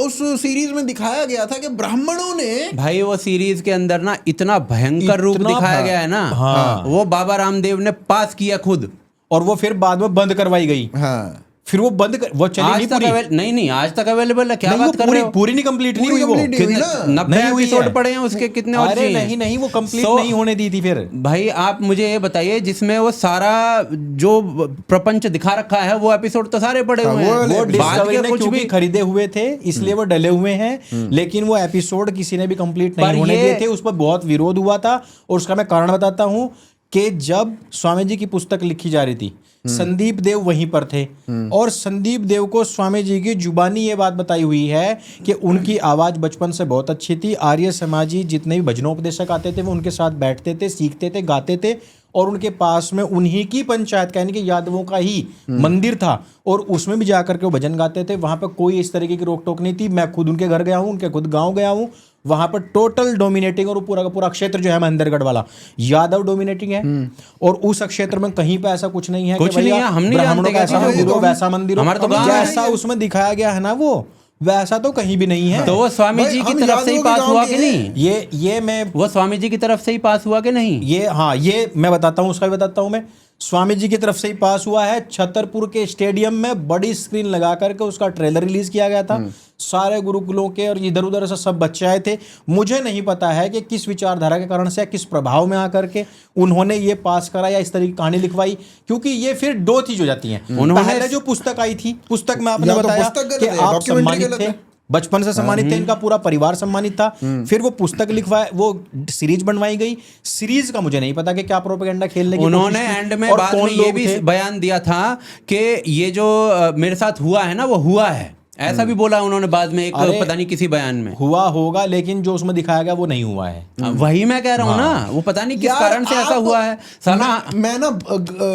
उस सीरीज में दिखाया गया था कि ब्राह्मणों ने भाई वो सीरीज के अंदर ना इतना भयंकर रूप इतना दिखाया गया है ना। हाँ। वो बाबा रामदेव ने पास किया खुद, और वो फिर बाद में बंद करवाई गई। हाँ फिर वो बंद कर, वो चली आज नहीं तक पूरी। नहीं आज तक अवेलेबल है। क्या नहीं, बात वो कर रहे हो? पूरी नहीं कंप्लीट नहीं पूरी हुई वो। complete नहीं हुई ना। 90 नहीं हुई एपिसोड है। पड़े हैं उसके, कितने और अरे चाहिए? नहीं वो कंप्लीट So- नहीं होने दी थी फिर। भाई आप मुझे ये बताइए, जिसमें वो सारा जो प्रपंच दिखा रखा है वो एपिसोड तो सारे पड़े हुए हैं। वो वो बाद डिस्कवरी के ने कुछ क्योंकि भी खरीदे हुए थे, इसलिए वो डले हुए हैं, लेकिन वो एपिसोड किसी ने भी कंप्लीट पर नहीं होने ये- दिए थे। उस पर बहुत विरोध हुआ था, और उसका मैं कारण बताता हूं कि जब स्वामी जी की पुस्तक लिखी जा रही थी, संदीप देव वहीं पर थे, और संदीप देव को स्वामी जी की जुबानी ये बात बताई हुई है कि उनकी आवाज़ बचपन से बहुत अच्छी थी। आर्य समाजी जितने भी भजनोपदेशक आते थे वो उनके साथ बैठते थे, सीखते थे, गाते थे, और उनके पास में उन्हीं की पंचायत का यानी कि यादवों का ही मंदिर था, और उसमें भी जाकर के वो भजन गाते थे। वहाँ पर कोई इस तरीके की रोक टोक नहीं थी। मैं खुद उनके घर गया हूँ, उनके खुद गाँव गया हूँ, वहां पर टोटल डोमिनेटिंग, और पूरा का पूरा क्षेत्र जो है महेंद्रगढ़ वाला यादव डोमिनेटिंग है, और उस क्षेत्र में कहीं पे ऐसा कुछ नहीं है कुछ कि नहीं भैया है, हम नहीं ब्राह्मणों जानते का ऐसा क्या मंदिर चीज़ हो, है। वैसा मंदिर हो, हमारा तो गाँव है। जैसा उसमें दिखाया गया है ना वो वैसा तो कहीं भी नहीं है। तो वो स्वामी भाई, जी की हम तरफ से ही यादवों के पास गाँव हुआ के कि हैं। नहीं? ये मैं वो स्वामी जी की तरफ से ही पास हुआ कि नहीं? ये मैं बताता हूँ, उसका भी बताता हूँ। मैं स्वामी जी की तरफ से ही पास हुआ है। छतरपुर के स्टेडियम में बड़ी स्क्रीन लगा करके उसका ट्रेलर रिलीज किया गया था। सारे गुरुकुलों के और इधर उधर से सब बच्चे आए थे। मुझे नहीं पता है कि किस विचारधारा के कारण से या किस प्रभाव में आकर के उन्होंने ये पास करा या इस तरह की कहानी लिखवाई, क्योंकि ये फिर दो चीज हो जाती हैं। पहले जो पुस्तक आई थी, पुस्तक में आपने या तो बताया पुस्तक गलत कि है, आप documentary सम्मानित गलत थे, है। बचपन से सम्मानित थे, इनका पूरा परिवार सम्मानित था। फिर वो पुस्तक लिखवाए, वो सीरीज बनवाई गई। सीरीज का मुझे नहीं पता कि क्या प्रोपेगेंडा खेलने की उन्होंने कोशिश की एंड में और बाद कौन में ये लोग भी थे। बयान दिया था कि ये जो मेरे साथ हुआ है ना वो हुआ है, ऐसा भी बोला उन्होंने बाद में एक अरे, पता नहीं किसी बयान में। हुआ होगा, लेकिन जो उसमें दिखाया गया वो नहीं हुआ है। वही मैं कह रहा हूँ ना, वो पता नहीं किस यार, कारण से ऐसा आप- हुआ है साला। मैं ना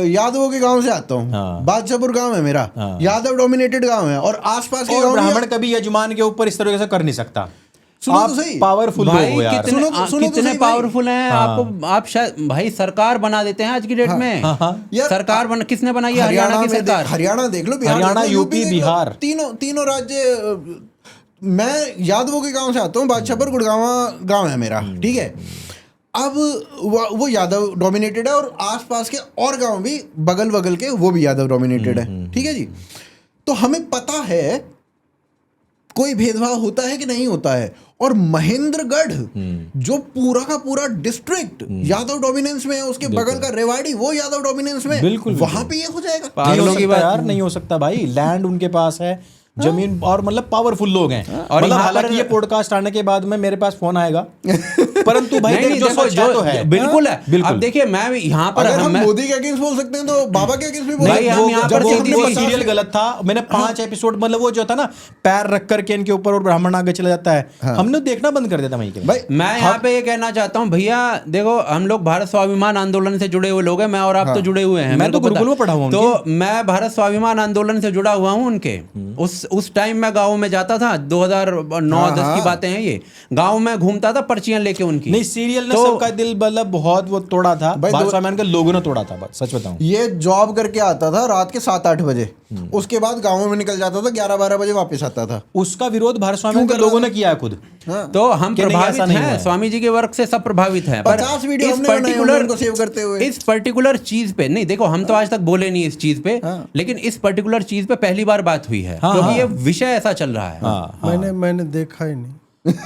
यादवों के गांव से आता हूँ। हाँ। बादशाहपुर गांव है मेरा। हाँ। यादव डोमिनेटेड गांव है, और आसपास के और गांव ब्राह्मण कभी यजमान के ऊपर इस तरीके से कर नहीं सकता। सुनो आप तो सही। पावरफुल लोग भाई हो यार। कितने सुनो तो कितने सही भाई। पावरफुल हैं आपको, आप शायद भाई सरकार बना देते हैं आज की डेट में। यार, सरकार किसने बनाई है? हरियाणा की सरकार। हरियाणा देख लो, बिहार हरियाणा, देख लो, यूपी, देख लो, बिहार। तीनों राज्य। मैं यादवों के गांव से आता हूँ, बादशाहपुर गुड़गांवा गांव है मेरा, ठीक है। अब वो यादव डोमिनेटेड है, और आसपास के और गांव भी बगल के वो भी यादव डोमिनेटेड है, ठीक है जी। तो हमें पता है कोई भेदभाव होता है कि नहीं होता है। और महेंद्रगढ़ जो पूरा का पूरा डिस्ट्रिक्ट यादव डोमिनेंस में है, उसके बगल का रेवाड़ी वो यादव डोमिनेंस में, बिल्कुल, वहां पे ये हो जाएगा। नहीं हो पागलों की सकता बात यार, नहीं हो सकता भाई। लैंड उनके पास है, जमीन, और मतलब पावरफुल लोग हैं। और मतलब यहाँ हालांकि पर- ये पॉडकास्ट आने के बाद में मेरे पास फोन आएगा, परंतु भाई नहीं, देख, जो देखो, सच है तो है। बिल्कुल है। बिल्कुल। अब देखिए मैं यहाँ पर अगर हम मैं- मोदी के अगेंस्ट बोल सकते हैं तो बाबा के अगेंस्ट भी बोल नहीं, सकते हैं। हम यहाँ जब पर वो सीधी- हमने वो 50 सीरियल गलत था। मैंने 5 एपिसोड, मतलब वो जो था ना, पैर रख करके इनके ऊपर और ब्राह्मण आगे चला जाता है, हमने देखना बंद कर दिया था वहीं के। भाई मैं यहाँ पे ये कहना चाहता हूँ भैया, देखो हम लोग भारत स्वाभिमान आंदोलन से जुड़े हुए लोग हैं, मैं और आप तो जुड़े हुए हैं, मैं मेरे तो को पता- गुरुकुल में पढ़ा हुआ हूँ तो मैं भारत स्वाभिमान आंदोलन से जुड़ा हुआ हूँ उनके। उस टाइम मैं गाँव में जाता था, 2009-10 की बातें हैं ये। गाँव में घूमता था पर्चियां लेके उनकी। नहीं, सीरियल ने तो- सबका दिल मतलब बहुत वो तोड़ा था। भाई भारत स्वाभिमान के लोगों ने तोड़ा था, बस सच बताऊं। ये जॉब करके आता था रात के 7-8 बजे, उसके बाद गाँव में निकल जाता था, 11-12 बजे वापस आता था। उसका विरोध भारत स्वाभिमान के लोगों ने किया है खुद। तो हम कि नहीं, प्रभावित ऐसा नहीं हुआ हैं, है। स्वामी जी के वर्क से सब प्रभावित हैं। पर 50 वीडियो इस हमने बनाए होंगे पर्टिकुलर उनको सेव करते हुए। इस पर्टिकुलर चीज पे नहीं, देखो हम तो आज तक बोले नहीं इस चीज पे, लेकिन इस पर्टिकुलर चीज पे पहली बार बात हुई है, क्योंकि ये विषय ऐसा चल रहा है। हाँ, मैंने देखा ही नहीं।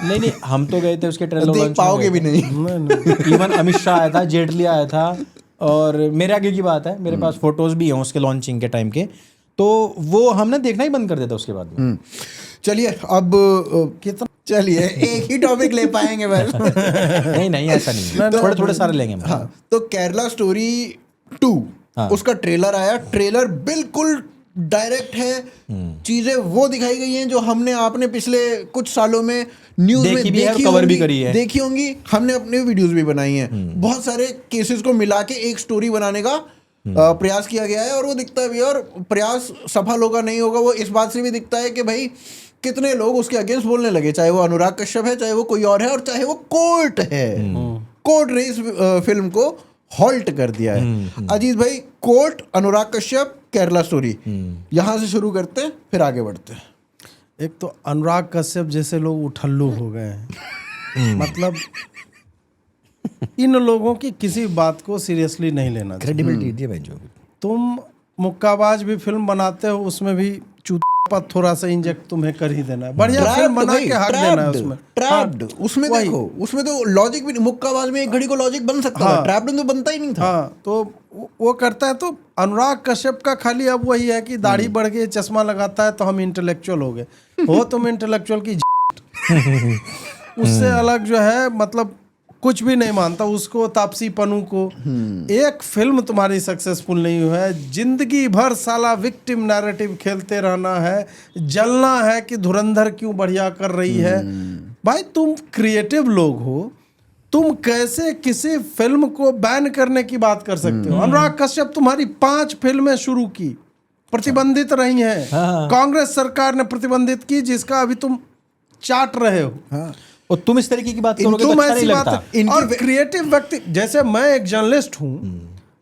नहीं, हम तो गए थे उसके ट्रेलर देख पाओगे भी नहीं। नहीं। इवन अमित शाह आया था, जेटली आया था, और मेरे आगे की बात है, मेरे पास फोटोज भी हैं उसके लॉन्चिंग के टाइम के, तो वो हमने देखना ही बंद कर दिया था उसके बाद में। चलिए अब कितना, चलिए एक ही टॉपिक ले पाएंगे बस। नहीं, ऐसा नहीं, थोड़े थोड़े सारे लेंगे हम। हाँ, तो केरला स्टोरी 2 उसका ट्रेलर आया। ट्रेलर बिल्कुल डायरेक्ट है, चीजें वो दिखाई गई हैं जो हमने आपने पिछले कुछ सालों में न्यूज में देखी भी है और देखी कवर भी होंगी, करी है। देखी होंगी, हमने अपने वीडियोस भी बनाई हैं। बहुत सारे केसेस को मिला के एक स्टोरी बनाने का प्रयास किया गया है, और वो दिखता भी है, और प्रयास सफल होगा नहीं होगा वो इस बात से भी दिखता है कि भाई कितने लोग उसके अगेंस्ट बोलने लगे, चाहे वो अनुराग कश्यप है, चाहे वो कोई और है, और चाहे वो कोर्ट है। कोर्ट ने इस फिल्म को हॉल्ट कर दिया है। अजीत भाई, कोर्ट, अनुराग कश्यप, केरला स्टोरी, यहां से शुरू करते हैं फिर आगे बढ़ते हैं। एक तो अनुराग कश्यप जैसे लोग उठल्लू हो गए हैं। मतलब इन लोगों की किसी बात को सीरियसली नहीं लेना चाहिए। क्रेडिबिलिटी दिए भाई जो। तुम मुक्काबाज भी फिल्म बनाते हो, उसमें भी चूत थोड़ा सा इंजेक्ट तुम्हें कर ही देना है। बढ़िया फिल्म बना के हक देना है उसमें। ट्रैप्ड, उसमें वही। देखो, उसमें तो लॉजिक भी नहीं, मुक्काबाज में एक घड़ी को लॉजिक बन सकता था, ट्रैप्ड तो बनता ही नहीं था। हाँ, तो वो करता है। तो अनुराग कश्यप का खाली अब वही है कि दाढ़ी बढ़ गई, चश्मा लगाता है तो हम इंटेलेक्चुअल हो गए। हो तुम इंटेलेक्चुअल की उससे अलग जो है, मतलब कुछ भी नहीं मानता उसको, तापसी पन्नू को। एक फिल्म तुम्हारी सक्सेसफुल नहीं हुई है, जिंदगी भर साला विक्टिम नैरेटिव खेलते रहना है, जलना है कि धुरंधर क्यों बढ़िया कर रही है। भाई तुम क्रिएटिव लोग हो, तुम कैसे किसी फिल्म को बैन करने की बात कर सकते हो? अनुराग कश्यप तुम्हारी 5 फिल्में शुरू की, प्रतिबंधित रही हैं। कांग्रेस सरकार ने प्रतिबंधित की, जिसका अभी तुम चाट रहे हो। और तुम इस तरीके की बात करोगे तो तुम अच्छा नहीं ऐसी बात लगता। और क्रिएटिव व्यक्ति, जैसे मैं एक जर्नलिस्ट हूँ,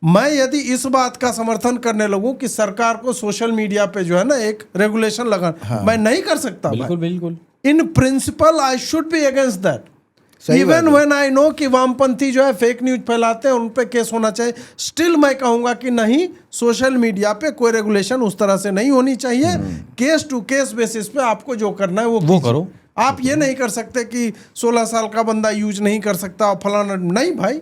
मैं यदि इस बात का समर्थन करने लगूं कि सरकार को सोशल मीडिया पे जो है ना एक रेगुलेशन लगा, मैं नहीं कर सकता। बिल्कुल बिल्कुल। In principle I should be against that, सही बात इवन है। व्हेन आई नो कि वामपंथी जो है फेक न्यूज फैलाते हैं, उन पे केस होना चाहिए। स्टिल मैं कहूंगा कि नहीं, सोशल मीडिया पे कोई रेगुलेशन उस तरह से नहीं होनी चाहिए। केस टू केस बेसिस पे आपको जो करना है वो कीजिए। करो। आप ये नहीं कर सकते कि 16 साल का बंदा यूज नहीं कर सकता और फलाना नहीं। भाई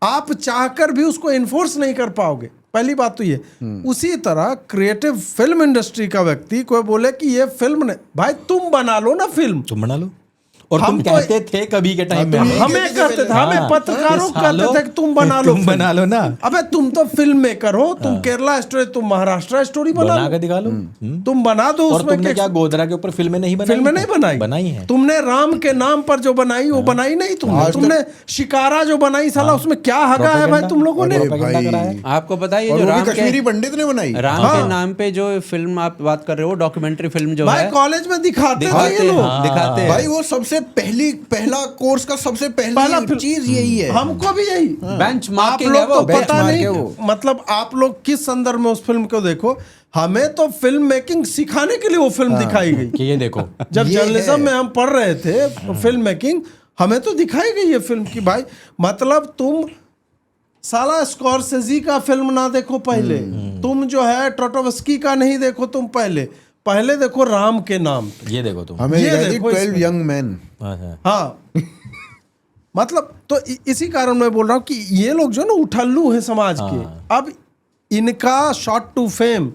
आप चाहकर भी उसको इन्फोर्स नहीं कर पाओगे, पहली बात तो ये। उसी तरह क्रिएटिव फिल्म इंडस्ट्री का व्यक्ति कोई बोले कि ये फिल्म ने, भाई तुम बना लो ना फिल्म, तुम बना लो। और हम तुम तो- कहते थे कभी के टाइम में हमें कहते थे, हमें पत्रकारों को कहते थे कि तुम बना लो, तुम बना लो ना। अबे तुम तो फिल्म मेकर हो, तुम केरला स्टोरी, तुम महाराष्ट्र स्टोरी बना बना लो, के दिखा लो। तुम बना दो। और उसमें तुमने क्या गोदरा के ऊपर फिल्में नहीं बनाई? फिल्में नहीं बनाई, बनाई है। तुमने राम के नाम पर जो बनाई वो बनाई नहीं तुमने। तुमने शिकारा जो बनाई, साला उसमें क्या हगा है भाई तुम लोगों ने? प्रोपेगेंडा कराया। आपको पता है ये और जो वो भी राम कश्मीरी के पंडित ने बनाई। राम के नाम पे जो फिल्म आप बात कर रहे हो, डॉक्यूमेंट्री फिल्म जो भाई है, कॉलेज में दिखाते थे ये दिखाते लोग। दिखाते हैं। भाई वो सबसे पहला कोर्स का सबसे पहला पहली फिल्म- चीज यही है। हमको भी यही बेंच आप मार्किंग है लोग वो, तो पता benchmark नहीं है वो। मतलब आप लोग किस संदर्भ में उस फिल्म को देखो, हमें तो फिल्म मेकिंग सिखाने के लिए वो फिल्म दिखाई गई। कि ये देखो जब ये जर्नलिज्म है। में हम पढ़ रहे थे फिल्म मेकिंग, हमें तो दिखाई गई ये फिल्म की भाई, मतलब तुम साला स्कॉर्सेज़ी का फिल्म ना देखो पहले, तुम जो है टोटोवस्की का नहीं देखो, तुम पहले देखो राम के नाम। ये देखो तुम। हमें ये दिखाई थी देखो 12 इसमें। Young man. अच्छा। हाँ मतलब तो इसी कारण मैं बोल रहा हूँ कि ये लोग जो ना उठल्लू है समाज के, अब इनका शॉट टू फेम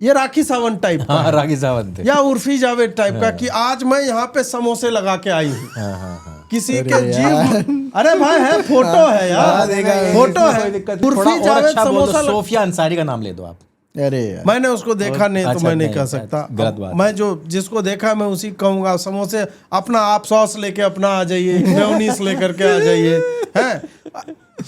ये राखी सावंत टाइप का हाँ है, रागी सावंत है। या उर्फी जावेद टाइप का कि आज मैं यहाँ पे समोसे लगा के आई हूँ। हाँ। किसी के जीव, अरे भाई है फोटो है यार, फोटो है थोड़ा उर्फी और जावेद अच्छा बोल दो, समोसा सोफिया अंसारी का नाम ले दो आप। अरे यार मैंने उसको देखा नहीं तो अच्छा, मैं नहीं नहीं, कह अच्छा, सकता। गलत बात। मैं जो जिसको देखा मैं उसी कहूंगा, समोसे अपना आप सॉस लेके अपना आ जाइए, मेयोनीज लेकर के आ जाइए, हैं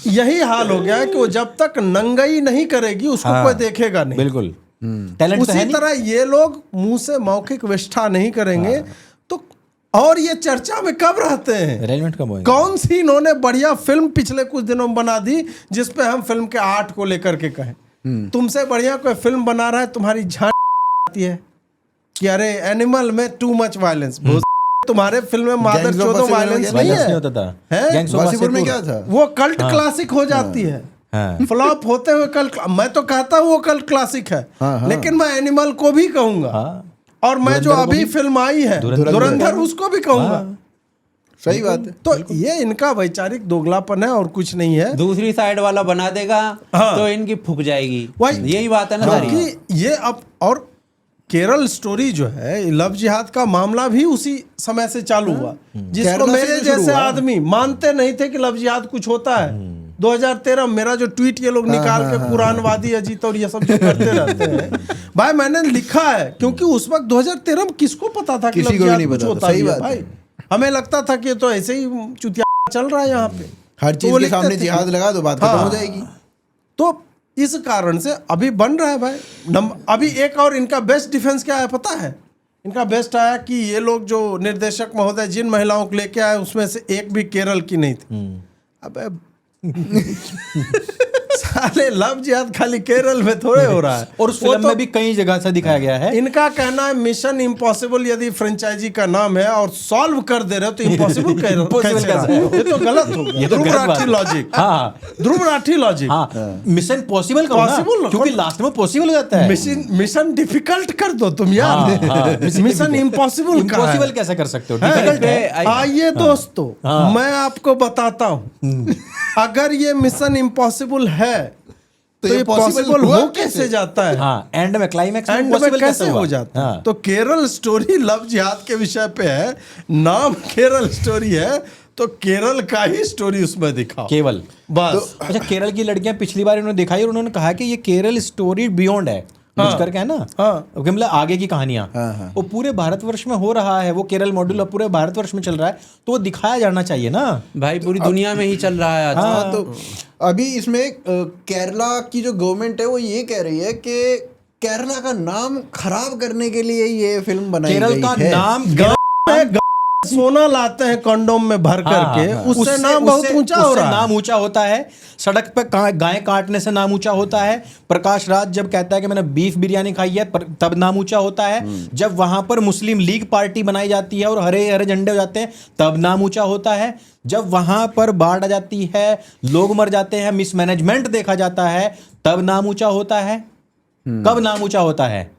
यही हाल हो गया है कि वो जब तक नंगई नहीं करेगी उसको हाँ, कोई देखेगा नहीं। बिल्कुल टैलेंट तो उसी है नहीं। तरह ये लोग मुंह से मौखिक विष्ठा नहीं करेंगे तो, और ये चर्चा में कब रहते हैं? रेलेवेंट कब होएंगे? कौन सी इन्होंने बढ़िया फिल्म पिछले कुछ दिनों में बना दी जिसपे हम फिल्म के आर्ट को लेकर के कहें तुमसे बढ़िया कोई फिल्म बना रहा है, तुम्हारी झांक आती है कि अरे एनिमल में टू मच वायलेंस, तुम्हारे फिल्म में मादर Gangs of चोदो Wasseypur वायलेंस में नहीं Violence है, नहीं होता था। हैं? Gangs of वासीपुर में Wasseypur। क्या था? वो कल्ट क्लासिक हो जाती है। हाँ। फ्लॉप होते हुए कल्ट, मैं तो कहता हूँ वो कल्ट क्लासिक है, लेकिन मैं एनिमल को भी कहूंगा, हाँ। और मैं जो धुरंधर को अभी भी- फिल्म आई है धुरंधर उसको भी कहूंगा। सही बात है। तो ये इनका वैचारिक दोगलापन है और कुछ नहीं है। दूसरी साइड वाला बना देगा हाँ। तो इनकी फूक जाएगी, वही- यही बात है ना सारी। क्योंकि ये अब, और केरल स्टोरी जो है, लव जिहाद का मामला भी उसी समय से चालू हुआ, जिसको केरला से मेरे तो शुरू जैसे हुआ। आदमी मानते नहीं थे कि लव जिहाद कुछ होता है। 2013 मेरा जो ट्वीट ये लोग निकाल के कुरानवादी अजीत और ये सब जो करते रहते हैं भाई, मैंने लिखा है क्योंकि उस वक्त 2013 में किसको पता था कि किसी लव को भी जिहाद नहीं कुछ पता था, होता सही भी है बात है। भाई। हमें लगता था कि ये तो ऐसे ही चुतिया चल रहा है यहाँ पे, हर तो चीज वो के लिखते सामने थे। जिहाद लगा दो, बात खत्म हाँ। हो जाएगी। तो इस कारण से अभी बन रहा है भाई। अभी एक और इनका बेस्ट डिफेंस क्या है पता है? इनका बेस्ट आया कि ये लोग जो निर्देशक महोदय जिन महिलाओं को लेके आए उसमें से एक भी केरल की नहीं थी। अबे साले लव जिहाद खाली केरल में थोड़े हो रहा है। और उस वो फिल्म तो में भी कई जगह से दिखाया गया है। इनका कहना है मिशन इम्पॉसिबल यदि फ्रेंचाइजी का नाम है और सॉल्व कर दे रहे हो तो इम्पॉसिबल Impossible कैसे रहा? कैसे है? ये तो गलत हो गया। ये तो ध्रुव गलत बात राठी है। लॉजिक, हाँ ध्रुव राठी लॉजिक। हाँ, मिशन पॉसिबल करो ना, Possible क्योंकि करो। लास्ट में पॉसिबल हो जाता है। मिशन डिफिकल्ट कर दो तुम यार। हाँ, मिशन इम्पॉसिबल इम्पॉसिबल कैसे कर सकते हो? है? डिफिकल्ट है। आइए दोस्तों, मैं आपको बताता हूँ, अगर ये मिशन इम्पॉसिबल है तो ये पॉसिबल हो कैसे जाता है? हाँ, एंड में क्लाइमैक्स में एंड में पॉसिबल कैसे हुआ? हो जाता है? हाँ। तो केरल स्टोरी लव जिहाद के विषय पे है, नाम केरल स्टोरी है, तो केरल का ही स्टोरी उसमें दिखाओ केवल बस। अच्छा, केरल की लड़कियां पिछली बार उन्होंने दिखाई और उन्होंने कहा कि ये केरल स्टोरी बियॉन्ड है, कुछ करके है ना। हाँ। मतलब आगे की कहानियां वो पूरे भारतवर्ष में हो रहा है, वो केरल मॉड्यूल अब पूरे भारतवर्ष में चल रहा है, तो वो दिखाया जाना चाहिए ना भाई पूरी दुनिया में ही चल रहा है आज। हाँ, तो अभी इसमें केरला की जो गवर्नमेंट है वो ये कह रही है कि केरला का नाम खराब करने के लिए ये फिल्म बनाई केरल गई का है। नाम सोना लाते हैं कंडोम में भर करके, उससे नाम बहुत ऊंचा हो रहा है। नाम ऊंचा होता है, सड़क पे गाय काटने से नाम ऊंचा होता है, प्रकाश राज जब कहता है कि मैंने बीफ बिरयानी खाई है तब नाम ऊंचा होता है, जब वहां पर मुस्लिम लीग पार्टी बनाई जाती है और हरे हरे झंडे हो जाते हैं तब नाम ऊंचा होता है, जब वहां पर बाढ़ आ जाती है, लोग मर जाते हैं, मिसमैनेजमेंट देखा जाता है तब नाम ऊंचा होता है। कब नाम ऊंचा होता है?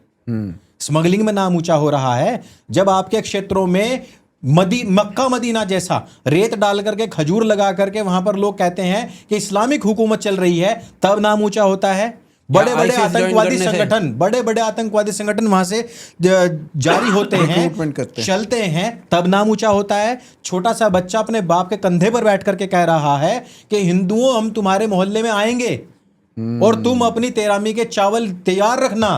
स्मगलिंग में नाम ऊंचा हो रहा है, जब आपके क्षेत्रों में मक्का मदीना जैसा रेत डाल करके खजूर लगा करके वहां पर लोग कहते हैं कि इस्लामिक हुकूमत चल रही है, तब नाम ऊंचा होता है। बड़े बड़े आतंकवादी संगठन, बड़े बड़े आतंकवादी संगठन वहां से जारी होते Recruitment करते हैं, हैं। चलते हैं, तब नाम ऊंचा होता है। छोटा सा बच्चा अपने बाप के कंधे पर बैठ करके कह रहा है कि हिंदुओं हम तुम्हारे मोहल्ले में आएंगे और तुम अपनी तेरामी के चावल तैयार रखना,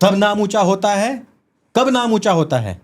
तब नाम ऊंचा होता है। कब नाम ऊंचा होता है?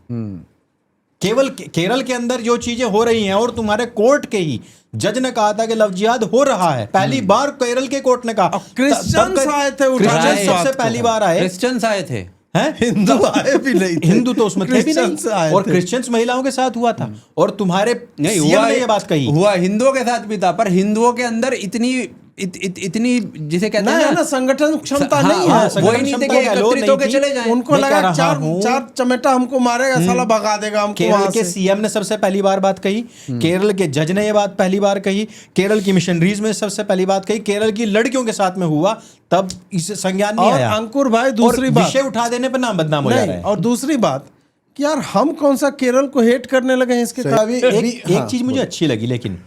केवल केरल के अंदर जो चीजें हो रही हैं और तुम्हारे कोर्ट के ही जज ने कहा था कि लव जिहाद हो रहा है, पहली बार केरल के कोर्ट ने कहा। क्रिश्चियंस आए थे उठाने क्रिश्चियंस इस बात सबसे को। पहली बार आए, क्रिश्चियंस आए थे। हैं? हिंदू आए भी नहीं थे, हिंदू तो उसमें थे भी क्रिश्चियंस आए नहीं, और थे। क्रिश्चियंस महिलाओं के साथ हुआ था, और तुम्हारे नहीं सीएम हुआ, ने ये बात कही। हुआ हिंदुओं के साथ भी था, पर हिंदुओं के अंदर इतनी जिसे कहते नहीं हैं है ना, संगठन क्षमता हाँ, नहीं हाँ, है। संगठन वही नहीं थे क्षमता कि कह लो, एकत्रित नहीं होके थी। चले जाएं। उनको मैं लगा कह रहा चार हूँ, चार चमेटा हमको मारेगा, साला भगा देगा हमको केरल वहां के से। सीएम ने सबसे पहली बार बात कही, केरल के जज ने ये बात पहली बार कही, केरल की मिशनरीज में सबसे पहली बात कही, केरल की लड़कियों के साथ में हुआ, तब इसे संज्ञान नहीं और आया। अंकुर भाई दूसरी और बात, विषय उठा देने पर नाम बदनाम हो जा रहा नहीं, है। और दूसरी बात कि यार हम कौन सा केरल को हेट करने लगे हैं इसके कारण? एक चीज मुझे अच्छी लगी, लेकिन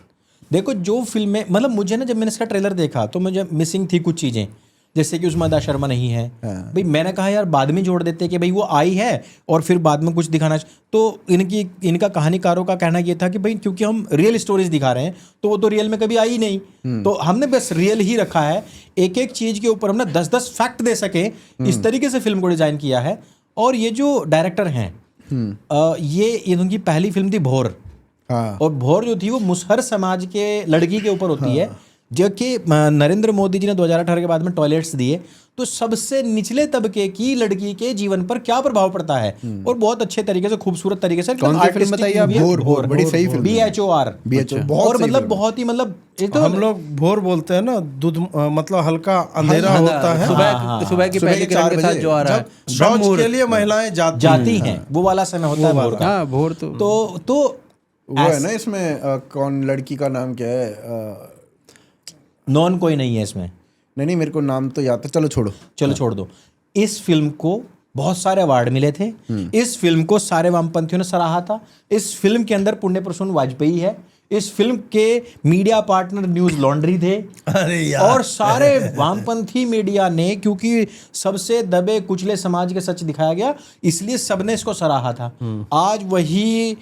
देखो जो फिल्म में, मतलब मुझे ना, जब मैंने इसका ट्रेलर देखा तो मुझे मिसिंग थी कुछ चीजें, जैसे कि उसमें अदा शर्मा नहीं है। भाई मैंने कहा यार बाद में जोड़ देते कि भाई वो आई है और फिर बाद में कुछ दिखाना, तो इनका कहानीकारों का कहना ये था कि भाई क्योंकि हम रियल स्टोरीज दिखा रहे हैं तो वो तो रियल में कभी आई ही नहीं, तो हमने बस रियल ही रखा है, एक एक चीज के ऊपर हमने 10-10 फैक्ट दे सके, इस तरीके से फिल्म को डिजाइन किया है। और ये जो डायरेक्टर हैं, ये इनकी पहली फिल्म थी भोर, और भोर जो थी वो मुसहर समाज के लड़की के ऊपर होती है, जो कि नरेंद्र मोदी जी ने 2018 के बाद में टॉयलेट्स दिए, तो सबसे निचले तबके की लड़की के जीवन पर क्या प्रभाव पड़ता है, और बहुत अच्छे तरीके से, खूबसूरत तरीके से। कौन सी फिल्म बताइए आप? भोर, बड़ी सही फिल्म है। BHOR, और मतलब बहुत ही, मतलब ये तो हम लोग भोर बोलते हैं ना, दूध मतलब हल्का अंधेरा होता है, सुबह की पहली किरण के साथ जो आ रहा है, जब शौच के लिए महिलाएं जाती हैं, वो वाला समय होता है भोर का। हाँ भोर तो वो है ना इसमें कौन लड़की का नाम क्या है? नॉन कोई नहीं है इसमें। नहीं, मेरे को नाम तो याद था, चलो छोड़ो। चलो छोड़ दो। इस फिल्म को बहुत सारे अवार्ड मिले थे, इस फिल्म को सारे वामपंथियों ने सराहा था। इस फिल्म के अंदर पुण्य प्रसून वाजपेयी है, इस फिल्म के मीडिया पार्टनर न्यूज लॉन्ड्री थे। अरे यार, और सारे वामपंथी मीडिया ने, क्योंकि सबसे दबे कुचले समाज के सच दिखाया गया, इसलिए सबने इसको सराहा था। आज वही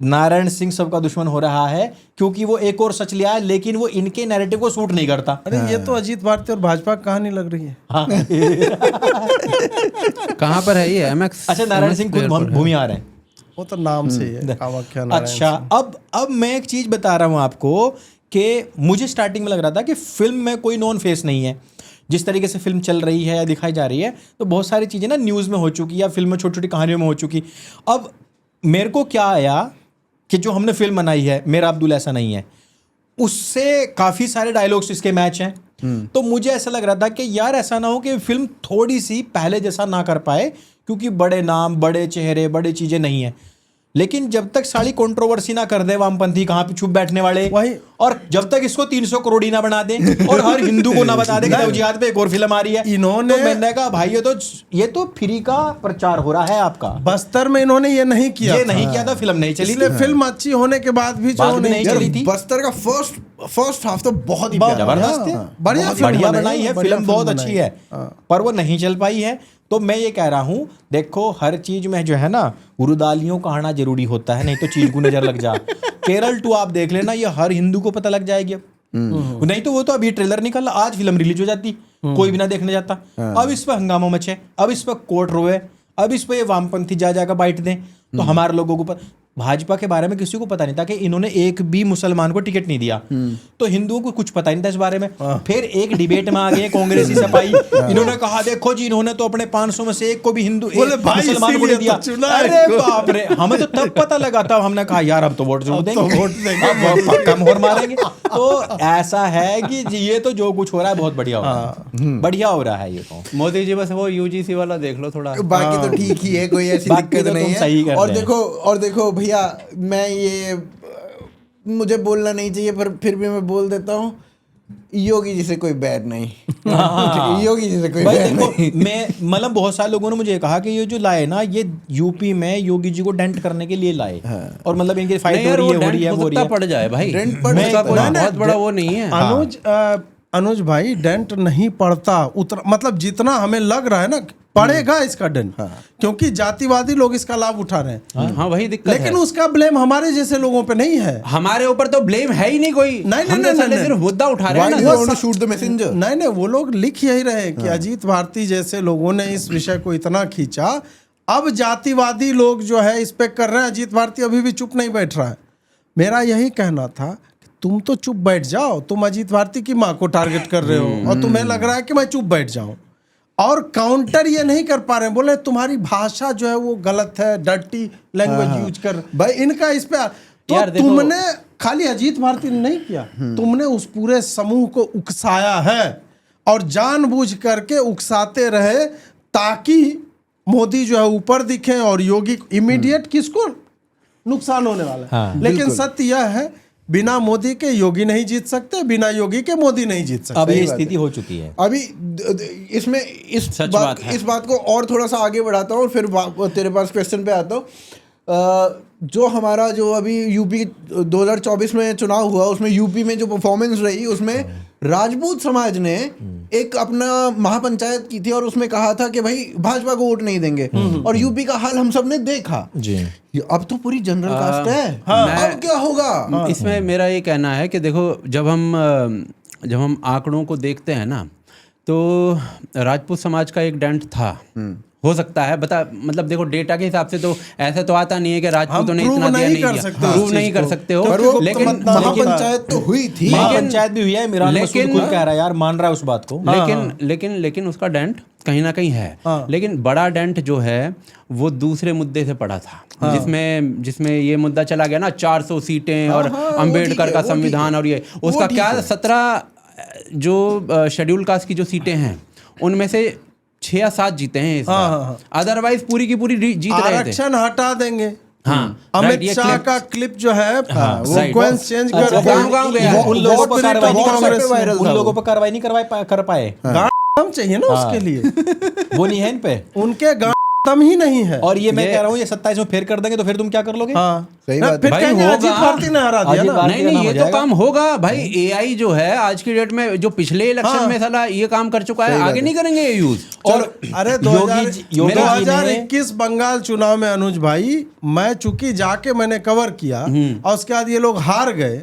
नारायण सिंह सबका दुश्मन हो रहा है, क्योंकि वो एक और सच लिया है, लेकिन वो इनके नैरेटिव को सूट नहीं करता। अरे ये तो अजीत भारती और भाजपा की कहानी लग रही है। हाँ। कहाँ पर है ये? MX? अच्छा, नारायण सिंह खुद भूमिहार हैं। वो तो नाम से ही है, कामाख्या नारायण अच्छा, अब मैं एक चीज बता रहा हूं आपको कि मुझे स्टार्टिंग में लग रहा था कि फिल्म में कोई नॉन फेस नहीं है। जिस तरीके से फिल्म चल रही है या दिखाई जा रही है, तो बहुत सारी चीजें ना न्यूज में हो चुकी या फिल्म में छोटी छोटी कहानियों में हो चुकी। अब मेरे को क्या आया कि जो हमने फिल्म बनाई है मेरा अब्दुल ऐसा नहीं है, उससे काफी सारे डायलॉग्स इसके मैच हैं। तो मुझे ऐसा लग रहा था कि यार ऐसा ना हो कि फिल्म थोड़ी सी पहले जैसा ना कर पाए, क्योंकि बड़े नाम, बड़े चेहरे, बड़ी चीजें नहीं है। लेकिन जब तक सारी कंट्रोवर्सी ना कर दे वामपंथी, कहाँ पे छुप बैठने वाले, वही, और जब तक इसको 300 करोड़ी ना बना दे और हर हिंदू को ना बता दे कि तवजीहात पे एक और फिल्म आ रही है, इन्होंने- तो मैंने कहा भाई ये तो फ्री का प्रचार हो रहा है आपका। बस्तर में इन्होंने ये नहीं किया ये था। नहीं किया था, फिल्म नहीं चली इसलिए थी। फिल्म अच्छी होने के बाद भी बाद जो में नहीं नहीं चली थी। बस्तर का फर्स्ट हाफ तो बहुत ही प्यारा जबरदस्त है, बढ़िया फिल्म बढ़िया बनाई बनाई है, बढ़िया फिल्म बहुत फिल्म अच्छी बनाई। है, पर वो नहीं चल पाई है। तो मैं ये कह रहा हूं, देखो हर चीज में जो है ना, उरुदालियों का आना जरूरी होता है, नहीं तो चीज को नजर लग जा। केरल 2 आप देख लेना, ये हर हिंदू को पता लग जाएगी अब। नहीं तो वो तो अभी ट्रेलर निकला, आज फिल्म रिलीज हो जाती, कोई भी ना देखने जाता। अब इस पर हंगामा मचे, अब इस पर कोर्ट रोए, अब इस पर ये वामपंथी जा जाकर बाइट दें, तो हमारे लोगों को भाजपा के बारे में किसी को पता नहीं था कि इन्होंने एक भी मुसलमान को टिकट नहीं दिया, तो हिंदुओं को कुछ पता नहीं था इस बारे में। फिर एक डिबेट में आ गए कांग्रेसी सपाई, इन्होंने कहा देखो जी, इन्होंने तो अपने 500 में से एक को भी हिंदू बोले भाई मुसलमान को नहीं इसीलिए दिया। तो चुना अरे इसको। बाप रे, हमें तो तब पता लगा था, हमने कहा यार अब तो वोट जरूर देंगे, वोट देंगे। अब पक्का मोहर मारेंगे। तो ऐसा है कि जी, ये तो जो कुछ हो रहा है बहुत बढ़िया हो रहा है, बढ़िया हो रहा है ये तो। मोदी जी बस वो UGC वाला देख लो थोड़ा। बाकी तो ठीक ही है, कोई ऐसी बाकी दिक्कत तो नहीं तुम है। सही कर और रहे हैं। देखो भैया, मैं ये मुझे बोलना नहीं चाहिए पर फिर भी मैं बोल देता हूँ, योगी जी से कोई बैर नहीं। योगी जी से कोई भाई बैर देखो, नहीं। मैं मतलब बहुत सारे लोगों ने मुझे कहा कि ये जो लाए ना, ये यूपी में योगी जी को डेंट करने के लिए लाए, और मतलब इनकी फाइट नहीं हो यार, रही वो है, हो रही है, डेंट हो हो रही सकता है। पड़ जाए भाई, डेंट पड़ उसका सकता कोई है। बहुत बड़ा वो नहीं है। अनुज भाई, डेंट नहीं पड़ता उतना, मतलब जितना हमें लग रहा है ना, पड़ेगा इसका डेंट, क्योंकि जातिवादी लोग इसका लाभ उठा रहे हैं। हाँ वही दिक्कत है। लेकिन उसका ब्लेम हमारे जैसे लोगों पे नहीं है। हमारे ऊपर तो ब्लेम है ही नहीं कोई। नहीं, हम तो नहीं, साले नहीं, सिर्फ मुद्दा उठा रहे हैं Why do ना। you want to shoot the messenger? नहीं, वो लोग लिख यही रहे कि अजीत भारती जैसे लोगों ने इस विषय को इतना खींचा, अब जातिवादी लोग जो है इस पे कर रहे हैं। अजीत भारती अभी भी चुप नहीं बैठ रहा है। मेरा यही कहना था कि तुम तो चुप बैठ जाओ, तुम अजीत भारती की माँ को टारगेट कर रहे हो और तुम्हें लग रहा है कि मैं चुप बैठ जाऊं। और काउंटर ये नहीं कर पा रहे हैं, बोले तुम्हारी भाषा जो है वो गलत है, डर्टी लैंग्वेज यूज कर भाई इनका इस पे तो यार देखो, तुमने खाली अजीत भारती ने नहीं किया, तुमने उस पूरे समूह को उकसाया है और जानबूझ करके उकसाते रहे ताकि मोदी जो है ऊपर दिखे और योगी इमीडिएट किसको नुकसान होने वाला है। हाँ, लेकिन सत्य यह है बिना मोदी के योगी नहीं जीत सकते, बिना योगी के मोदी नहीं जीत सकते। अब ये स्थिति हो चुकी है। अभी इसमें सच बात है। इस बात को और थोड़ा सा आगे बढ़ाता हूँ और फिर तेरे पास क्वेश्चन पे आता हूँ। जो हमारा जो अभी यूपी 2024 में चुनाव हुआ उसमें यूपी में जो परफॉर्मेंस रही उसमें राजपूत समाज ने एक अपना महापंचायत की थी और उसमें कहा था कि भाई भाजपा को वोट नहीं देंगे और यूपी का हाल हम सब ने देखा जी। अब तो पूरी जनरल कास्ट है। अब क्या होगा? इसमें मेरा ये कहना है कि देखो जब हम आंकड़ों को देखते हैं ना तो राजपूत समाज का एक डेंट था, हो सकता है मतलब देखो डेटा के हिसाब से तो ऐसा तो आता नहीं है कि राजपूतों ने इतना दिया नहीं दिया, प्रूव नहीं कर सकते हो, लेकिन महापंचायत तो हुई थी, महापंचायत भी हुई है। इमरान मसूद खुद कह रहा है यार, मान रहा है उस बात को। लेकिन उसका डेंट कहीं ना कहीं है। लेकिन बड़ा डेंट जो है वो दूसरे मुद्दे से पड़ा था, जिसमें ये मुद्दा चला गया ना 400 सीटें और अंबेडकर का संविधान और ये उसका क्या 17 जो शेड्यूल कास्ट की जो सीटें हैं उनमें से 6 या 7 जीते हैं इस बार। अदरवाइज पूरी की पूरी जीत रहे थे। आरक्षण हटा देंगे। हाँ, अमित शाह का क्लिप जो है वो सीक्वेंस चेंज कर गाँव गया। उन लोगों पर कार्रवाई नहीं कर पाए। हम चाहिए ना उसके लिए, वो नहीं है इन पे, उनके दम ही नहीं है। और ये मैं कह रहा हूँ ये 27 में फेर कर देंगे तो फिर तुम क्या कर लोगे? सही बात फिर कहेंगे अजीत भारती ने हरा दिया ना। नहीं ये तो काम होगा भाई। एआई जो है आज की डेट में जो पिछले इलेक्शन में साला ये काम कर चुका है, आगे नहीं करेंगे ये यूज। और अरे 2021 बंगाल चुनाव में अनुज भाई मैं चूंकि जाके मैंने कवर किया और उसके बाद ये लोग हार गए,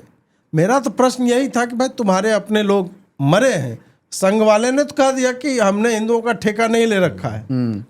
मेरा तो प्रश्न यही था कि भाई तुम्हारे अपने लोग मरे हैं, संघ वाले ने तो कह दिया कि हमने हिंदुओं का ठेका नहीं ले रखा है।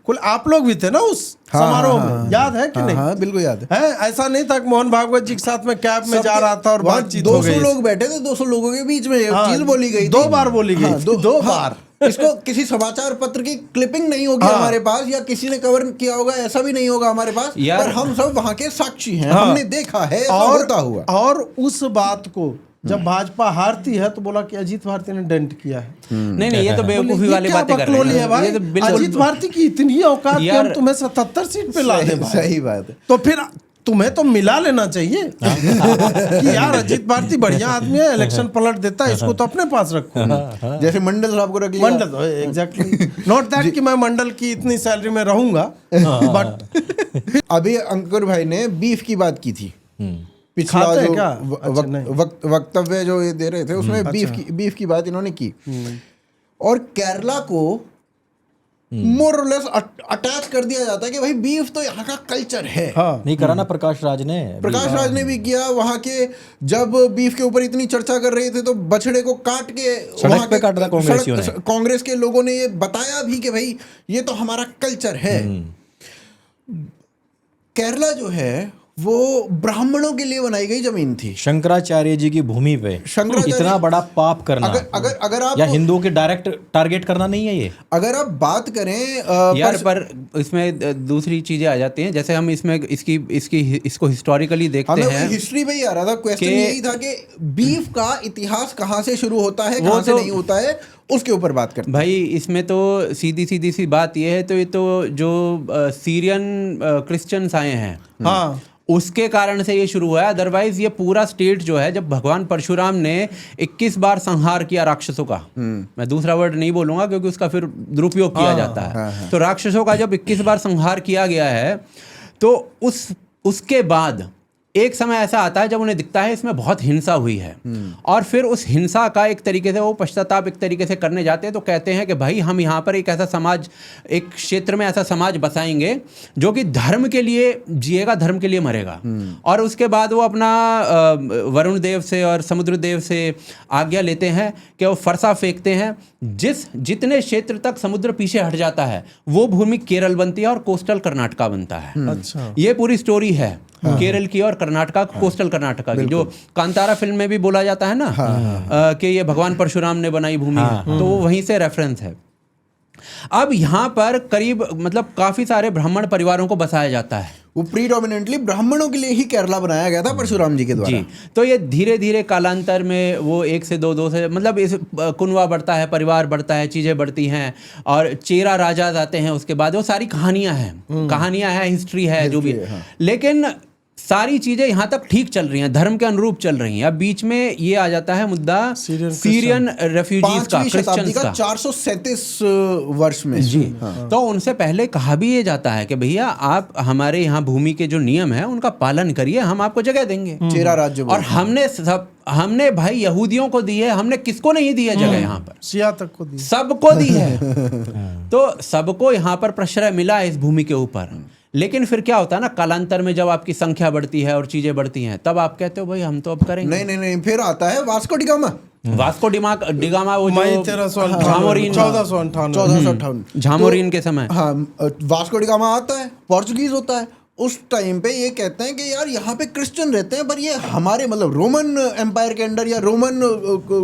कुल आप लोग भी थे ना उस समारोह में, याद है कि नहीं? हाँ बिल्कुल याद है। ऐसा नहीं था कि मोहन भागवत जी के साथ में कैब में जा रहा था और बातचीत हो गई। 200 लोग बैठे थे, 200 लोगों के बीच में चीज बोली गई, 2 बार बोली गई, 2 बार। इसको किसी समाचार पत्र की क्लिपिंग नहीं होगी हमारे पास या किसी ने कवर किया होगा, ऐसा भी नहीं होगा हमारे पास, पर हम सब वहां के साक्षी हैं, हमने देखा है होता हुआ। और उस बात को जब भाजपा हारती है तो बोला कि अजीत भारती ने डेंट किया है। नहीं ये तो बेवकूफी वाली बातें कर रहे हैं। ये तो अजीत भारती की इतनी औकात कि हम तुम्हें 77 सीट पे ला दें। सही बात है। तो फिर तुम्हें तो मिला लेना चाहिए कि यार अजीत भारती बढ़िया आदमी है, इलेक्शन पलट देता है, इसको तो अपने पास रखो। जैसे मंडल साहब को रख लिया। मंडल एग्जैक्टली, नॉट दैट कि मैं मंडल की इतनी सैलरी में रहूंगा, बट अभी अंकुर भाई ने बीफ की बात की थी, पिछला जो वक्तव्य जो ये दे रहे थे उसमें बीफ की बात इन्होंने की और केरला को मोर और लेस अटैच कर दिया जाता है कि भाई बीफ तो यहाँ का कल्चर है। नहीं करा ना प्रकाश राज ने भी किया। वहाँ के जब बीफ के ऊपर इतनी चर्चा कर रहे थे तो बछड़े को काट के सड़क पे काट रहा कांग्रेस के लोगों ने ये बताया भी कि भाई ये तो हमारा कल्चर है। केरला जो है वो ब्राह्मणों के लिए बनाई गई जमीन थी, शंकराचार्य जी की भूमि पे इतना बड़ा पाप करना, अगर आप या हिंदुओं के डायरेक्ट टारगेट करना नहीं है ये। अगर आप बात करें यार पर इसमें दूसरी चीजें आ जाती हैं, जैसे हम इसमें इसको हिस्टोरिकली देखते हैं। हिस्ट्री में ही आ रहा था क्वेश्चन, यही था कि बीफ का इतिहास कहाँ से शुरू होता है, कहाँ से नहीं होता है, उसके ऊपर बात करते हैं। भाई इसमें तो सीधी सी बात ये है, तो ये तो जो सीरियन क्रिश्चियंस आए हैं उसके कारण से ये शुरू हुआ है। अदरवाइज ये पूरा स्टेट जो है, जब भगवान परशुराम ने 21 बार संहार किया राक्षसों का, मैं दूसरा वर्ड नहीं बोलूंगा क्योंकि उसका फिर दुरुपयोग किया जाता है, तो राक्षसों का जब 21 बार संहार किया गया है तो उसके बाद एक समय ऐसा आता है जब उन्हें दिखता है इसमें बहुत हिंसा हुई है, और फिर उस हिंसा का एक तरीके से वो पश्चाताप एक तरीके से करने जाते हैं। तो कहते हैं कि भाई हम यहाँ पर एक ऐसा समाज, एक क्षेत्र में ऐसा समाज बसाएंगे जो कि धर्म के लिए जिएगा, धर्म के लिए मरेगा। और उसके बाद वो अपना वरुण देव से और समुद्र देव से आज्ञा लेते हैं कि वो फरसा फेंकते हैं, जितने क्षेत्र तक समुद्र पीछे हट जाता है वो भूमि केरल बनती है और कोस्टल कर्नाटका बनता है। अच्छा, ये पूरी स्टोरी है केरल की और कर्नाटका, कोस्टल कर्नाटका की, जो कांतारा फिल्म में भी बोला जाता है ना कि ये भगवान परशुराम ने बनाई भूमि है, तो वो वहीं से रेफरेंस है। अब यहाँ पर करीब मतलब काफी सारे ब्राह्मण परिवारों को बसाया जाता है। वो प्रीडोमिनेंटली ब्राह्मणों के लिए ही केरला बनाया गया था परशुराम जी के द्वारा। जी, तो ये धीरे धीरे कालांतर में वो 1 से 2 से मतलब इस कुनवा बढ़ता है, परिवार बढ़ता है, चीज़ें बढ़ती हैं और चेरा राजा आते हैं। उसके बाद वो सारी कहानियां हैं, हिस्ट्री है जो भी है। हाँ। लेकिन सारी चीजें यहाँ तक ठीक चल रही हैं, धर्म के अनुरूप चल रही हैं। अब बीच में ये आ जाता है मुद्दा सीरियन रेफ्यूजीज का, 5वीं शताब्दी क्रिश्चियंस का का। 437 वर्ष में जी, तो उनसे पहले कहा भी ये जाता है कि भैया आप हमारे यहाँ भूमि के जो नियम है उनका पालन करिए, हम आपको जगह देंगे। चेरा राज्य और हमने भाई यहूदियों को दी है, हमने किसको नहीं दी है जगह यहाँ पर? सिया तक को दी, सबको दी है। तो सबको यहाँ पर प्रश्रय मिला है इस भूमि के ऊपर। लेकिन फिर क्या होता है ना, कालांतर में जब आपकी संख्या बढ़ती है और चीजें बढ़ती हैं, तब आप कहते हो भाई हम तो अब करेंगे। नहीं, फिर आता है वास्को डिगामा। वास्को डिगामा वो मई जो 1358 1458 झामोरीन के समय। हाँ, वास्को डिगामा आता है, पोर्चुगीज होता है। उस टाइम पे ये कहते हैं कि यार यहाँ पे क्रिश्चियन रहते हैं, पर ये हमारे मतलब रोमन एम्पायर के अंडर या रोमन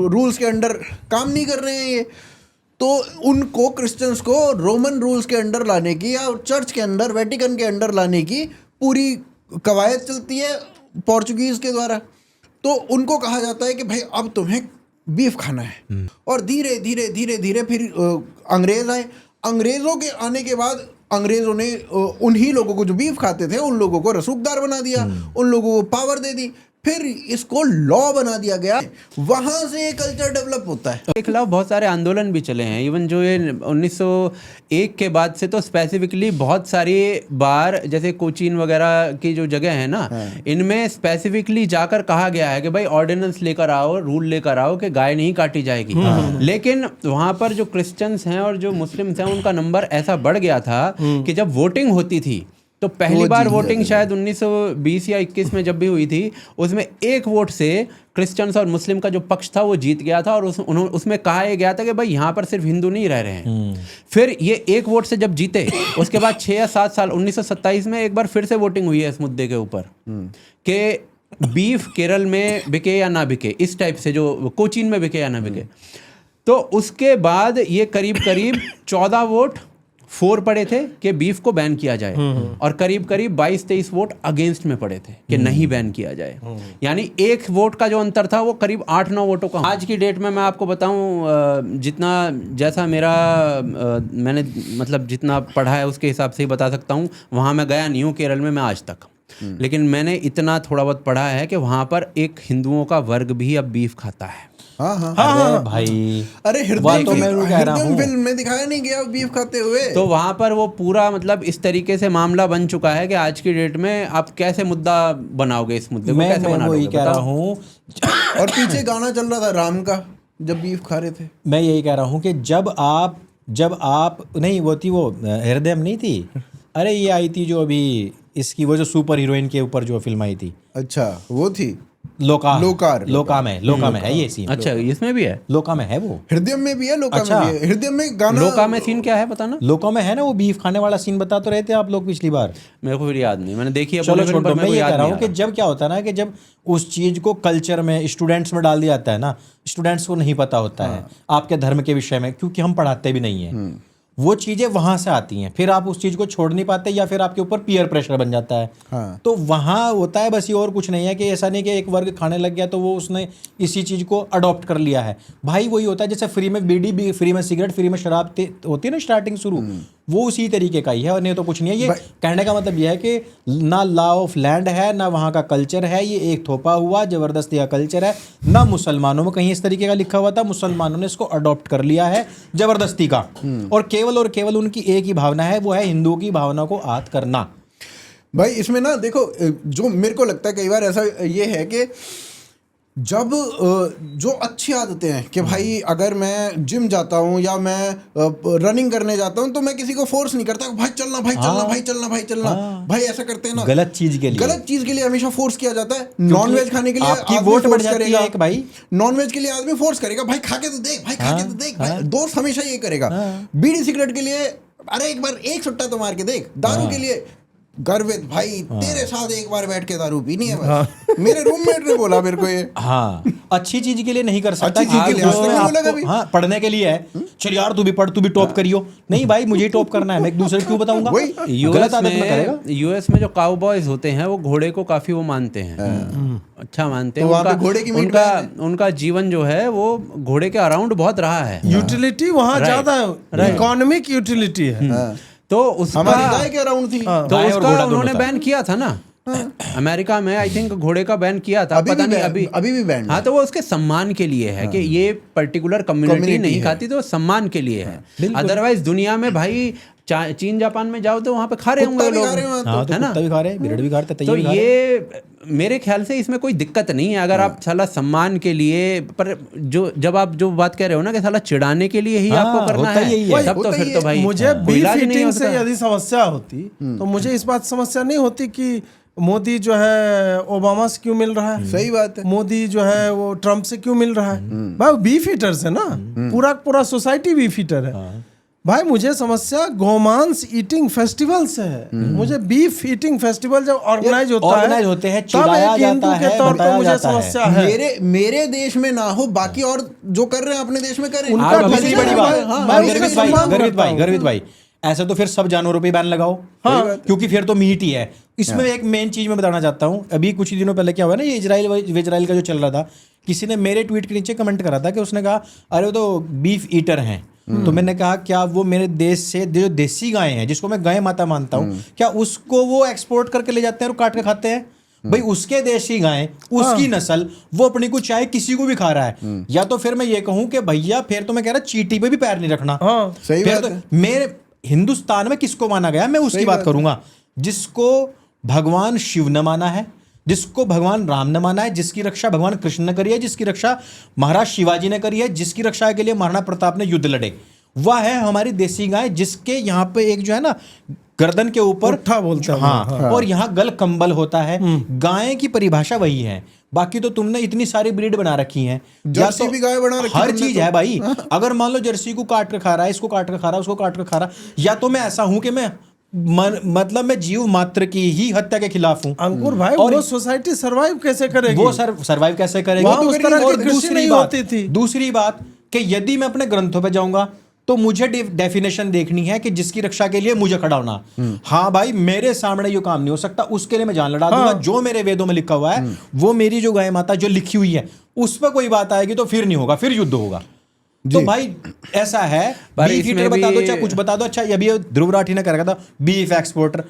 रूल्स के अंडर काम नहीं कर रहे हैं ये। तो उनको क्रिश्चियंस को रोमन रूल्स के अंडर लाने की या चर्च के अंडर, वेटिकन के अंडर लाने की पूरी कवायद चलती है पोर्चुगीज के द्वारा। तो उनको कहा जाता है कि भाई अब तुम्हें बीफ खाना है। और धीरे धीरे धीरे धीरे फिर अंग्रेज आए। अंग्रेजों के आने के बाद अंग्रेजों ने उन्हीं लोगों को जो बीफ खाते थे उन लोगों को रसूखदार बना दिया, उन लोगों को पावर दे दी, फिर इसको लॉ बना दिया गया। वहां से ये कल्चर डेवलप होता है। के खिलाफ बहुत सारे आंदोलन भी चले हैं। इवन जो ये 1901 के बाद से तो स्पेसिफिकली बहुत सारी बार जैसे कोचीन वगैरह की जो जगह है ना, इनमें स्पेसिफिकली जाकर कहा गया है कि भाई ऑर्डिनेंस लेकर आओ, रूल लेकर आओ कि गाय नहीं काटी जाएगी। लेकिन वहाँ पर जो क्रिश्चियंस हैं और जो मुस्लिम्स हैं उनका नंबर ऐसा बढ़ गया था कि जब वोटिंग होती थी तो पहली बार वोटिंग शायद 1920 या 21 में जब भी हुई थी, उसमें एक वोट से क्रिश्चियंस और मुस्लिम का जो पक्ष था वो जीत गया था। और उसमें कहा यह गया था कि भाई यहाँ पर सिर्फ हिंदू नहीं रह रहे हैं। फिर ये एक वोट से जब जीते, उसके बाद 6 या 7 साल 1927 में एक बार फिर से वोटिंग हुई है इस मुद्दे के ऊपर कि बीफ केरल में बिके या ना बिके, इस टाइप से, जो कोचीन में बिके या ना बिके। तो उसके बाद ये करीब 14 वोट 4 पड़े थे कि बीफ को बैन किया जाए और करीब 22-23 वोट अगेंस्ट में पड़े थे कि नहीं बैन किया जाए। यानी एक वोट का जो अंतर था वो करीब 8-9 वोटों का। आज की डेट में मैं आपको बताऊं, जितना जैसा मेरा मैंने मतलब जितना पढ़ा है उसके हिसाब से ही बता सकता हूं। वहाँ मैं गया नहीं हूँ केरल में मैं आज तक, लेकिन मैंने इतना थोड़ा बहुत पढ़ा है कि वहाँ पर एक हिंदुओं का वर्ग भी अब बीफ खाता है। हाँ भाई, अरे हृदय फिल्म में दिखाया नहीं गया बीफ खाते हुए। तो वहां पर वो पूरा मतलब इस तरीके से मामला बन चुका है कि आज की डेट में आप कैसे मुद्दा बनाओगे, इस मुद्दे को कैसे बनाओगे? मैं वही कह रहा हूँ। और पीछे गाना चल रहा था राम का जब बीफ खा रहे थे। मैं यही कह रहा हूँ कि जब आप नहीं, वो थी वो हृदय नहीं थी, अरे ये आई थी जो अभी इसकी वो जो सुपर हीरोइन के ऊपर जो फिल्म आई थी। अच्छा, वो थी लोका में है ये सीन। अच्छा, इसमें भी है? लोका में है वो, हृदय में भी है, लोका अच्छा। में भी है। हृदय में गाना, लोका में सीन क्या है बताना? लोका में है ना वो बीफ खाने वाला सीन, बता तो रहे थे आप लोग पिछली बार। मेरे को फिर याद नहीं, मैंने देखी है। चलो छोड़ो, मैं ये कह रहा हूँ कि जब क्या होता है ना कि जब उस चीज को कल्चर में स्टूडेंट्स में डाल दिया जाता है ना, स्टूडेंट्स को नहीं पता होता है आपके धर्म के विषय में, क्योंकि हम पढ़ाते भी नहीं है। वो चीजें वहां से आती हैं, फिर आप उस चीज को छोड़ नहीं पाते या फिर आपके ऊपर पीयर प्रेशर बन जाता है। तो वहां होता है बस, ये और कुछ नहीं है कि ऐसा नहीं कि एक वर्ग खाने लग गया तो वो उसने इसी चीज को अडॉप्ट कर लिया है। भाई वही होता है जैसे फ्री में बीड़ी, फ्री में सिगरेट, फ्री में शराब होती है ना स्टार्टिंग शुरू, वो उसी तरीके का ही है और नहीं तो कुछ नहीं है। ये कहने का मतलब यह है कि ना लॉ ऑफ लैंड है, ना वहाँ का कल्चर है, ये एक थोपा हुआ जबरदस्ती का कल्चर है। ना मुसलमानों में कहीं इस तरीके का लिखा हुआ था, मुसलमानों ने इसको अडॉप्ट कर लिया है जबरदस्ती का। और केवल उनकी एक ही भावना है, वो है हिंदुओं की भावना को आहत करना। भाई इसमें ना देखो, जो मेरे को लगता है कई बार ऐसा ये है कि जब जो अच्छी आदतें हैं कि भाई अगर मैं जिम जाता हूँ या मैं रनिंग करने जाता हूँ तो मैं किसी को फोर्स नहीं करता, भाई चलना भाई चलना भाई चलना भाई चलना। भाई ऐसा करते हैं ना, गलत चीज के लिए हमेशा फोर्स किया जाता है। नॉनवेज खाने के लिए आपकी वोट बढ़ जाती है, भाई नॉनवेज के लिए आदमी फोर्स करेगा, भाई खा के तो देख, भाई खा के तो देख, भाई दोस्त हमेशा ये करेगा। बीड़ी सिगरेट के लिए अरे एक बार एक सुट्टा तो मार के देख। दारू के लिए गर्वित, भाई तेरे साथ एक बार बैठ के दारू पीनी है बस। मेरे रूममेट ने बोला मेरे को ये। हाँ, अच्छी चीज के लिए नहीं कर सकता, अच्छी चीज के लिए हाँ, पढ़ने के लिए है चल यार तू भी टॉप करियो। नहीं भाई, मुझे ही टॉप करना है, मैं एक दूसरे को क्यों बताऊंगा? गलत आदत में करेगा। यूएस में जो काउबॉयज होते हैं वो घोड़े को काफी वो मानते हैं, अच्छा मानते हैं। तो वहाँ पे उनका घोड़े की मीट बैन है। उनका जीवन जो है वो घोड़े के अराउंड बहुत रहा है। यूटिलिटी वहाँ ज्यादा है, इकोनॉमिक यूटिलिटी है। तो उसका हमारी गाय के अराउंड थी। तो गाय और उसका घोड़ा उन्होंने दोनों था। बैन किया था ना अमेरिका में, आई थिंक घोड़े का बैन किया था, अभी पता भी नहीं ban- अभी भी banned हाँ है। तो वो उसके सम्मान के लिए है कि ये पर्टिकुलर कम्युनिटी Community नहीं है। खाती, तो सम्मान के लिए है। अदरवाइज दुनिया में भाई चीन जापान में जाओ तो वहाँ पे खा रहे होंगे कुत्ता भी लोग, खा रहे हैं वहाँ तो। हाँ तो है ना? कुत्ता भी खा रहे हैं, बिरड़ भी खा रहे हैं, तो तैयार भी खा रहे हैं। ये मेरे ख्याल से इसमें कोई दिक्कत नहीं है अगर आप साला सम्मान के लिए, पर जब आप जो बात कह रहे हो ना कि साला चिढ़ाने के लिए ही हाँ, आपको करना होता यही है। है, तब तो फिर तो भाई मुझे कोई बीफ इलाज नहीं है ईटिंग से उसका। यदि समस्या होती तो मुझे इस बात समस्या नहीं होती कि मोदी जो है ओबामा से क्यों मिल रहा है, सही बात है। मोदी जो है वो ट्रम्प से क्यों मिल रहा है। भाई बीफ ईटर से ना पूरा सोसाइटी बीफ ईटर है। भाई मुझे समस्या गोमांस ईटिंग फेस्टिवल से है। मुझे बीफ ईटिंग फेस्टिवल जब ऑर्गेनाइज होता है, ऑर्गेनाइज होते हैं, तब चिढ़ाया एक हिंदू जाता के है, तौर पर बताया मुझे जाता है। समस्या है। मेरे देश में ना हो, बाकी और जो कर रहे हैं अपने देश में करें। उनका आप भले दूसरी ही बड़ी है, बात, मैं हाँ, उसका गर्वित सम्मान करता हूँ। गर्वित भाई ऐसा तो फिर सब जानवरों पे बैन लगाओ, क्योंकि फिर तो मीट ही है। इसमें एक मेन चीज मैं बताना चाहता हूँ। अभी कुछ ही दिनों पहले क्या हुआ ना, ये इजराइल का जो चल रहा था, किसी ने मेरे ट्वीट के नीचे कमेंट करा था कि उसने कहा अरे वो तो बीफ ईटर हैं। तो मैंने कहा क्या वो मेरे देश से जो देसी गायें हैं, जिसको मैं गाय माता मानता हूँ, क्या उसको वो एक्सपोर्ट करके ले जाते हैं और काट के खाते हैं? भाई उसके देश की गायें, उसकी नस्ल, वो अपनी को चाहे किसी को भी खा रहा है। या तो फिर मैं ये कहूं कि भैया फिर तो मैं कह रहा चींटी पे भी पैर नहीं रखना। हाँ, सही फिर बात तो है। मेरे हिंदुस्तान में किसको माना गया, मैं उसकी बात करूंगा। जिसको भगवान शिव ने माना है, जिसको भगवान राम ने माना है, जिसकी रक्षा भगवान कृष्ण ने करी है, जिसकी रक्षा महाराज शिवाजी ने करी है, जिसकी रक्षा के लिए महाराणा प्रताप ने युद्ध लड़े, वह है हमारी देसी गाय, जिसके यहाँ पे एक जो है ना गर्दन के ऊपर पुट्ठा बोलते हैं। हाँ, और यहाँ गल कंबल होता है। गाय की परिभाषा वही है। बाकी तो तुमने इतनी सारी ब्रीड बना रखी है, जर्सी भी गाय बना रखी हर तुमने चीज तो। है भाई। अगर मान लो जर्सी को काट कर खा रहा है, इसको काट कर खा रहा है, उसको काट कर खा रहा है, या तो मैं ऐसा हूं कि मैं मतलब मैं जीव मात्र की ही हत्या के खिलाफ हूं। अंकुर भाई और वो सोसाइटी सरवाइव कैसे करेगी? वो सर्वाइव कैसे करेगी? वहाँ उस तरह की और कृषि नहीं होती थी। दूसरी बात कि यदि मैं अपने ग्रंथों पे जाऊंगा तो मुझे डेफिनेशन देखनी है कि जिसकी रक्षा के लिए मुझे खड़ा होना। हाँ भाई, मेरे सामने ये काम नहीं हो सकता, उसके लिए मैं जान लड़ा दूंगा। जो मेरे वेदों में लिखा हुआ है, वो मेरी जो गाय माता जो लिखी हुई है, उस पर कोई बात आएगी तो फिर नहीं होगा, फिर युद्ध होगा। तो भाई ऐसा है, पर बीफ इसमें ईटर बता दो भी- चाहे कुछ बता दो। अच्छा, अभी ध्रुव राठी ने कर रखा था बीफ एक्सपोर्टर।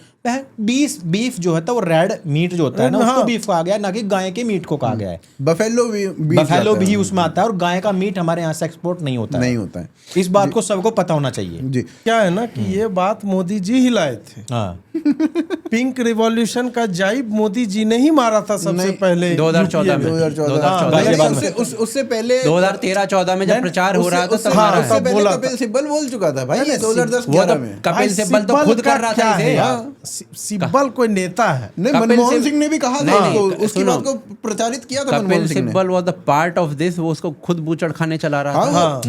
बीफ जो है वो रेड मीट जो होता है ना, उसको बीफ कहा गया है, ना कि गाय के मीट को कहा गया है। बफेलो भी बफेलो भी उसमें आता है, और गाय का मीट हमारे यहाँ से एक्सपोर्ट नहीं होता नहीं होता है। इस बात को सबको पता होना चाहिए। जी। क्या है ना कि ये बात मोदी जी ही लाए थे। हाँ, पिंक रिवॉल्यूशन का जाइब मोदी जी ने ही मारा था सबसे नहीं, पहले 2014 में उससे पहले 2013-14 में जब प्रचार हो रहा था तब हाँ, मारा उससे है। तब पहले बोला कपिल सिब्बल बोल चुका था भाई, ये अरे 2010-11 में। कपिल भाई, सिब्बल तो खुद का कर रहा क्या था है इसे। यार? सिब्बल कोई नेता है? नहीं, कपिल मनमोहन सिब- सिंह ने भी कहा नहीं, था नहीं, उसको, उसकी सुनो। बात को प्रचारित किया था कपिल मनमोहन सिंह ने। Sibal was the part of this, वो उसको खुद बूचड़ खाने चला रहा था। हाँ,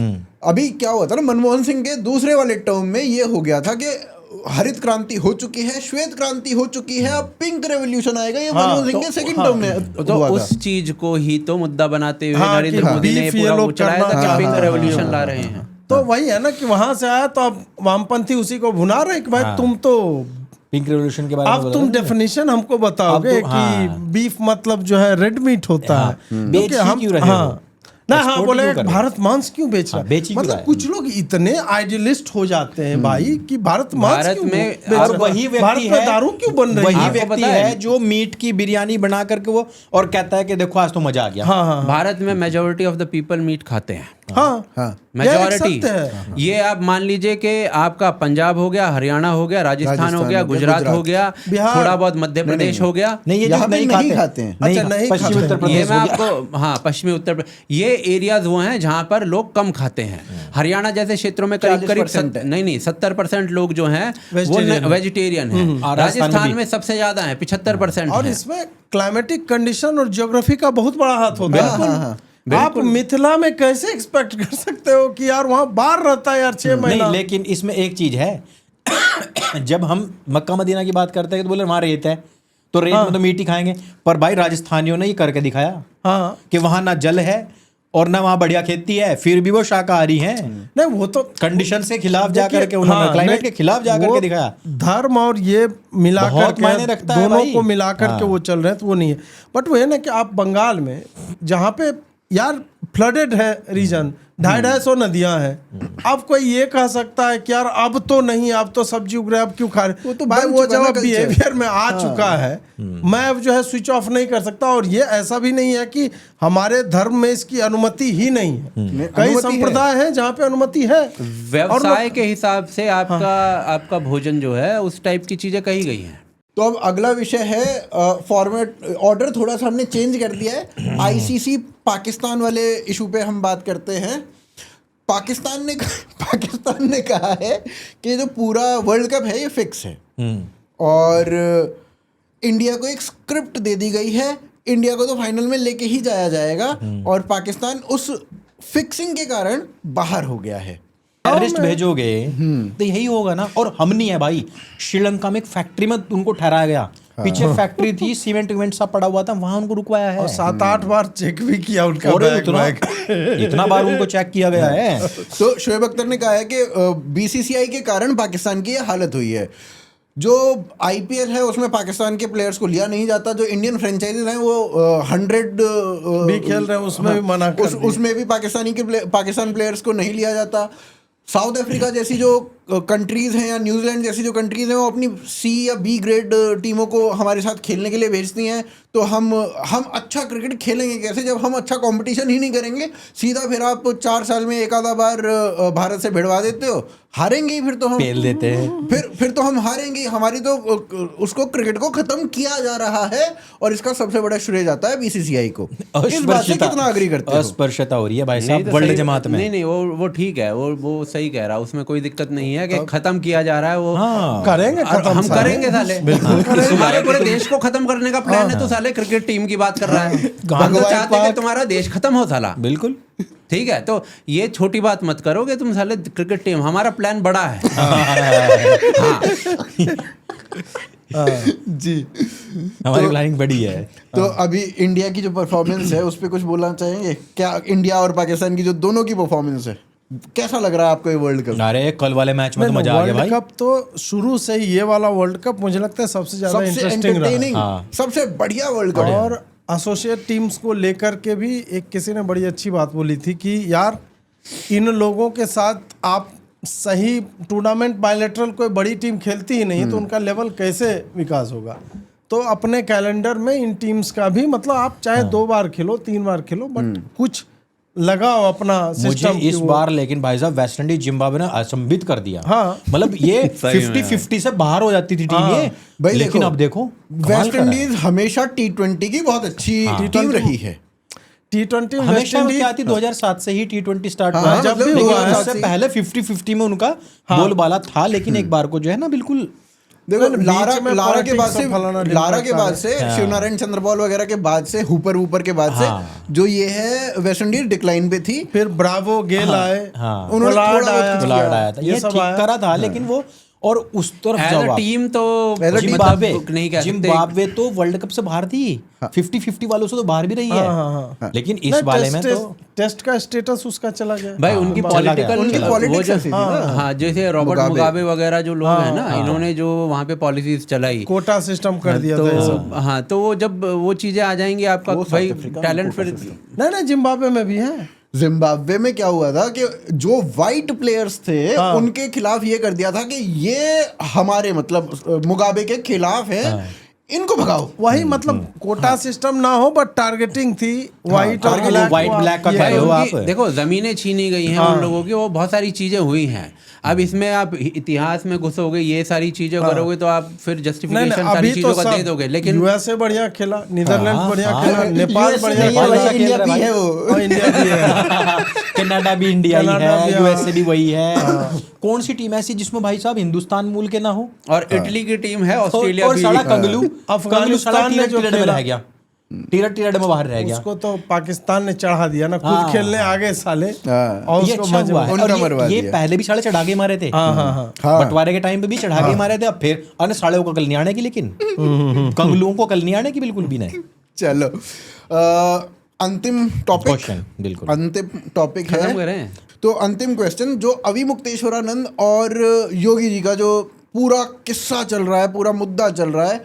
अभी क्या हुआ था ना, मनमोहन सिंह के दूसरे वाले टर्म में ये हो गया था कि हरित क्रांति हो चुकी है, श्वेत क्रांति हो चुकी है, अब पिंक रेवोल्यूशन आएगा। ये मनमोहन सिंह के सेकंड टर्म में तो हुआ था। उस चीज को ही तो मुद्दा बनाते हुए हाँ, नरेंद्र कि मोदी ने बीफ पूरा ये वो लोग चलाया था करना कि पिंक चाहते हैं। रेवोल्यूशन ला रहे हैं। तो वही है ना कि वहां से आया तो अब वामपंथी उसी को भुना रहे कि भाई तुम तो पिंक रेवोल्यूशन के बारे में अब तुम डेफिनेशन हमको बताओगे अब तो- हाँ। कि बीफ मतलब जो है रेड मीट होता है। बेच क्योंकि ही क्यों रहे हो? हाँ ना, हाँ Export बोले क्यों कर रहे हो? भारत मांस क्यों बेच रहा हाँ, बेच ही क्यों मतलब रहा है? कुछ लोग इतने आइडियलिस्ट हो जाते हैं भाई कि भारत मांस भारत क्यों में- बेच और रहा है? वही व्यक्ति भारत में है, दारू क्यों बन रही वही है? आपको व्यक्ति पता है? है जो मीट की बिरयानी बना करके वो और कहता है कि देखो आज तो मजा आ गया। हाँ हाँ भारत में majority of the people meat खाते हैं। हाँ हाँ, मेजोरिटी। सत्य है। ये आप मान लीजिए कि आपका पंजाब हो गया, हरियाणा हो गया, राजस्थान हो राजस्थान गया, हो गया, गुजरात हो गुजरात, गया, बिहार। थोड़ा बहुत मध्य प्रदेश हो गया। नहीं, ये यहाँ जो पे नहीं नहीं खाते खाते हैं। अच्छा, नहीं पश्चिमी खाते उत्तर हैं। ये प्रदेश मैं हो गया। आपको हाँ पश्चिमी उत्तर प्रदेश, ये एरियाज वो हैं जहाँ पर लोग कम खाते हैं। हरियाणा जैसे क्षेत्रों में करीब 40% है। नहीं 70% लोग जो हैं वो Vegetarian। वेजिटेरियन हैं। और राजस्थान राजस्थान में में सबसे ज्यादा है, 75% और है। इसमें क्लाइमेटिक कंडीशन और ज्योग्राफी का बहुत बड़ा हाथ होता है। बिल्कुल। आप मिथिला में कैसे एक्सपेक्ट कर सकते हो कि यार वहाँ बाढ़ रहता है यार 6 महीना? नहीं, लेकिन इसमें एक चीज है जब हम मक्का मदीना की बात करते हैं तो बोले वहां रेत है तो रेत में तो मीट ही खाएंगे, पर भाई राजस्थानियों ने ये करके दिखाया हाँ कि वहां ना जल है और ना वहाँ बढ़िया खेती है, फिर भी वो शाकाहारी हैं। नहीं वो तो कंडीशन के खिलाफ जा देखिए, करके उन्होंने हाँ, क्लाइमेट नहीं, के खिलाफ जा वो करके दिखाया। धर्म और ये मिलाकर बहुत मायने के रखता है दोनों भाई। को मिलाकर के हाँ। वो चल रहे हैं, तो वो नहीं है। बट वो है ना कि आप बंगाल में जहाँ पे यार फ्लडेड है रीजन, 250 नदियां हैं, अब कोई ये कह सकता है कि यार अब तो नहीं, अब तो सब्जी उग रहा है, अब क्यों खा रहे? वो तो भाई बन वो चुका जब ना culture। बिहेवियर में आ चुका है, मैं अब जो है स्विच ऑफ नहीं कर सकता। और ये ऐसा भी नहीं है कि हमारे धर्म में इसकी अनुमति ही नहीं है, कई अनुमति है। संप्रदाय हैं जहाँ पे अनुमति है। व्यवसाय के हिसाब से आपका भोजन जो है उस टाइप की चीजें कही गई हैं। तो अब अगला विषय है फॉर्मेट ऑर्डर थोड़ा सा हमने चेंज कर दिया है। आईसीसी पाकिस्तान वाले इशू पे हम बात करते हैं। पाकिस्तान ने कहा है कि जो पूरा वर्ल्ड कप है ये फिक्स है और इंडिया को एक स्क्रिप्ट दे दी गई है, इंडिया को तो फाइनल में लेके ही जाया जाएगा और पाकिस्तान उस फिक्सिंग के कारण बाहर हो गया है। टेररिस्ट भेजोगे तो यही होगा ना। और हम नहीं है भाई, श्रीलंका में एक फैक्ट्री में उनको ठहराया गया, पीछे फैक्ट्री थी, सीमेंट विमेंट सब पड़ा हुआ था, वहां उनको रुकवाया है। और 7-8 बार चेक भी किया उनका और बैग इतना बार उनको चेक किया गया है। तो शोएब अख्तर ने कहा है कि बीसीसीआई के कारण पाकिस्तान की ये हालत हुई है। जो आईपीएल है उसमें पाकिस्तान के प्लेयर्स को लिया नहीं जाता, जो इंडियन फ्रेंचाइजीज हैं वो 100 भी खेल रहे हैं, उसमें भी मना कर दिया। उसमें भी पाकिस्तान प्लेयर्स को नहीं लिया जाता। साउथ अफ्रीका जैसी जो कंट्रीज़ हैं या न्यूजीलैंड जैसी जो कंट्रीज़ हैं वो अपनी सी या बी ग्रेड टीमों को हमारे साथ खेलने के लिए भेजती हैं। तो हम अच्छा क्रिकेट खेलेंगे कैसे जब हम अच्छा कंपटीशन ही नहीं करेंगे? सीधा फिर आप 4 साल में एक आधा बार भारत से भिड़वा देते हो, हारेंगे ही फिर तो हम पेल देते हैं। फिर तो हम हारेंगे। हमारी तो उसको क्रिकेट को खत्म किया जा रहा है और इसका सबसे बड़ा श्रेय जाता है बीसीसीआई को। इस बात से कितना अग्री करते हो? अस्पृश्यता हो रही है भाई नहीं साहब तो वर्ल्ड सही- जमात में। नहीं वो ठीक है, वो सही कह रहा है, उसमें कोई दिक्कत नहीं है कि खत्म किया जा रहा है वो। हाँ। करेंगे अब खत्म हम साले। करेंगे साले। तुम्हारे पूरे देश को खत्म करने का प्लान है, तो साले क्रिकेट टीम की बात कर रहा है। हम तो चाहते हैं कि तुम्हारा देश खत्म हो साला। बिल्कुल ठीक है, तो ये छोटी बात मत करो कि तुम साले क्रिकेट टीम, हमारा प्लान बड़ा है। जी हमारी प्लानिंग बड़ी है। तो अभी इंडिया की जो परफॉर्मेंस है उस पर कुछ बोलना चाहेंगे क्या? इंडिया और पाकिस्तान की जो दोनों की परफॉर्मेंस है, कैसा लग रहा है आपको ये वर्ल्ड कप? अरे कल वाले मैच में तो मजा आ गया भाई। वर्ल्ड कप तो शुरू से ही, ये वाला वर्ल्ड कप मुझे लगता है सबसे ज्यादा सबसे इंटरेस्टिंग रहा। एंटरटेनिंग, सबसे बढ़िया वर्ल्ड कप। और एसोसिएट टीम्स को लेकर के भी एक किसी ने बड़ी अच्छी बात बोली थी कि यार इन लोगों के साथ आप सही टूर्नामेंट बायलैटरल कोई बड़ी टीम खेलती ही नहीं तो उनका लेवल कैसे विकास होगा। तो अपने कैलेंडर में इन टीम्स का भी मतलब आप चाहे 2 बार खेलो 3 बार खेलो बट कुछ लगाओ अपना मुझे सिस्टम। इस बार लेकिन भाई साहब वेस्ट इंडीज जिम्बाब्वे ने असंबित कर दिया। हाँ। मतलब ये सही में 50-50 से बाहर हो जाती थी टीम ये, भाई लेकिन देखो, अब देखो वेस्ट इंडीज हमेशा टी20 की बहुत अच्छी टीम रही है। T20 वेस्ट हमेशा इंडीज क्या आती 2007 से ही टी20 स्टार्ट हाँ, हुआ है। जब भी लेकिन हुआ है, उससे पहले 50-50 में उनका बोलबाला था, लेकिन एक बार को जो है ना बिल्कुल देखो बीच लारा में लारा के बाद politics से और फलाना लारा के ढिमका बाद से शिवनारायण चंद्रपाल वगैरह के बाद से हुपर के बाद से जो ये है वेस्ट इंडीज डिक्लाइन पे थी। फिर ब्रावो गेल आए, हाँ। उन्होंने पोलार्ड थोड़ा बहुत आया, कुछ बुलाड आया था, ये ये सब ठीक आया। करा था, लेकिन वो और उस तरफ एज जाओ अ आप। टीम तो जिम्बाब्वे मतलब नहीं कह सकते। जिम्बाब्वे तो वर्ल्ड कप से बाहर थी, 50-50 वालों से तो बाहर भी रही है। लेकिन इस नहीं, वाले में तो टेस्ट का स्टेटस उसका चला गया। भाई उनकी पॉलिटिकल उनकी politics ऐसी थी ना। हाँ जैसे रॉबर्ट मुगाबे वगैरह जो लोग हैं ना, इन्होंने जो वहाँ पे पॉलिसीज चलाई कोटा सिस्टम कर दिया तो था ये सब। हाँ, तो वो जब वो चीजें आ जाएंगी आपका भाई टैलेंट फिर नहीं जिम्बाब्वे में भी है। जिम्बाब्वे में क्या हुआ था कि जो वाइट प्लेयर्स थे उनके खिलाफ ये कर दिया था कि ये हमारे मतलब मुगाबे के खिलाफ है, इनको भगाओ। वही मतलब कोटा सिस्टम ना हो बट टारगेटिंग थी वाइट और targeting ब्लैक white black का ये- कह रहे हो उनकी- आप। देखो जमीनें छीनी गई हैं उन लोगों की, वो बहुत सारी चीजें हुई हैं। अब इसमें आप इतिहास में घुसोगे, ये सारी चीजें करोगे तो आप फिर नहीं जस्टिफिकेशन नहीं सारी अभी चीजों तो का दे सब दोगे, लेकिन यूएसए बढ़िया खेला, नीदरलैंड बढ़िया खेला, नेपाल US बढ़िया नहीं है, खेला, भाई, इंडिया भी है वो। और इंडिया भी है। कनाडा भी इंडिया ही कनाडा है, भी, यूएसए भी वही है। कौन सी टीम ऐसी जिसमें भाई साहब हिंदुस्तान मूल के ना हो? और इटली की टीम है, ऑस्ट्रेलिया और भी। साला कंगलू अफगानिस्तान ने जो में खेला, रह गया, टीरट में बाहर रह गया। उसको तो पाकिस्तान ने चढ़ा दिया ना, खुद खेलने आगे साले और ये उसको अच्छा मजे हुआ है। उनका और मरवा ये दिया। पहले भी साले चढ़ा के मारे थे। हाँ। बंटवारे के टाइम पे भी चढ़ा के मारे थे। अब फिर अरे साले को कल नहीं आने की, लेकिन कंगलुओं को कल नहीं आने की बिल्कुल भी नहीं। चलो अंतिम टॉपिक, क्वेश्चन बिल्कुल अंतिम टॉपिक खत्म है। करें। तो अंतिम क्वेश्चन, जो अविमुक्तेश्वरानंद और योगी जी का जो पूरा किस्सा चल रहा है, पूरा मुद्दा चल रहा है,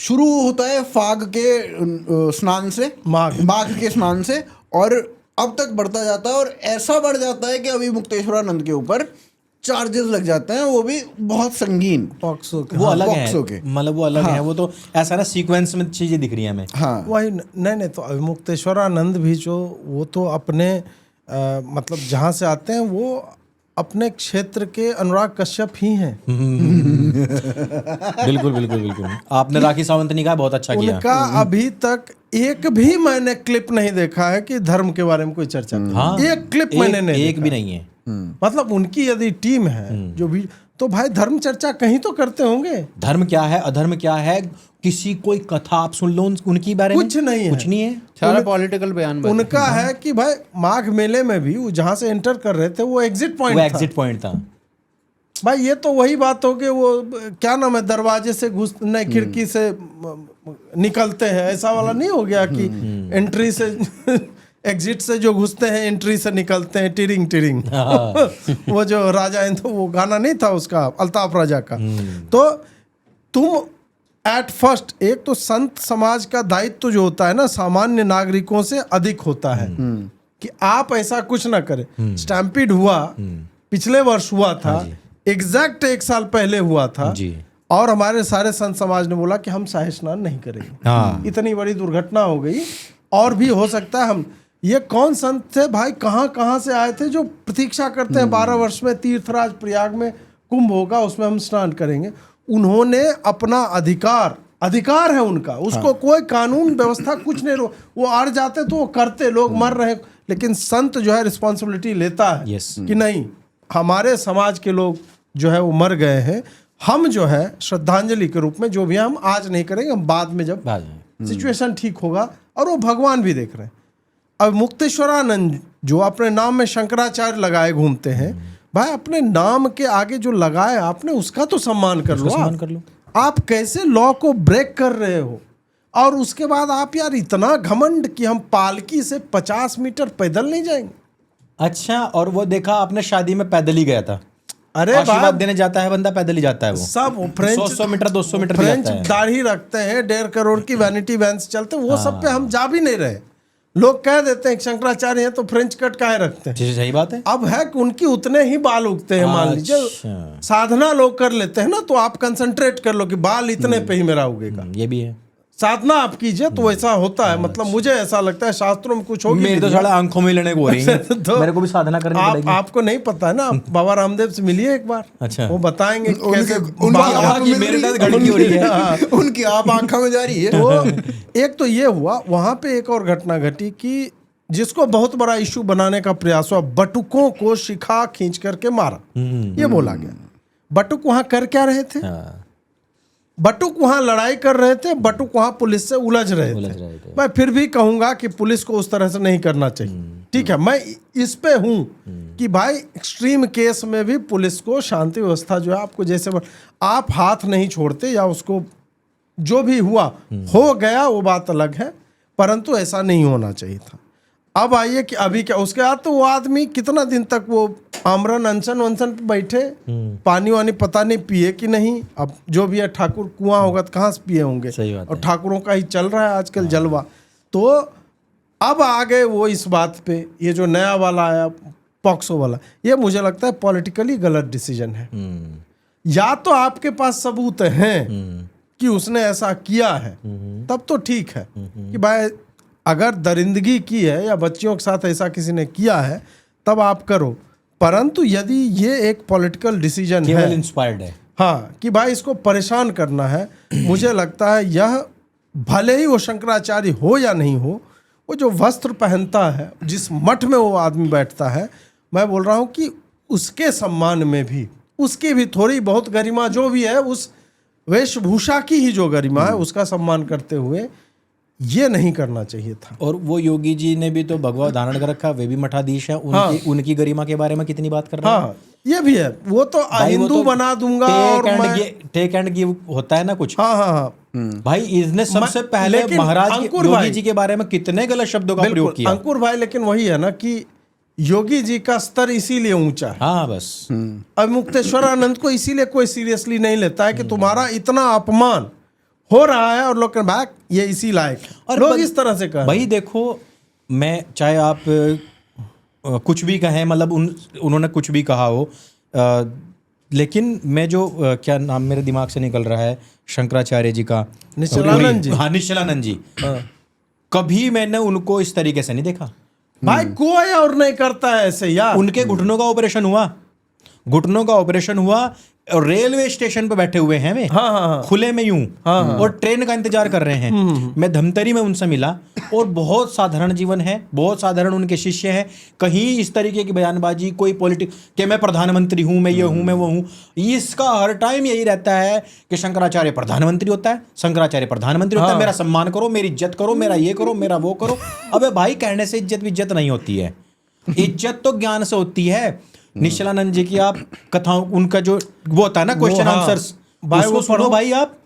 शुरू होता है फाग के स्नान से, माघ के स्नान से, और अब तक बढ़ता जाता है, और ऐसा बढ़ जाता है कि अविमुक्तेश्वरानंद के ऊपर चार्जेस लग जाते हैं, वो भी बहुत संगीन, पॉक्सो के। वो अलग पॉक्सो के। है, मतलब वो अलग हाँ। है, वो तो ऐसा ना सीक्वेंस में चीजें दिख रही हैं हमें। हाँ वही नहीं तो अविमुक्तेश्वरानंद भी जो वो तो अपने मतलब जहाँ से आते हैं वो अपने क्षेत्र के अनुराग कश्यप ही हैं। बिल्कुल बिल्कुल बिल्कुल। आपने राखी सावंत ने कहा बहुत अच्छा किया। उनका अभी तक एक भी मैंने क्लिप नहीं देखा है कि धर्म के बारे में कोई चर्चा करे। हाँ, एक क्लिप मैंने नहीं एक देखा। भी नहीं है। मतलब उनकी यदि टीम है जो भी, तो भाई धर्म चर्चा कहीं तो करते होंगे। धर्म क्या है, अधर्म क्या है, किसी कोई कथा आप सुन लो उनकी बारे में, कुछ नहीं है। कुछ नहीं है। सारा पॉलिटिकल बयान उनका है कि भाई माघ मेले में भी वो जहां से एंटर कर रहे थे वो एग्जिट वो पॉइंट था। एग्जिट पॉइंट था। भाई ये तो वही बात हो गई, वो क्या नाम है, दरवाजे से घुस नहीं खिड़की से निकलते हैं, ऐसा वाला नहीं हो गया कि एंट्री से एग्जिट से जो घुसते हैं एंट्री से निकलते हैं, टिरिंग टिरिंग। वो जो राजा तो वो गाना नहीं था उसका, अल्ताफ राजा का। तो तुम एट फर्स्ट, एक तो संत समाज का दायित्व जो होता है ना सामान्य नागरिकों से अधिक होता है कि आप ऐसा कुछ ना करें। स्टैम्पीड हुआ, पिछले वर्ष हुआ था, एग्जैक्ट 1 साल पहले हुआ था जी। और हमारे सारे संत समाज ने बोला कि हम शाही स्नान नहीं करेंगे। हाँ। इतनी बड़ी दुर्घटना हो गई, और भी हो सकता है। हम ये कौन संत थे भाई, कहाँ कहाँ से आए थे जो प्रतीक्षा करते हैं 12 वर्ष में तीर्थराज प्रयाग में कुंभ होगा, उसमें हम स्नान करेंगे। उन्होंने अपना अधिकार है उनका, उसको कोई कानून व्यवस्था कुछ नहीं वो अड़ जाते तो वो करते, लोग मर रहे, लेकिन संत जो है रिस्पॉन्सिबिलिटी लेता है कि नहीं, हमारे समाज के लोग जो है वो मर गए हैं, हम जो है श्रद्धांजलि के रूप में जो भी हम आज नहीं करेंगे, हम बाद में जब सिचुएशन ठीक होगा, और वो भगवान भी देख रहे हैं। अब मुक्तेश्वरानंद जो अपने नाम में शंकराचार्य लगाए घूमते हैं, भाई अपने नाम के आगे जो लगाए आपने उसका तो सम्मान कर लो। आप कैसे लॉ को ब्रेक कर रहे हो, और उसके बाद आप यार इतना घमंड कि हम पालकी से 50 मीटर पैदल नहीं जाएंगे। अच्छा, और वो देखा आपने, शादी में पैदल ही गया था। अरे आशीर्वाद देने जाता है बंदा, पैदल ही जाता है वो। सब फ्रेंच 100 मीटर 200 मीटर भी फ्रेंच जाता है। दाढ़ी रखते हैं, 1.5 करोड़ की वैनिटी वैन्स चलते, वो सब पे हम जा भी नहीं रहे। लोग कह देते हैं शंकराचार्य हैं तो फ्रेंच कट काहे रखते हैं। सही बात है। अब है कि उनकी उतने ही बाल उगते हैं, मान लीजिए साधना लोग कर लेते हैं ना, तो आप कंसंट्रेट कर लो कि बाल इतने पे ही मेरा उगेगा। ये भी है, साधना आप कीजिए तो ऐसा होता है। मतलब मुझे ऐसा लगता है शास्त्रों में कुछ होगी। मेरी तो साला आंखों में लेने को हो रही है। तो मेरे को भी साधना करनी पड़ेगी। आपको नहीं पता है ना, आप बाबा रामदेव से मिलिए एक बार। अच्छा। वो बताएंगे कैसे मेरे साथ घड़की हो रही है। उनकी आप आंखों में जा रही है। तो एक तो ये हुआ, वहां पे एक और घटना घटी कि जिसको बहुत बड़ा इशू बनाने का प्रयास हुआ, बटुकों को शिखा खींच करके मारा, ये बोला गया। बटुक वहां कर क्या रहे थे? बटुक वहां लड़ाई कर रहे थे, बटुक वहां पुलिस से उलझ रहे थे। मैं फिर भी कहूंगा कि पुलिस को उस तरह से नहीं करना चाहिए। ठीक है, मैं इस पे हूं कि भाई एक्सट्रीम केस में भी पुलिस को शांति व्यवस्था जो है, आपको जैसे आप हाथ नहीं छोड़ते, या उसको जो भी हुआ हो गया वो बात अलग है, परंतु ऐसा नहीं होना चाहिए था। अब आइए कि अभी क्या, उसके बाद तो वो आदमी कितना दिन तक वो आमरण अनशन वनशन पे बैठे, पानी वानी पता नहीं पिए कि नहीं। अब जो भी है, ठाकुर कुआं होगा तो कहाँ से पिए होंगे, सही बात और है। ठाकुरों का ही चल रहा है आजकल जलवा। तो अब आ गए वो इस बात पे, ये जो नया वाला आया पॉक्सो वाला, ये मुझे लगता है पॉलिटिकली गलत डिसीजन है। या तो आपके पास सबूत हैं कि उसने ऐसा किया है, तब तो ठीक है कि भाई अगर दरिंदगी की है या बच्चियों के साथ ऐसा किसी ने किया है तब आप करो, परंतु यदि ये एक पॉलिटिकल डिसीजन है, इंस्पायर्ड है, हाँ, कि भाई इसको परेशान करना है, मुझे लगता है यह भले ही वो शंकराचार्य हो या नहीं हो, वो जो वस्त्र पहनता है, जिस मठ में वो आदमी बैठता है, मैं बोल रहा हूँ कि उसके सम्मान में भी, उसकी भी थोड़ी बहुत गरिमा जो भी है, उस वेशभूषा की ही जो गरिमा है उसका सम्मान करते हुए ये नहीं करना चाहिए था। और वो योगी जी ने भी तो भगवा धारण कर रखा, वे भी मठाधीश है, उनकी गरिमा के बारे में कितनी बात कर रहे हैं। हाँ, ये भी है, वो तो हिंदू बना दूंगा और मैं टेक एंड गिव होता है ना कुछ। हाँ हाँ हाँ, भाई इसने सबसे पहले लेकिन महाराज अंकुर योगी भाई- जी के बारे में कितने गलत शब्दों का प्रयोग बिल्कुल किया। अंकुर भाई, लेकिन वही है ना कि योगी जी का स्तर इसीलिए ऊंचा है। हाँ बस अब मुक्तेश्वरानंद को इसीलिए कोई सीरियसली नहीं लेता है कि तुम्हारा इतना अपमान हो रहा है और लोग कहते हैं, भाई ये इसी लायक है। और लोग इस तरह से कह रहे भाई देखो, मैं चाहे आप कुछ भी कहें, मतलब उन्होंने कुछ भी कहा हो, लेकिन मैं जो क्या नाम मेरे दिमाग से निकल रहा है, शंकराचार्य जी का, निश्चलानंद जी। हाँ निश्चलानंद जी, कभी मैंने उनको इस तरीके से नहीं देखा। भाई कोई और नहीं करता है ऐसे यार। उनके घुटनों का ऑपरेशन हुआ, घुटनों का ऑपरेशन हुआ और रेलवे स्टेशन पे बैठे हुए हैं वे, हाँ। खुले में यूं, और ट्रेन का इंतजार कर रहे हैं। मैं धमतरी में उनसे मिला और बहुत साधारण जीवन है, बहुत साधारण उनके शिष्य हैं। कहीं इस तरीके की बयानबाजी, कोई पॉलिटिक्स कि मैं प्रधानमंत्री हूं, मैं ये हूं, मैं वो हूं, इसका हर टाइम यही रहता है कि शंकराचार्य प्रधानमंत्री होता है, शंकराचार्य प्रधानमंत्री होता है, मेरा सम्मान करो, मेरी इज्जत करो, मेरा ये करो, मेरा वो करो। अबे भाई, कहने से इज्जत नहीं होती है, इज्जत तो ज्ञान से होती है। निश्चलानंद जी की आप कथाओं, उनका जो वो होता है ना क्वेश्चन आंसर्स, भाई उसको वो सुनो भाई आप।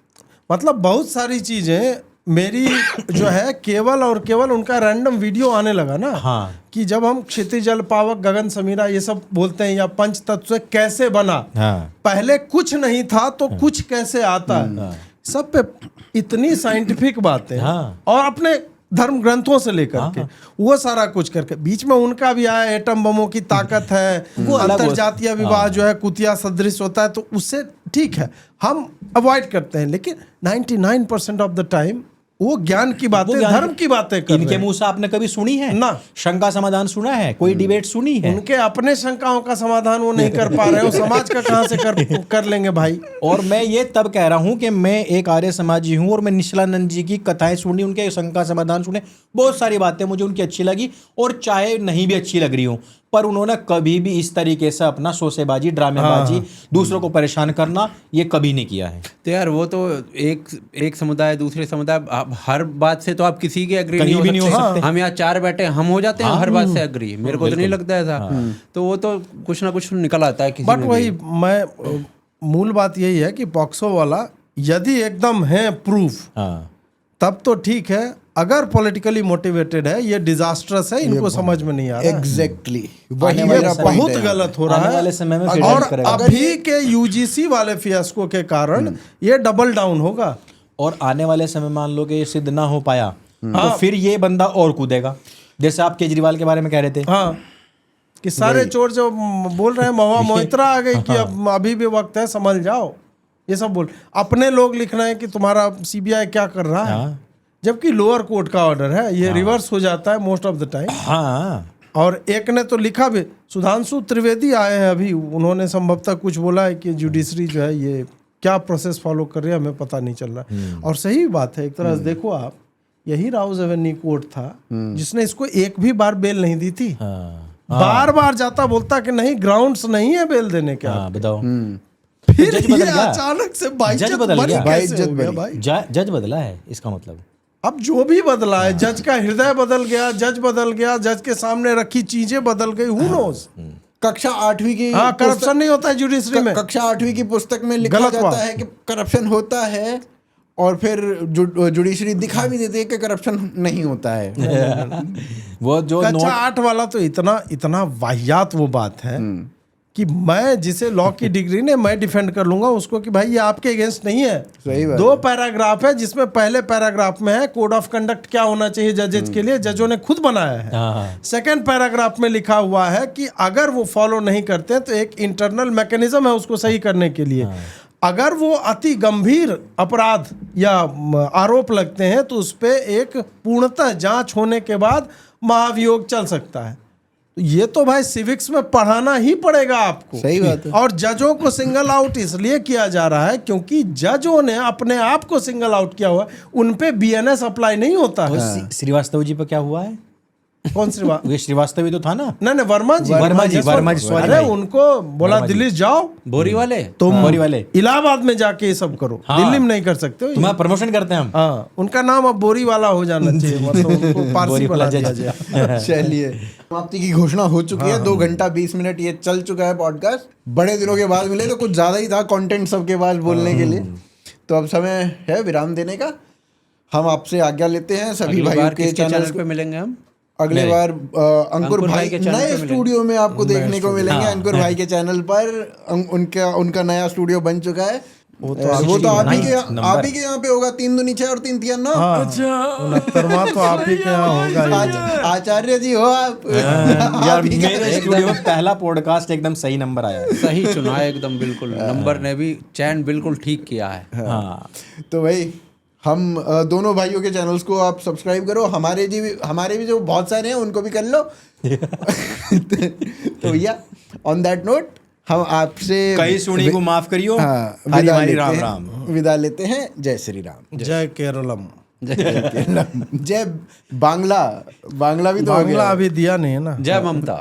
मतलब बहुत सारी चीजें मेरी जो है केवल और केवल उनका रैंडम वीडियो आने लगा ना, हाँ। कि जब हम क्षितिज जल पावक गगन समीरा ये सब बोलते हैं, या पंच तत्व से कैसे बना, हाँ। पहले कुछ नहीं था तो कुछ कैसे आता है, सब पे इतनी साइंटिफिक बातें, हाँ। और अपने धर्म ग्रंथों से लेकर के वो सारा कुछ करके, बीच में उनका भी आया एटम बमों की ताकत है, वो अंतरजातीय विवाह जो है कुतिया सदृश होता है, तो उससे ठीक है हम अवॉइड करते हैं। लेकिन 99% ऑफ द टाइम वो ज्ञान की बातें, धर्म की बातें कर इनके रहे हैं। मुंह से आपने कभी सुनी है ना। शंका समाधान सुना है, कोई डिबेट सुनी है? उनके अपने शंकाओं का समाधान वो नहीं कर पा रहे हो, समाज का कहां से कर लेंगे भाई। और मैं ये तब कह रहा हूं कि मैं एक आर्य समाजी हूं और मैं निश्चलानंद जी की कथाएं सुनी, उनके शंका समाधान सुने, बहुत सारी बातें मुझे उनकी अच्छी लगी, और चाहे नहीं भी अच्छी लग रही हो, पर उन्होंने कभी भी इस तरीके से अपना शोसेबाजी, ड्रामेबाजी, दूसरों को परेशान करना, ये कभी नहीं किया है। तो यार वो तो एक समुदाय दूसरे समुदाय, हर बात से तो आप किसी के एग्री कहीं भी नहीं हो सकते। हम यहाँ चार बैठे हम हो जाते हैं हर बात से एग्री, मेरे को तो नहीं लगता ऐसा। तो वो तो कुछ ना कुछ निकल आता है किसी बट में वही भी। मैं मूल बात यही है कि पॉक्सो वाला यदि एकदम है प्रूफ, हाँ। तब तो ठीक है। अगर पॉलिटिकली मोटिवेटेड है, ये डिजास्ट्रस है, इनको समझ में नहीं आ रहा है। एग्जैक्टली ये वही मेरा बहुत point है। गलत हो रहा आने है। वाले समय में और feedback करेगा। अभी के यूजीसी वाले फियास्को के कारण ये डबल डाउन होगा। और आने वाले समय मान लो कि ये सिद्ध ना हो पाया, तो फिर ये बंदा और कूदेगा, जैसे आप केजरीवाल के बारे में कह रहे थे। हाँ, कि सारे चोर जो बोल रहे हैं, महुआ मोहित्रा आ गई कि अब अभी भी वक्त है, संभल जाओ, ये सब बोल। अपने लोग लिख रहे हैं कि तुम्हारा सीबीआई क्या कर रहा है, जबकि लोअर कोर्ट का ऑर्डर है। ये रिवर्स हो जाता है मोस्ट ऑफ द टाइम। हाँ। और एक ने तो लिखा भी, सुधांशु त्रिवेदी आए हैं अभी, उन्होंने संभवतः कुछ बोला है कि जुडिशरी जो है ये क्या प्रोसेस फॉलो कर रही है, हमें पता नहीं चल रहा। और सही बात है, एक तरह से देखो आप, यही राउज एवेन्यू कोर्ट था जिसने इसको एक भी बार बेल नहीं दी थी। बार बार जाता, बोलता कि नहीं ग्राउंड्स नहीं है बेल देने के। बताओ, फिर जज बदल ये गया। अचानक से जज बदल गया। कैसे हो गया भाई? जज बदला है, इसका मतलब। अब जो भी बदला है, जज का हृदय बदल गया, जज बदल गया, जज के सामने रखी चीजें बदल गई, हु नोज। कक्षा 8वीं की हाँ, करप्शन नहीं होता है जुडिशरी में। कक्षा 8वीं की पुस्तक में लिखा गलत जाता बात। है कि करप्शन होता है, और फिर जुडिशरी दिखा भी देती है कि करप्शन नहीं होता है। वो जो कक्षा 8 वाला तो इतना वाहियात वो बात है कि मैं जिसे लॉ की डिग्री ने, मैं डिफेंड कर लूंगा उसको कि भाई ये आपके अगेंस्ट नहीं है। सही बात। 2 पैराग्राफ है, जिसमें पहले पैराग्राफ में है कोड ऑफ कंडक्ट क्या होना चाहिए जजेज के लिए, जजों ने खुद बनाया है। सेकंड पैराग्राफ में लिखा हुआ है कि अगर वो फॉलो नहीं करते तो एक इंटरनल मैकेनिज्म है उसको सही करने के लिए। अगर वो अति गंभीर अपराध या आरोप लगते हैं तो उस पर एक पूर्णतः जांच होने के बाद महाभियोग चल सकता है। ये तो भाई सिविक्स में पढ़ाना ही पड़ेगा आपको। सही बात है। और जजों को सिंगल आउट इसलिए किया जा रहा है क्योंकि जजों ने अपने आप को सिंगल आउट किया हुआ है, उन पे बीएनएस अप्लाई नहीं होता है। श्रीवास्तव जी पर क्या हुआ है? कौन श्रीवास्तव? ये श्रीवास्तव ही तो था ना। नहीं, वर्मा जी sorry अरे भाई। उनको बोला दिल्ली जाओ, बोरी वाले तुम बोरी वाले इलाहाबाद में जाके ये सब करो, दिल्ली में नहीं कर सकते हो ये। तुम्हारा प्रमोशन करते हैं हम। हाँ, उनका नाम अब बोरी वाला हो जाना चाहिए, मतलब उनको पारसी बोरी बना वाला दिया जज। जाए। चलिए, समाप्ति की घोषणा हो चुकी है। 2 घंटा 20 मिनट ये चल चुका है पॉडकास्ट। बड़े दिनों के बाद मिले तो कुछ ज्यादा ही था कंटेंट सबके पास बोलने के लिए। तो अब समय है विराम देने का। हम आपसे आज्ञा लेते हैं सभी अगली भाइयों बार के किसके चैनल चैनल पे मिलेंगे हम? अगले बार अंकुर भाई भाई के चैनल नए पे मिलेंगे। स्टूडियो में आपको देखने को मिलेंगे। अंकुर भाई के चैनल पर उनका नया स्टूडियो बन चुका है। वो तो आप ही के यहाँ पे होगा। 3 दूनी 6 और 3 तिया 9। अच्छा 69वां तो आप ही के यहाँ होगा ही। आचार्य जी हो आप। यार मेरे स्टूडियो में पहला पॉडकास्ट एकदम सही नंबर आया है। सही चुना है एकदम, बिल्कुल नंबर ने भी चयन बिल्कुल ठीक किया है। हाँ तो भाई हम दोनों भाइयों के चैनल्स को आप सब्सक्राइब करो। हमारे भी जो बहुत सारे हैं उनको भी कर लो। तो भैया ऑन दैट नोट हम आपसे कई सुनी को माफ करियो। हाँ, हरी हरी राम राम। विदा लेते हैं। जय श्री राम। जय केरलम। जय बांग्ला भी तो हो बांग्ला गया। अभी दिया नहीं है ना। जय ममता।